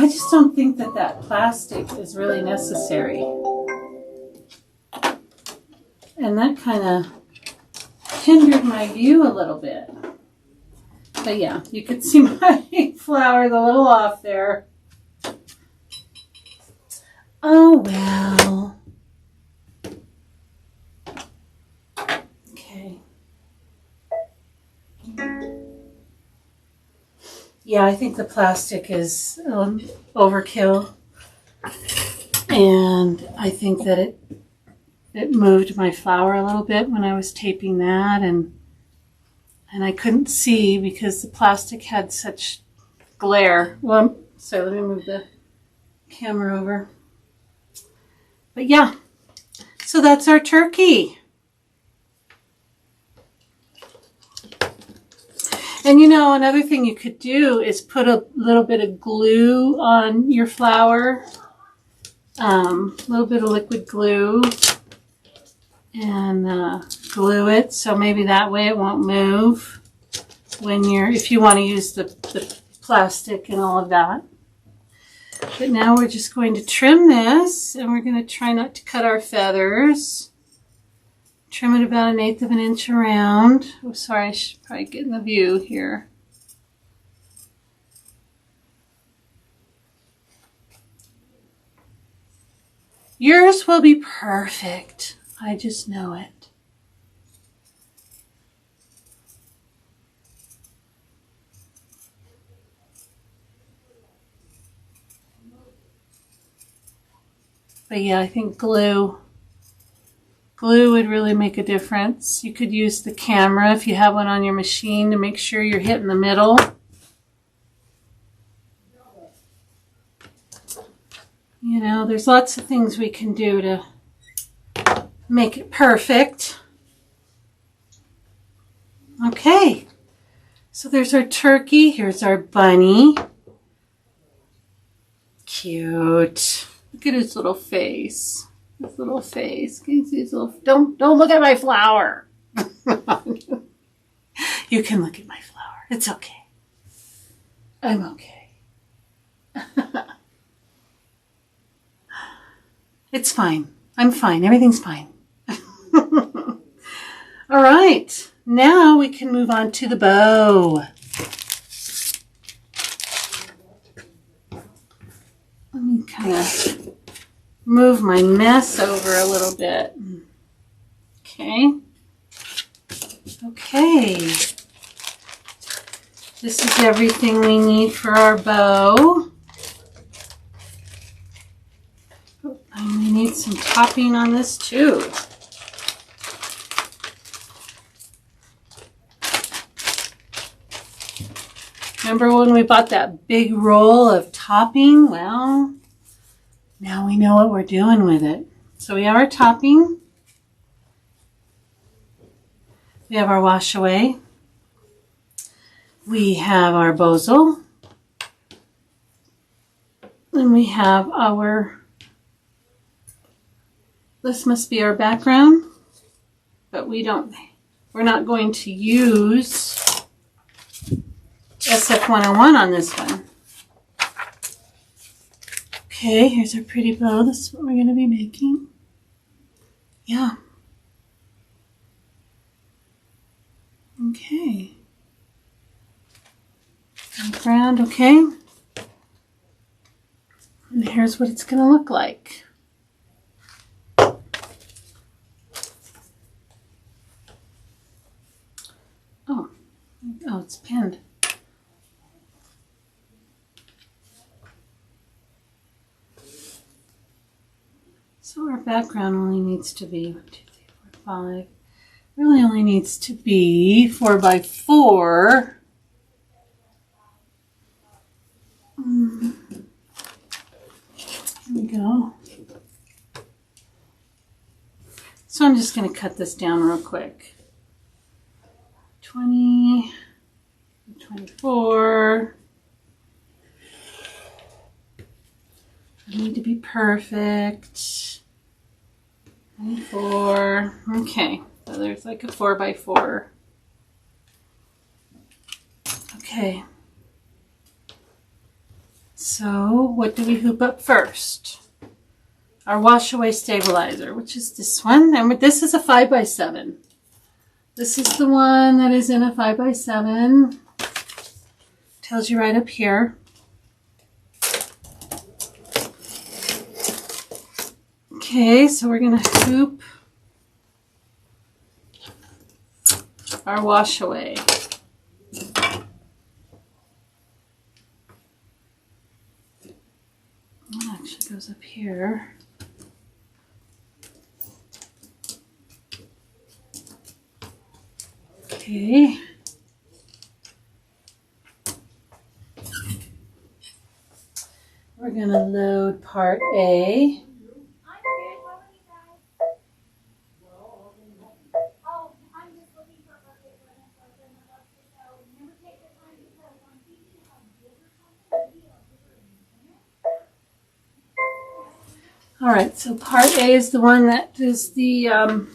just don't think that plastic is really necessary. And that kind of hindered my view a little bit. But yeah, you could see my flower a little off there. Oh, well. Okay. Yeah, I think the plastic is overkill. And I think that it moved my flower a little bit when I was taping that. And I couldn't see because the plastic had such glare. Well, so let me move the camera over. But yeah, so that's our turkey. And you know, another thing you could do is put a little bit of glue on your flower. A little bit of liquid glue. And glue it so maybe that way it won't move if you want to use the plastic and all of that. But now we're just going to trim this, and we're going to try not to cut our feathers. Trim it about 1/8 of an inch around. Oh, sorry, I should probably get in the view here. Yours will be perfect. I just know it. But yeah, I think glue would really make a difference. You could use the camera if you have one on your machine to make sure you're hitting the middle. You know, there's lots of things we can do to make it perfect. Okay, so there's our turkey. Here's our bunny. Cute. Look at his little face. His little face. Can you see his little? Don't look at my flower. You can look at my flower. It's okay. I'm okay. It's fine. I'm fine. Everything's fine. All right. Now we can move on to the bow. Let me kind of move my mess over a little bit. Okay. Okay. This is everything we need for our bow. And we need some topping on this too. Remember when we bought that big roll of topping? Well, now we know what we're doing with it. So we have our topping. We have our wash away. We have our Bohl. And we have our, this must be our background, but we're not going to use SF101 on this one. Okay, here's our pretty bow. This is what we're going to be making. Yeah. Okay. Background, okay. And here's what it's going to look like. Oh, it's pinned. So our background only needs to be 1, 2, 3, 4, 5. Really only needs to be 4 by 4. Here we go. So I'm just going to cut this down real quick. 20, 24. I need to be perfect. 24. Okay, so there's like a 4 by 4. Okay. So what do we hoop up first? Our wash away stabilizer, which is this one. And this is a 5 by 7. This is the one that is in a 5 by 7. Tells you right up here. Okay, so we're going to hoop our wash away. It actually goes up here. Okay. We're going to load part A. All right, so part A is the one that is the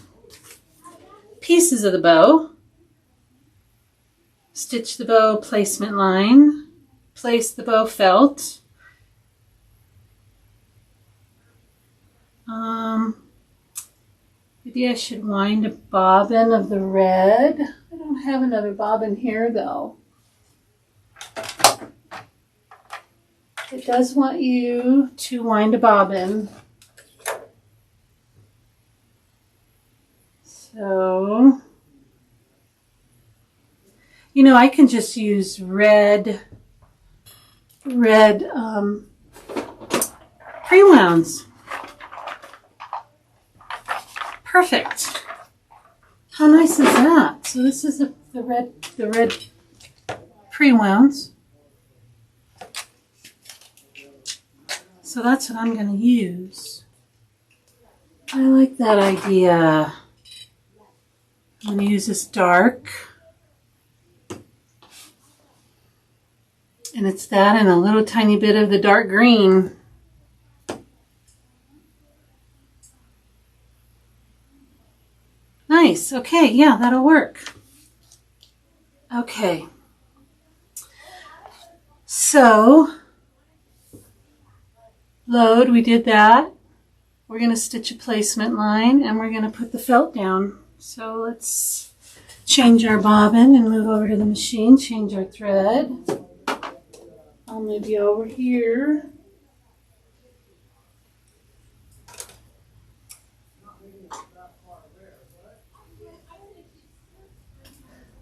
pieces of the bow. Stitch the bow placement line, place the bow felt. Maybe I should wind a bobbin of the red. I don't have another bobbin here though. It does want you to wind a bobbin. So, you know, I can just use red pre-wounds. Perfect. How nice is that? So this is the red pre-wounds. So that's what I'm going to use. I like that idea. I'm going to use this dark. And it's that and a little tiny bit of the dark green. nice. Okay, yeah, that'll work. Okay. So, load, we did that. We're going to stitch a placement line and we're going to put the felt down. So let's change our bobbin and move over to the machine, change our thread. I'll move you over here.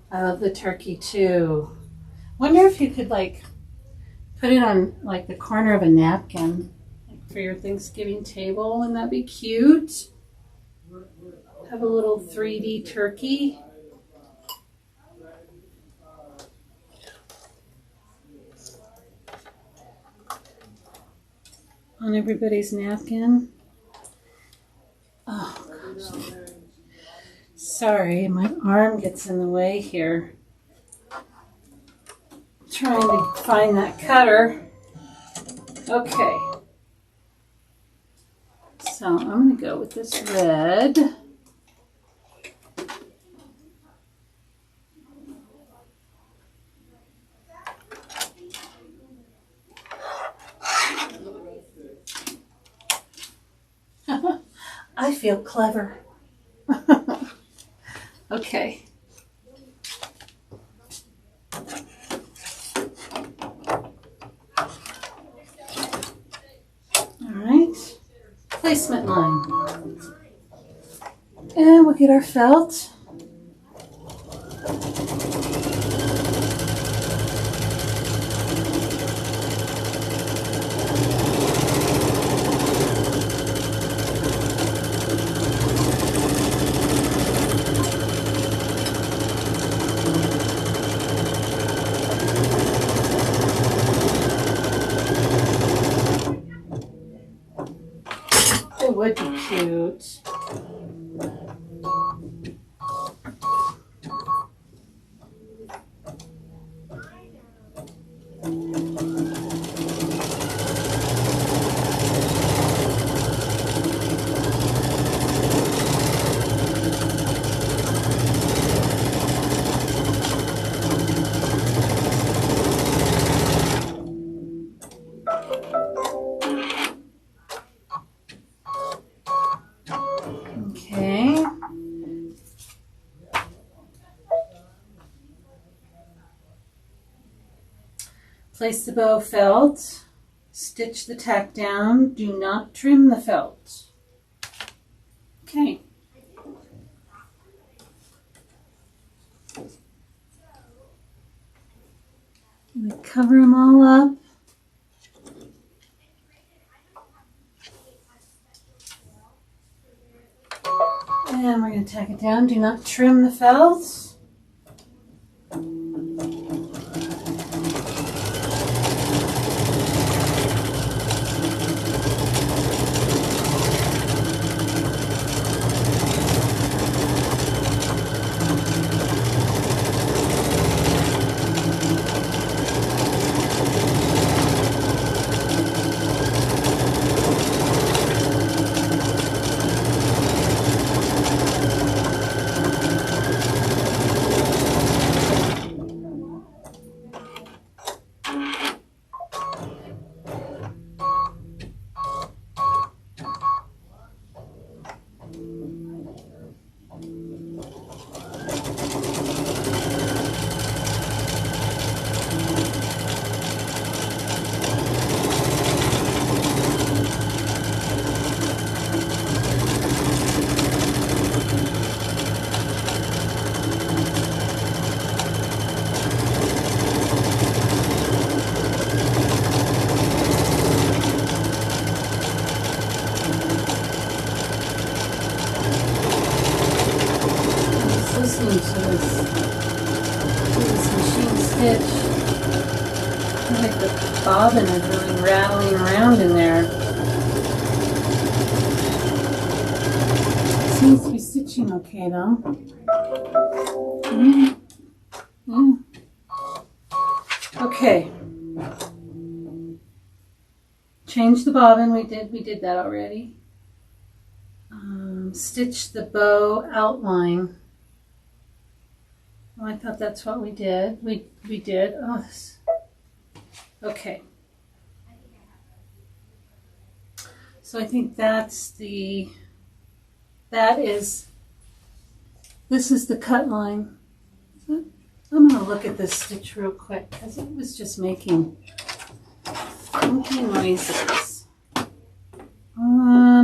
I love the turkey too. Wonder if you could like put it on like the corner of a napkin like for your Thanksgiving table. Wouldn't that be cute? Have a little 3D turkey. On everybody's napkin. Oh gosh. Sorry, my arm gets in the way here. Trying to find that cutter. Okay. So I'm going to go with this red. I feel clever. Okay. All right. Placement line. And we'll get our felt. It would be cute. Okay. Place the bow felt. Stitch the tack down. Do not trim the felt. Okay. I'm going to cover them all up. And we're going to tack it down. Do not trim the felt. Listening to this machine stitch. I feel like the bobbin is really rattling around in there. It seems to be stitching okay though. Okay. Change the bobbin. We did that already. stitch the bow outline. Oh, I thought that's what we did. We did. Oh, okay. So I think this is the cut line. I'm going to look at this stitch real quick because it was just making funky noises. I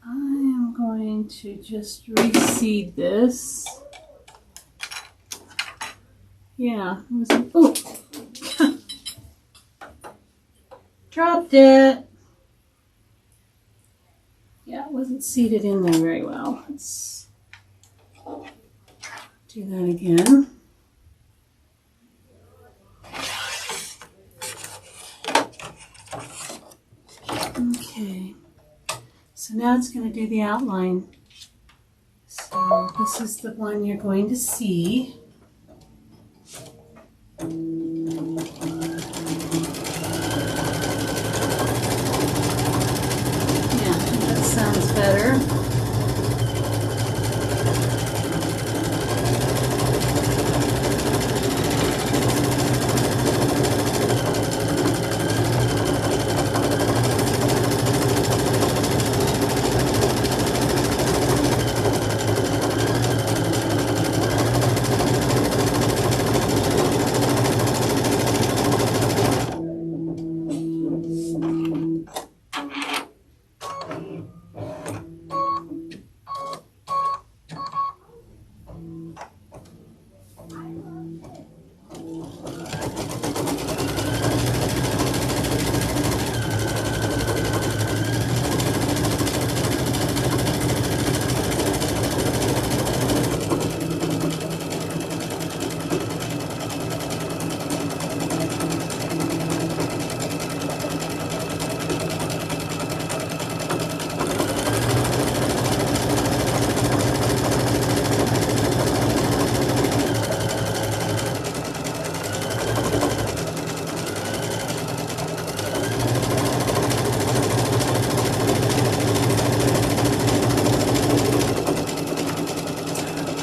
am going to just reseed this. Yeah, it was, oh, dropped it. Yeah, it wasn't seated in there very well. Let's do that again. Okay, so now it's going to do the outline. So this is the one you're going to see. Yeah, that sounds better.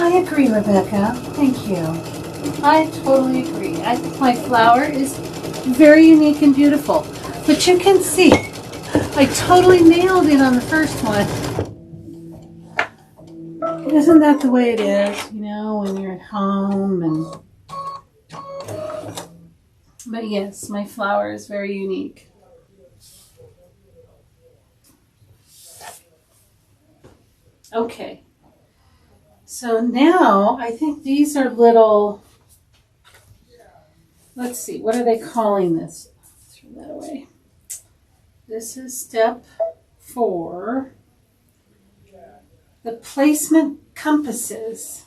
I agree, Rebecca. Thank you. I totally agree. I think my flower is very unique and beautiful. But you can see, I totally nailed it on the first one. Isn't that the way it is, you know, when you're at home? But yes, my flower is very unique. Okay. So now I think these are little, let's see, what are they calling this? Throw that away. This is step 4. The placement compasses.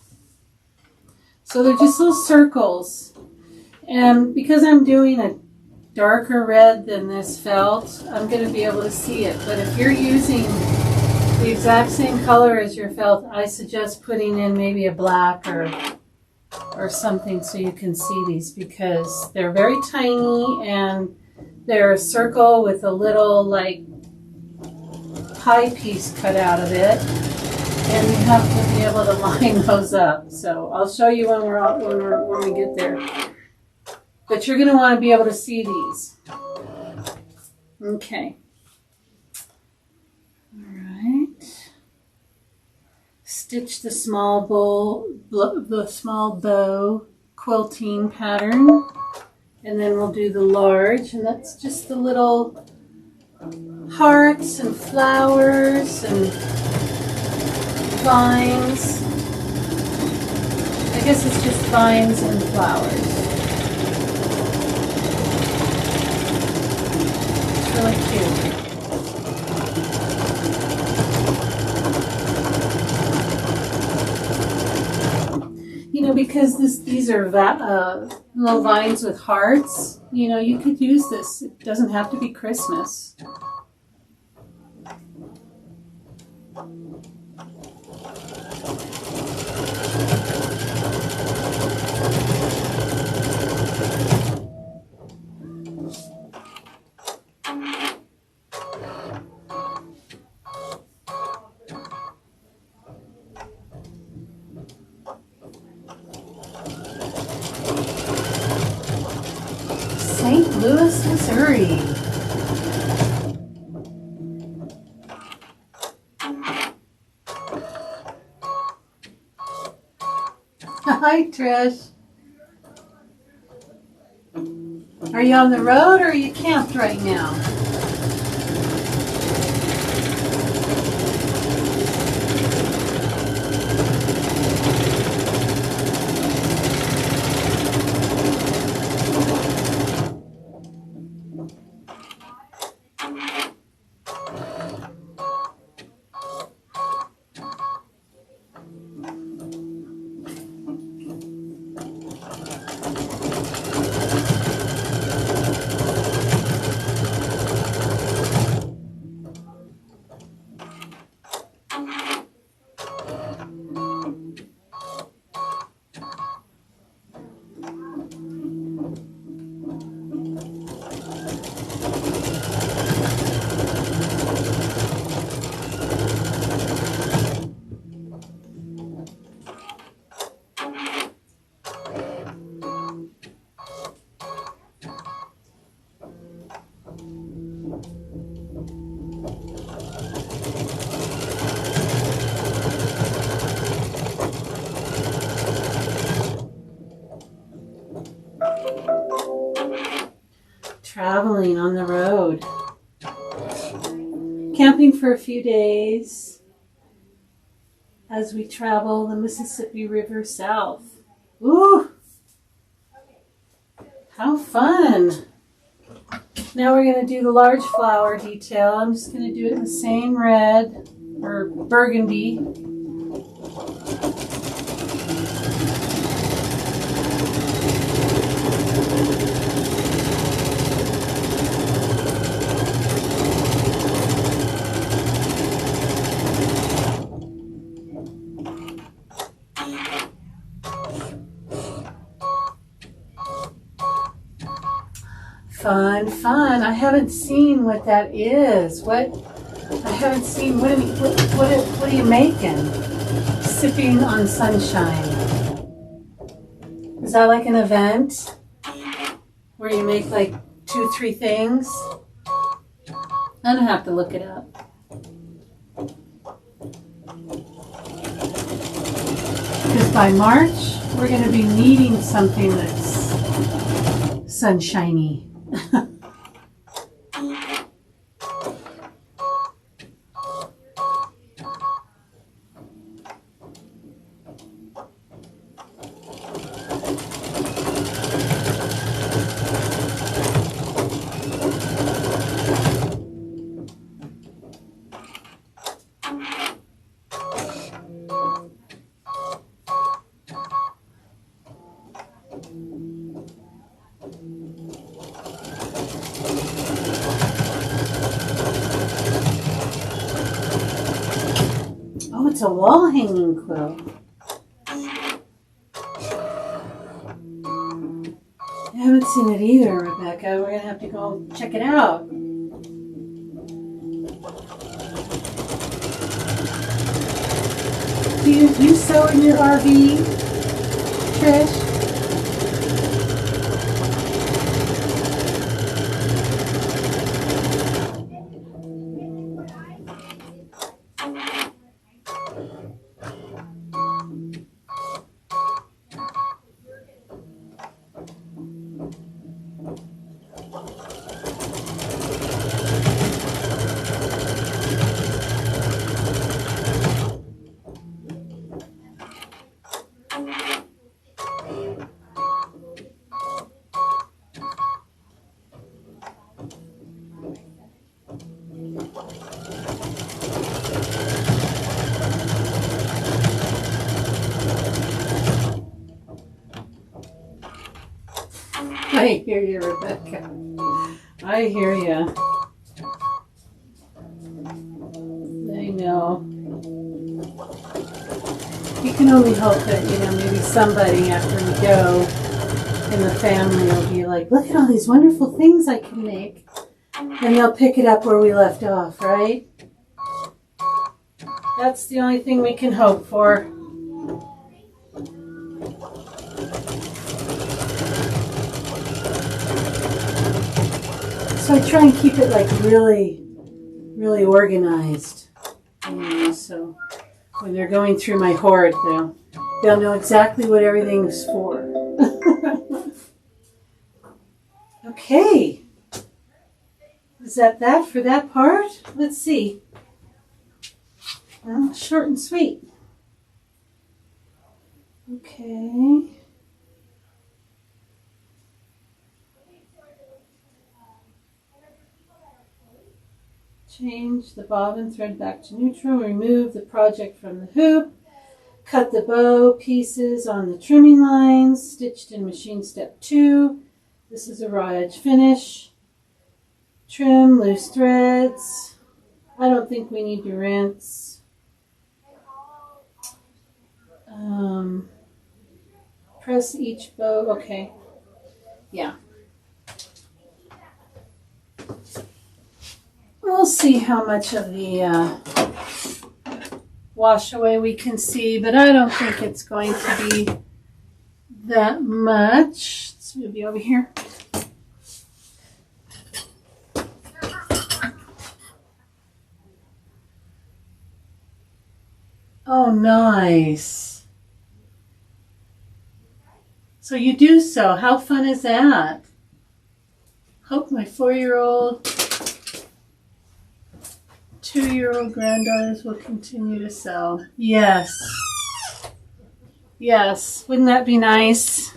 So they're just little circles. And because I'm doing a darker red than this felt, I'm going to be able to see it. But if you're using the exact same color as your felt, I suggest putting in maybe a black or something so you can see these, because they're very tiny and they're a circle with a little like pie piece cut out of it, and you have to be able to line those up. So I'll show you when we get there. But you're going to want to be able to see these. Okay. Stitch the small bow quilting pattern, and then we'll do the large, and that's just the little hearts and flowers and vines. I guess it's just vines and flowers. It's really cute. You know, because these are little vines with hearts, you know, you could use this. It doesn't have to be Christmas. Louis, Missouri. Hi, Trish. Are you on the road or are you camped right now? Traveling on the road. Camping for a few days as we travel the Mississippi River south. Ooh! How fun! Now we're going to do the large flower detail. I'm just going to do it in the same red or burgundy. Fun, fun. I haven't seen what that is. I haven't seen, what are you making? Sipping on sunshine. Is that like an event where you make like 2-3 things? I don't have to look it up. Because by March, we're going to be needing something that's sunshiny. Oh, it's a wall hanging quilt. I haven't seen it either, Rebecca. We're going to have to go check it out. Do you sew in your RV, Trish? I hear you, Rebecca. I hear you. I know. You can only hope that, maybe somebody after we go in the family will be like, look at all these wonderful things I can make. And they'll pick it up where we left off, right? That's the only thing we can hope for. So I try and keep it like really, really organized. You know, so when they're going through my hoard, they'll know exactly what everything's for. Okay. Is that for that part? Let's see. Well, short and sweet. Okay. Change the bobbin thread back to neutral. Remove the project from the hoop. Cut the bow pieces on the trimming lines. Stitched in machine step 2. This is a raw edge finish. Trim loose threads. I don't think we need to rinse. Press each bow. Okay. Yeah. We'll see how much of the wash away we can see, but I don't think it's going to be that much. Let's move you over here. Oh, nice. So you do sew. How fun is that? Hope my 4-year-old, 2-year-old granddaughters will continue to sew. Yes. Yes. Wouldn't that be nice?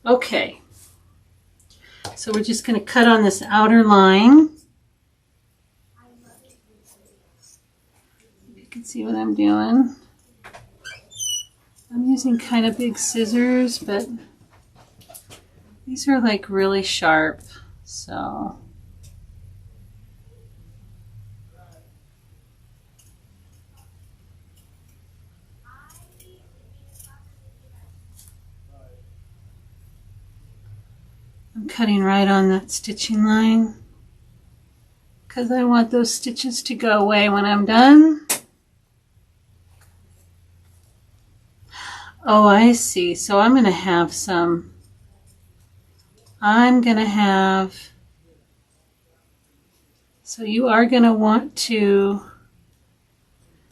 Okay. So we're just going to cut on this outer line. You can see what I'm doing. I'm using kind of big scissors, but these are like really sharp, so. I'm cutting right on that stitching line because I want those stitches to go away when I'm done. Oh, I see. So I'm going to have some, so you are going to want to,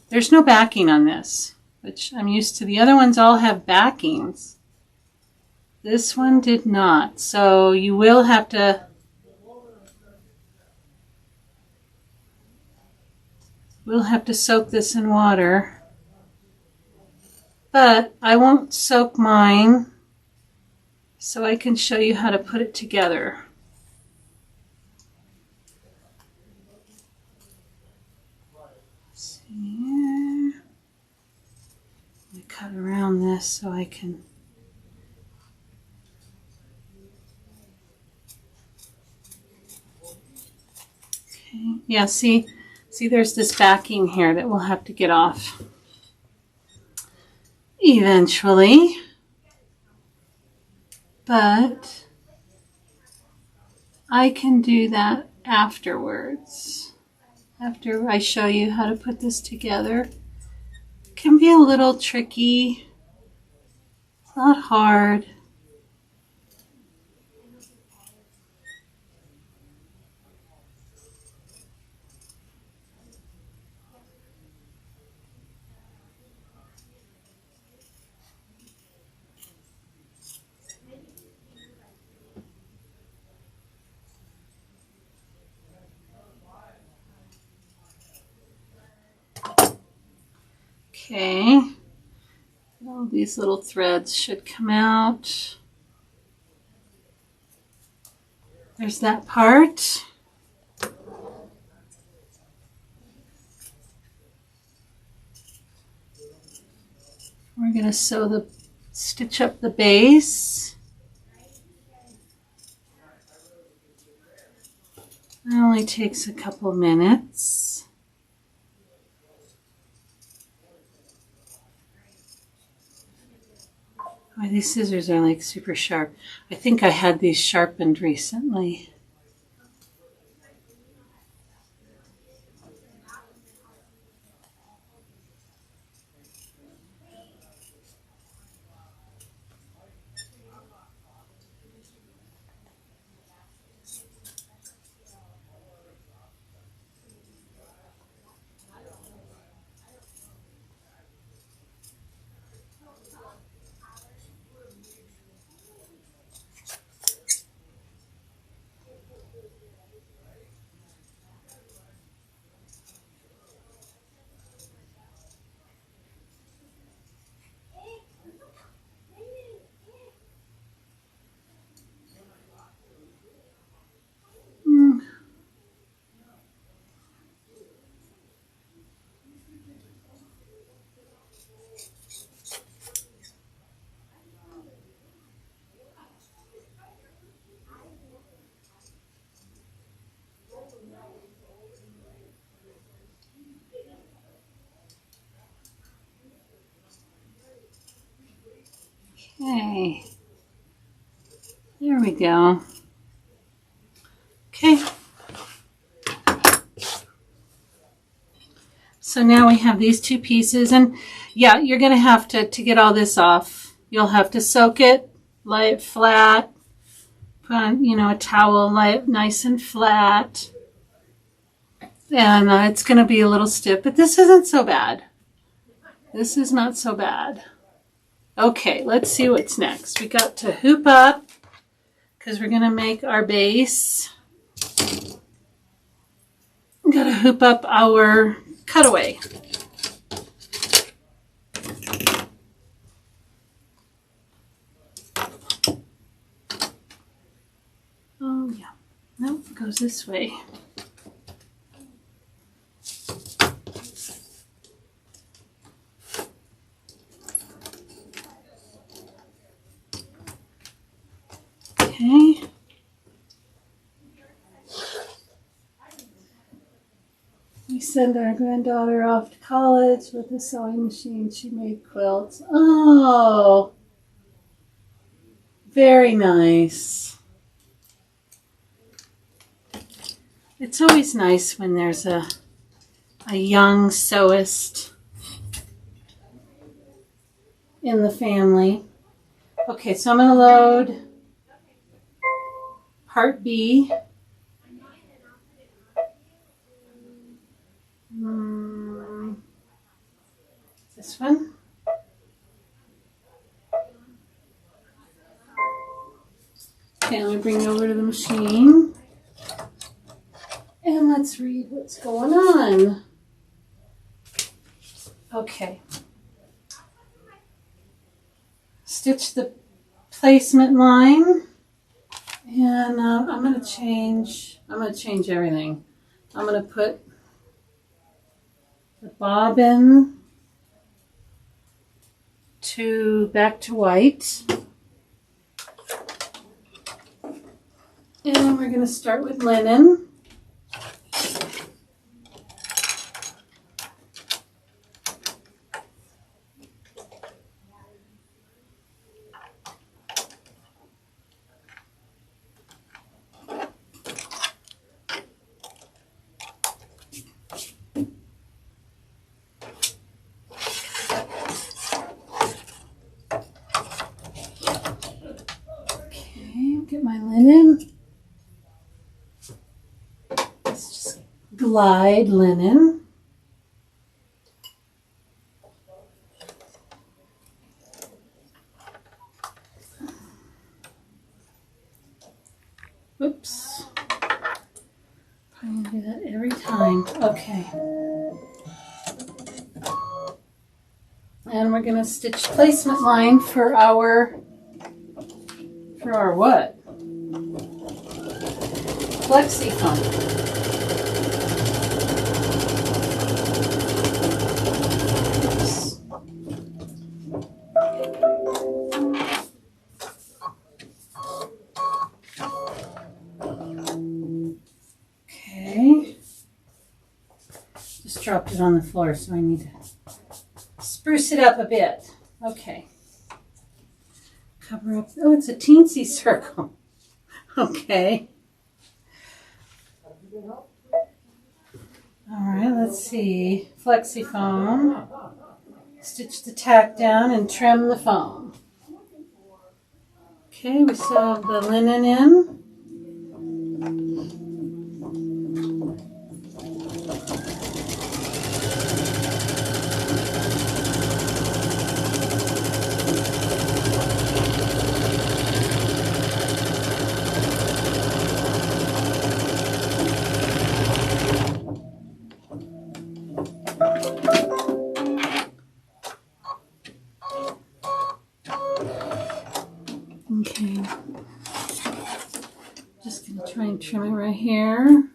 there's no backing on this, which I'm used to. The other ones all have backings. This one did not, so you will have to soak this in water. But I won't soak mine, so I can show you how to put it together. Let's see here. I'm going to cut around this so I can. Okay. Yeah, see there's this backing here that we'll have to get off eventually. But I can do that afterwards. After I show you how to put this together. It can be a little tricky. It's not hard. Okay, all these little threads should come out. There's that part. We're going to stitch up the base. It only takes a couple minutes. Oh, these scissors are like super sharp. I think I had these sharpened recently. Okay. There we go. Okay. So now we have these two pieces, and yeah, you're going to have to get all this off. You'll have to soak it, lay it flat, put on, a towel, lay it nice and flat. And it's going to be a little stiff, but this isn't so bad. This is not so bad. Okay, let's see what's next. We got to hoop up because we're going to make our base. We got to hoop up our cutaway. Oh, yeah. Nope, it goes this way. Okay. We send our granddaughter off to college with a sewing machine. She made quilts. Oh, very nice. It's always nice when there's a young sewist in the family. Okay, so I'm going to load part B. This one. Okay, let me bring it over to the machine. And let's read what's going on. Okay. Stitch the placement line. And I'm going to change everything. I'm going to put the bobbin back to white. And we're going to start with linen. Get my linen. Let's just glide linen. Oops. I'm gonna do that every time. Okay. And we're gonna stitch placement line for our what? Flexi foam. Okay. Just dropped it on the floor, so I need to spruce it up a bit. Okay. Cover up. Oh, it's a teensy circle. Okay. All right, let's see. Flexi foam. Stitch the tack down and trim the foam. Okay, we sew the linen in. Okay, just gonna try and trim it right here.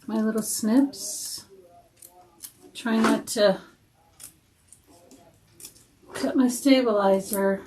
My little snips. Try not to cut my stabilizer.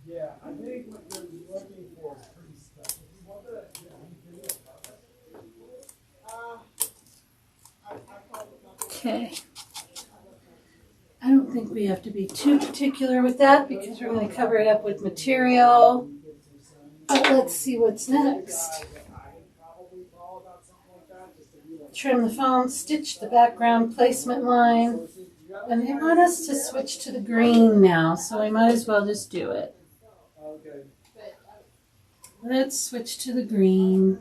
Yeah, I think what you're looking for is pretty special. You want the video Okay. I don't think we have to be too particular with that because we're going to cover it up with material. But let's see what's next. Trim the foam, stitch the background placement line. And they want us to switch to the green now, so we might as well just do it. Let's switch to the green.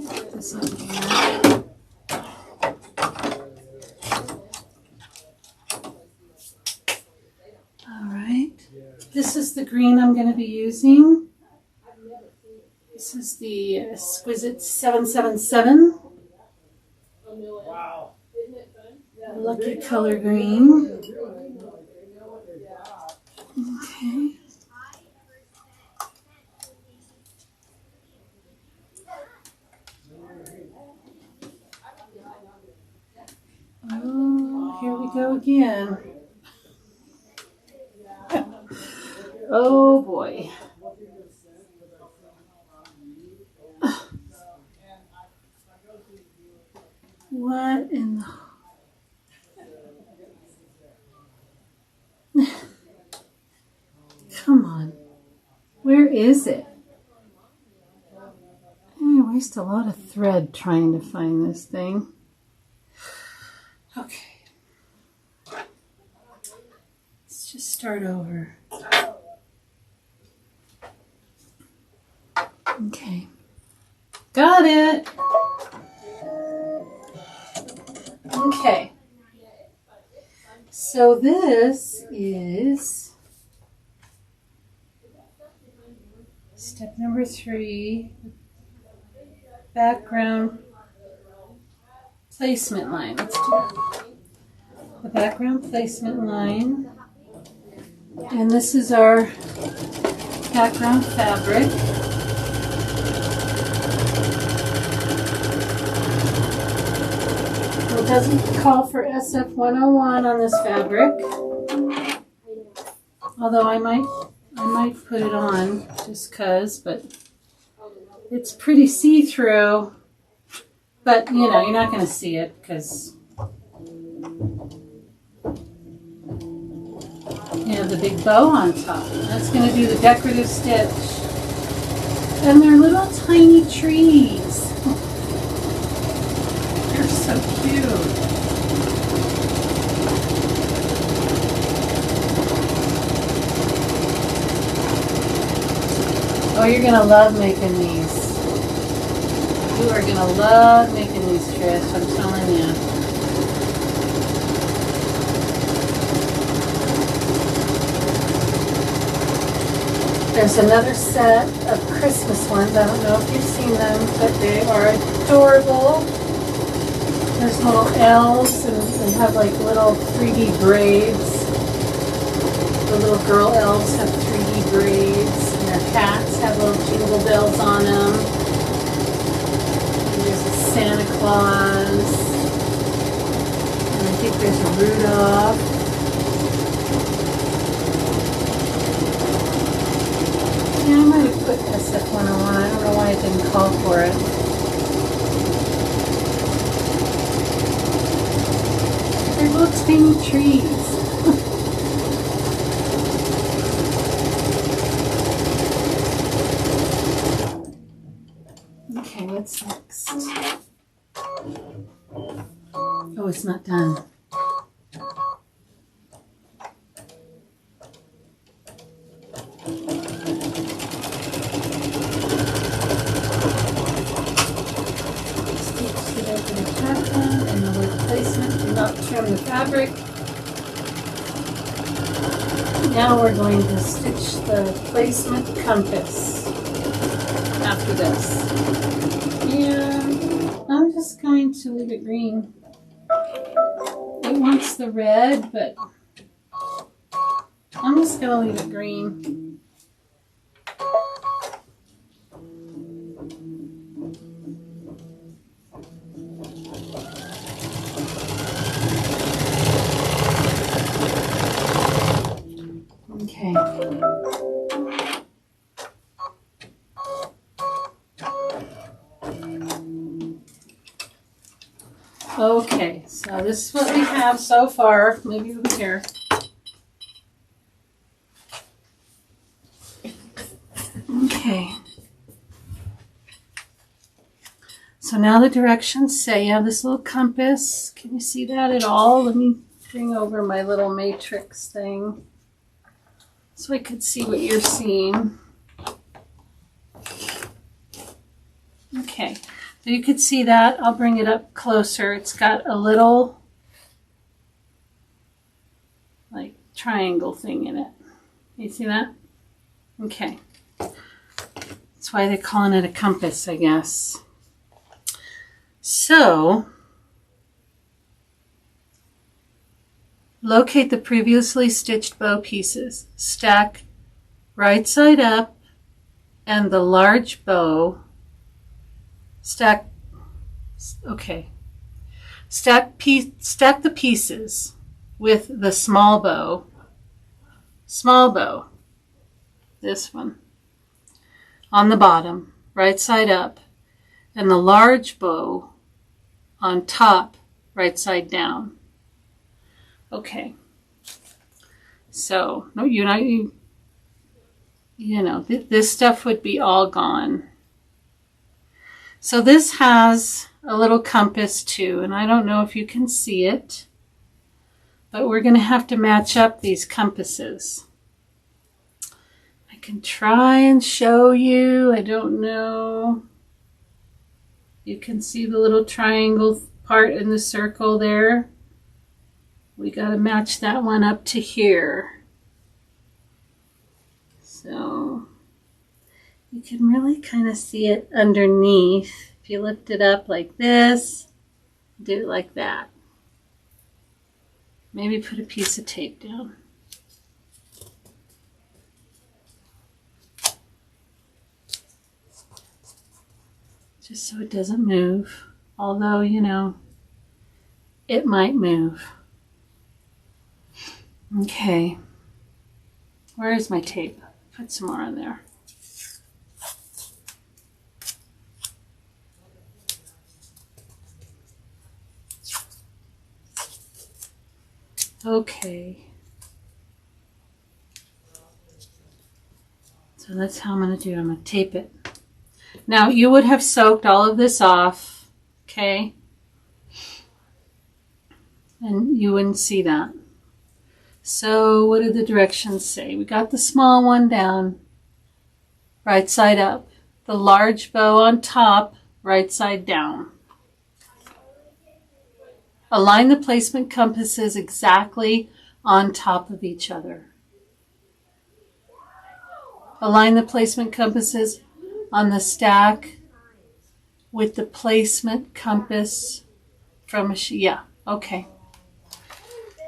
Put this on here. All right. This is the green I'm going to be using. This is the Exquisite 777. Wow. Lucky color green. Okay. Oh, here we go again. Oh boy. What in the... Come on. Where is it? I waste a lot of thread trying to find this thing. Okay. Let's just start over. Okay. Got it. Okay. So this is step number 3, background placement line. Let's do the background placement line. And this is our background fabric. It doesn't call for SF101 on this fabric. Although I might put it on just cause, but it's pretty see-through. But you know, you're not going to see it because you have the big bow on top. That's going to do the decorative stitch. And they're little tiny trees. They're so cute. Oh, you're going to love making these. You are going to love making these, Trish, I'm telling you. There's another set of Christmas ones. I don't know if you've seen them, but they are adorable. There's little elves, and they have like little 3D braids. The little girl elves have 3D braids, and their hats have little jingle bells on them. And there's a Santa Claus. And I think there's a Rudolph. Yeah, I might have put SF101. I don't know why it didn't call for it. They're little tiny trees. Okay, what's next? Oh, it's not done. And the word placement, do not trim the fabric. Now we're going to stitch the placement compass after this. And I'm just going to leave it green. It wants the red, but I'm just going to leave it green. Okay, so this is what we have so far. Maybe over here. Okay. So now the directions say you have this little compass. Can you see that at all? Let me bring over my little matrix thing so I could see what you're seeing. Okay, so you could see that. I'll bring it up closer. It's got a little like triangle thing in it. You see that? Okay. That's why they're calling it a compass, I guess. So, locate the previously stitched bow pieces. Stack right side up and the large bow. Stack the pieces with the small bow. Small bow. This one. On the bottom, right side up, and the large bow on top, right side down. Okay. So, no, this stuff would be all gone. So this has a little compass too, and I don't know if you can see it, but we're going to have to match up these compasses. I can try and show you. I don't know. You can see the little triangle part in the circle there. We got to match that one up to here. So you can really kind of see it underneath. If you lift it up like this, do it like that. Maybe put a piece of tape down. Just so it doesn't move. Although, it might move. Okay. Where is my tape? Put some more on there. Okay. So that's how I'm going to do it. I'm going to tape it. Now, you would have soaked all of this off, okay? And you wouldn't see that. So what do the directions say? We got the small one down, right side up. The large bow on top, right side down. Align the placement compasses exactly on top of each other. Align the placement compasses on the stack with the placement compass from a okay.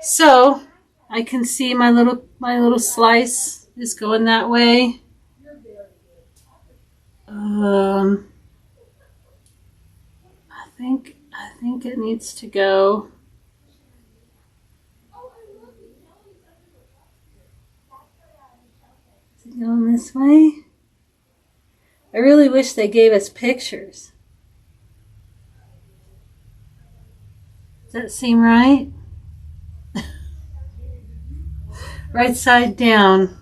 So I can see my little slice is going that way. I think it needs to go. Is it going this way? I really wish they gave us pictures. Does that seem right? Right side down.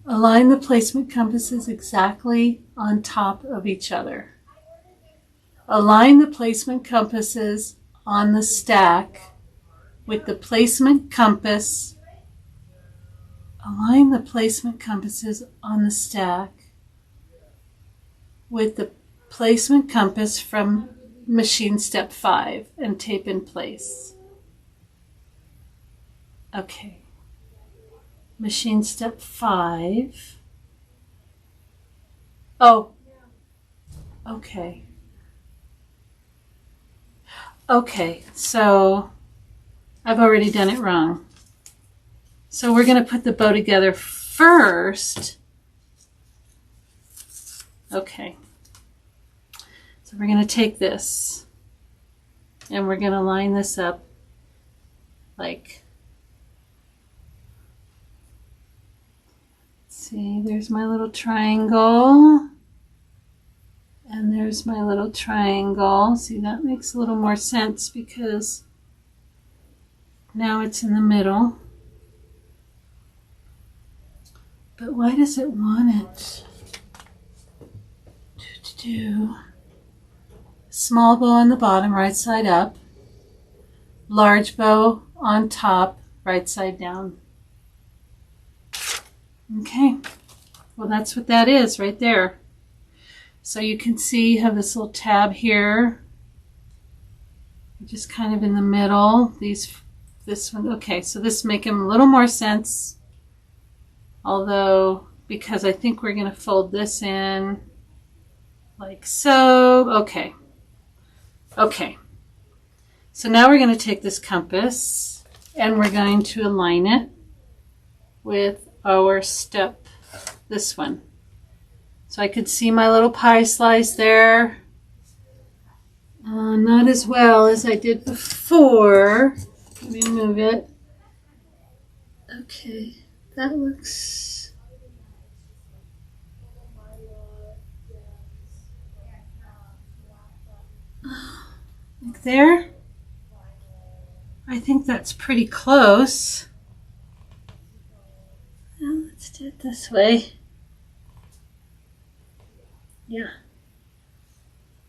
Align the placement compasses exactly on top of each other. Align the placement compasses on the stack with the placement compass. Align the placement compasses on the stack with the placement compass from machine step 5 and tape in place. Okay. Machine step 5. Oh. Okay. Okay, so I've already done it wrong. So we're going to put the bow together first. Okay. So we're going to take this and we're going to line this up like, let's see, there's my little triangle. And there's my little triangle. See, that makes a little more sense because now it's in the middle. But why does it want it to do small bow on the bottom, right side up, large bow on top, right side down? Okay, well that's what that is right there. So you can see you have this little tab here, just kind of in the middle. This one, okay, so this make them a little more sense. Although, because I think we're going to fold this in like so. Okay. Okay. So now we're going to take this compass and we're going to align it with our step, this one. So I could see my little pie slice there. Not as well as I did before. Let me move it. Okay, that looks... Like there. I think that's pretty close. Now let's do it this way. Yeah.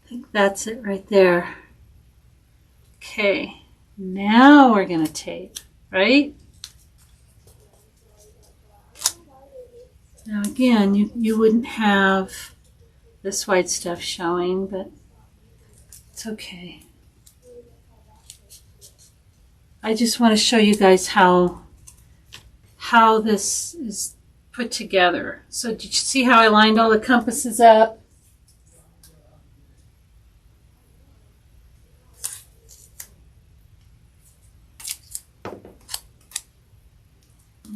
I think that's it right there. Okay. Now we're going to tape, right? Now again, you wouldn't have this white stuff showing, but it's okay. I just want to show you guys how this is put together. So did you see how I lined all the compasses up?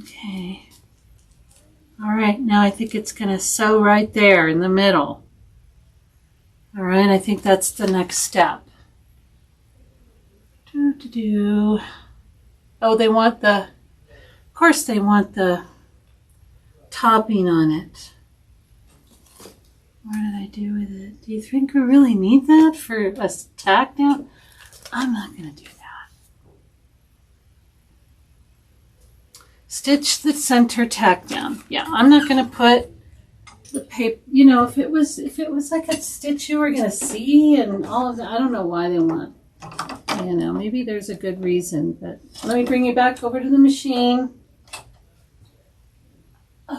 Okay. All right, now I think it's going to sew right there in the middle. All right, I think that's the next step. Oh, they want of course they want the topping on it. What did I do with it? Do you think we really need that for a tack down? I'm not going to do that. Stitch the center tack down. Yeah, I'm not going to put the paper, you know, if it was like a stitch you were going to see and all of that, I don't know why they want, you know, maybe there's a good reason, but let me bring you back over to the machine.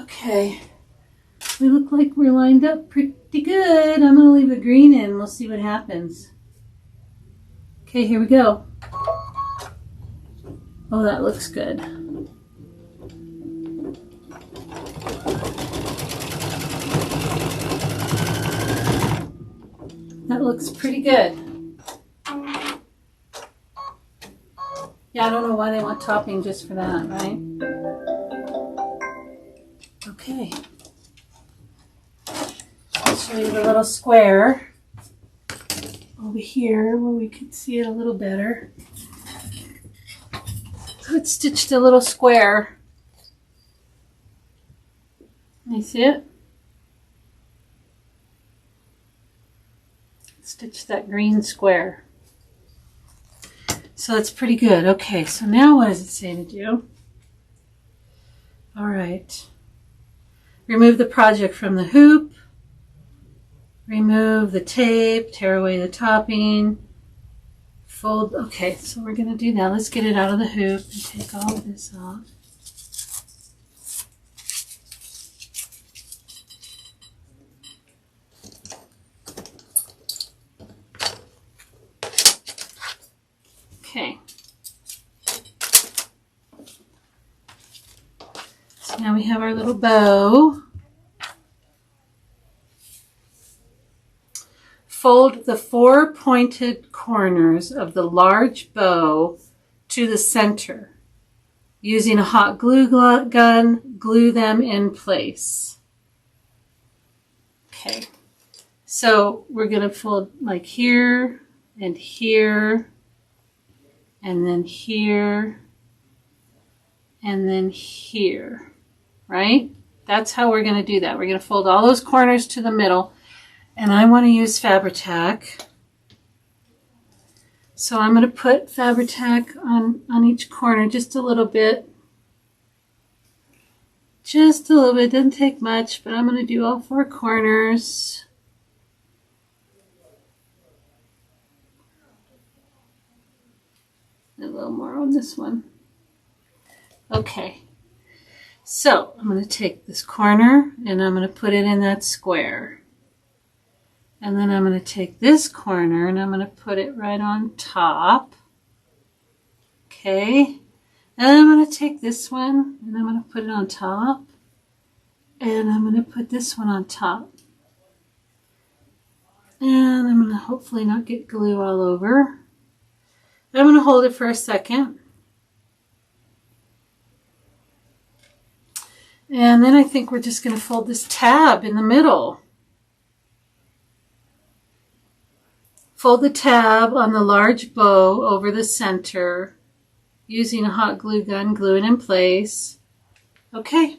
Okay, we look like we're lined up pretty good. I'm going to leave the green in. We'll see what happens. Okay, here we go. Oh, that looks good. That looks pretty good. Yeah, I don't know why they want topping just for that, right? Okay. I'll show you the little square over here where we can see it a little better. So it's stitched a little square. Can you see it? Stitch that green square. So that's pretty good. Okay, so now what does it say to do? All right. Remove the project from the hoop. Remove the tape. Tear away the topping. Fold. Okay, so we're going to do that. Let's get it out of the hoop and take all of this off. Okay. So now we have our little bow. Fold the 4 pointed corners of the large bow to the center. Using a hot glue gun, glue them in place. Okay. So we're going to fold like here and here. And then here, and then here, right? That's how we're going to do that. We're going to fold all those corners to the middle. And I want to use Fabri-Tac. So I'm going to put Fabri-Tac on each corner just a little bit. Just a little bit. Doesn't take much, but I'm going to do all 4 corners. A little more on this one. Okay. So I'm going to take this corner and I'm going to put it in that square. And then I'm going to take this corner and I'm going to put it right on top. Okay. And then I'm going to take this one and I'm going to put it on top. And I'm going to put this one on top. And I'm going to hopefully not get glue all over. I'm going to hold it for a second. And then I think we're just going to fold this tab in the middle. Fold the tab on the large bow over the center. Using a hot glue gun, glue it in place. Okay.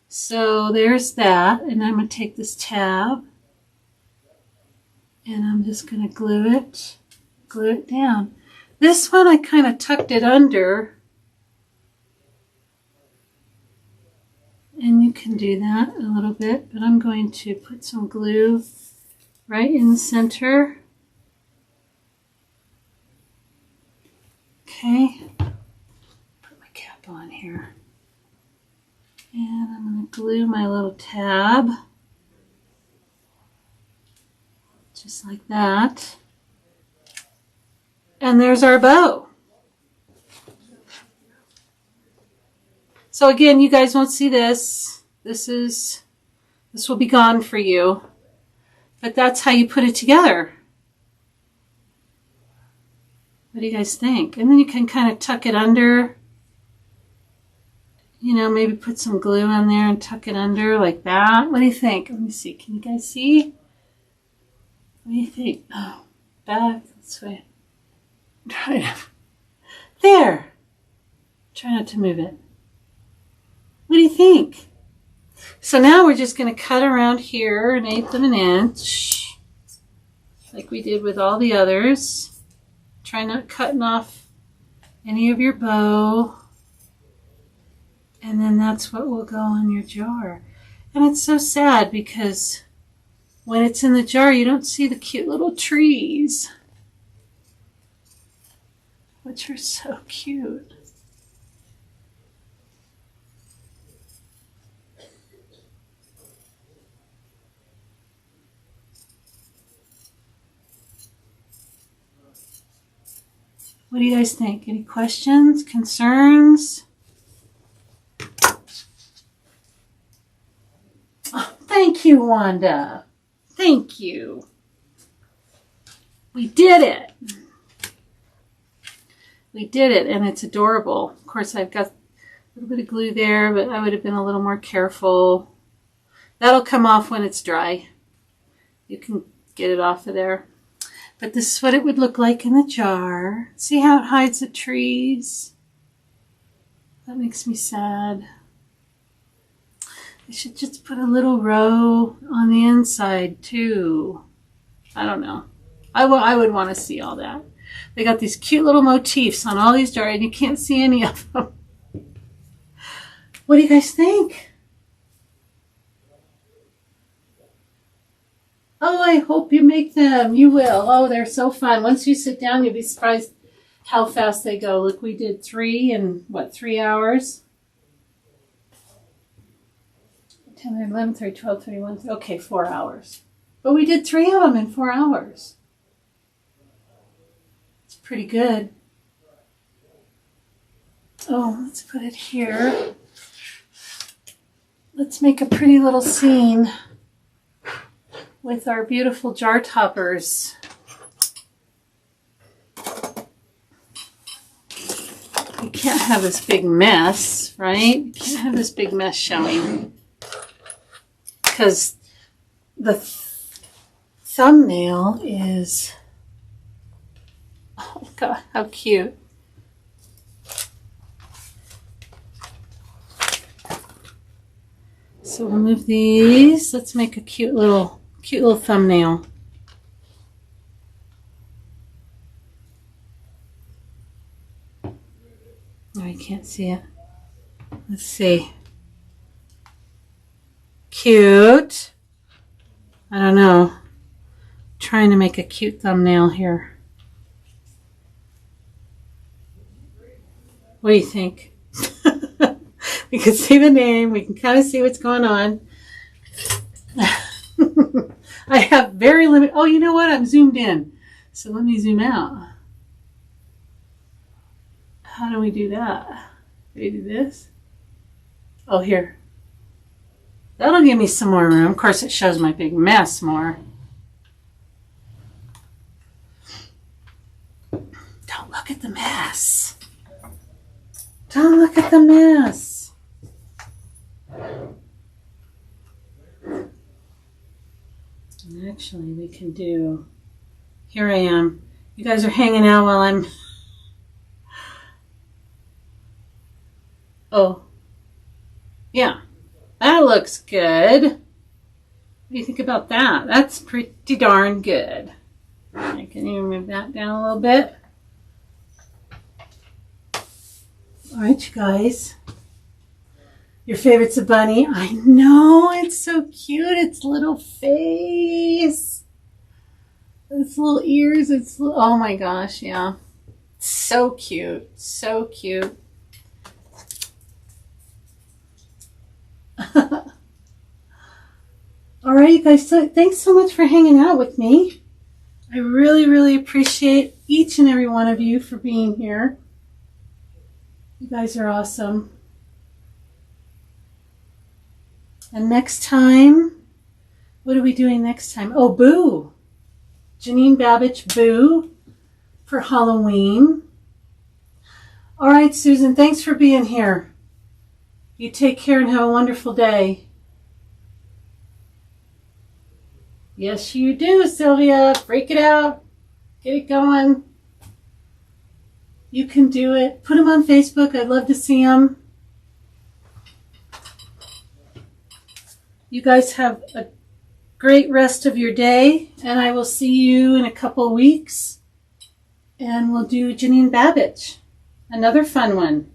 So there's that. And I'm going to take this tab. And I'm just going to glue it down. This one I kind of tucked it under. And you can do that a little bit, but I'm going to put some glue right in the center. Okay, put my cap on here. And I'm going to glue my little tab. Just like that. And there's our bow. So again, you guys won't see this. This will be gone for you. But that's how you put it together. What do you guys think? And then you can kind of tuck it under. You know, maybe put some glue in there and tuck it under like that. What do you think? Let me see. Can you guys see? What do you think? Oh, back this way. There. Try not to move it. What do you think? So now we're just going to cut around here 1/8 of an inch, like we did with all the others. Try not cutting off any of your bow. And then that's what will go on your jar. And it's so sad because when it's in the jar, you don't see the cute little trees, which are so cute. What do you guys think? Any questions, concerns? Oh, thank you, Wanda. Thank you. We did it. We did it, and it's adorable. Of course, I've got a little bit of glue there, but I would have been a little more careful. That'll come off when it's dry. You can get it off of there. But this is what it would look like in the jar. See how it hides the trees? That makes me sad. I should just put a little row on the inside too. I don't know. I would want to see all that. They got these cute little motifs on all these jars and you can't see any of them. What do you guys think? Oh, I hope you make them. You will. Oh, they're so fun. Once you sit down, you'll be surprised how fast they go. Look, we did 3 in, 3 hours? 10, 11, 30, 12, 31. Okay, 4 hours. But we did 3 of them in 4 hours. It's pretty good. Oh, let's put it here. Let's make a pretty little scene with our beautiful jar toppers. You can't have this big mess, right? You can't have this big mess showing because the thumbnail is, oh God, how cute. So we'll move these. Let's make a cute little thumbnail. Oh, I can't see it. Let's see. Cute. I don't know. Trying to make a cute thumbnail here. What do you think? We can see the name. We can kind of see what's going on. I have very limited. Oh, you know what? I'm zoomed in. So let me zoom out. How do we do that? Do we do this? Oh, here. That'll give me some more room. Of course, it shows my big mess more. Don't look at the mess. Don't look at the mess. And actually, we can do... Here I am. You guys are hanging out while I'm... Oh. Yeah. That looks good. What do you think about that? That's pretty darn good. I can even move that down a little bit. All right, you guys. Your favorite's a bunny. I know, it's so cute. Its little face. Its little ears. Oh my gosh, yeah. So cute. So cute. All right, you guys, so thanks so much for hanging out with me. I really, really appreciate each and every one of you for being here. You guys are awesome. And next time, what are we doing next time? Oh, Boo. Janine Babbage Boo for Halloween. All right, Susan, thanks for being here. You take care and have a wonderful day. Yes, you do, Sylvia. Break it out. Get it going. You can do it. Put them on Facebook. I'd love to see them. You guys have a great rest of your day, and I will see you in a couple weeks. And we'll do Janine Babbage, another fun one.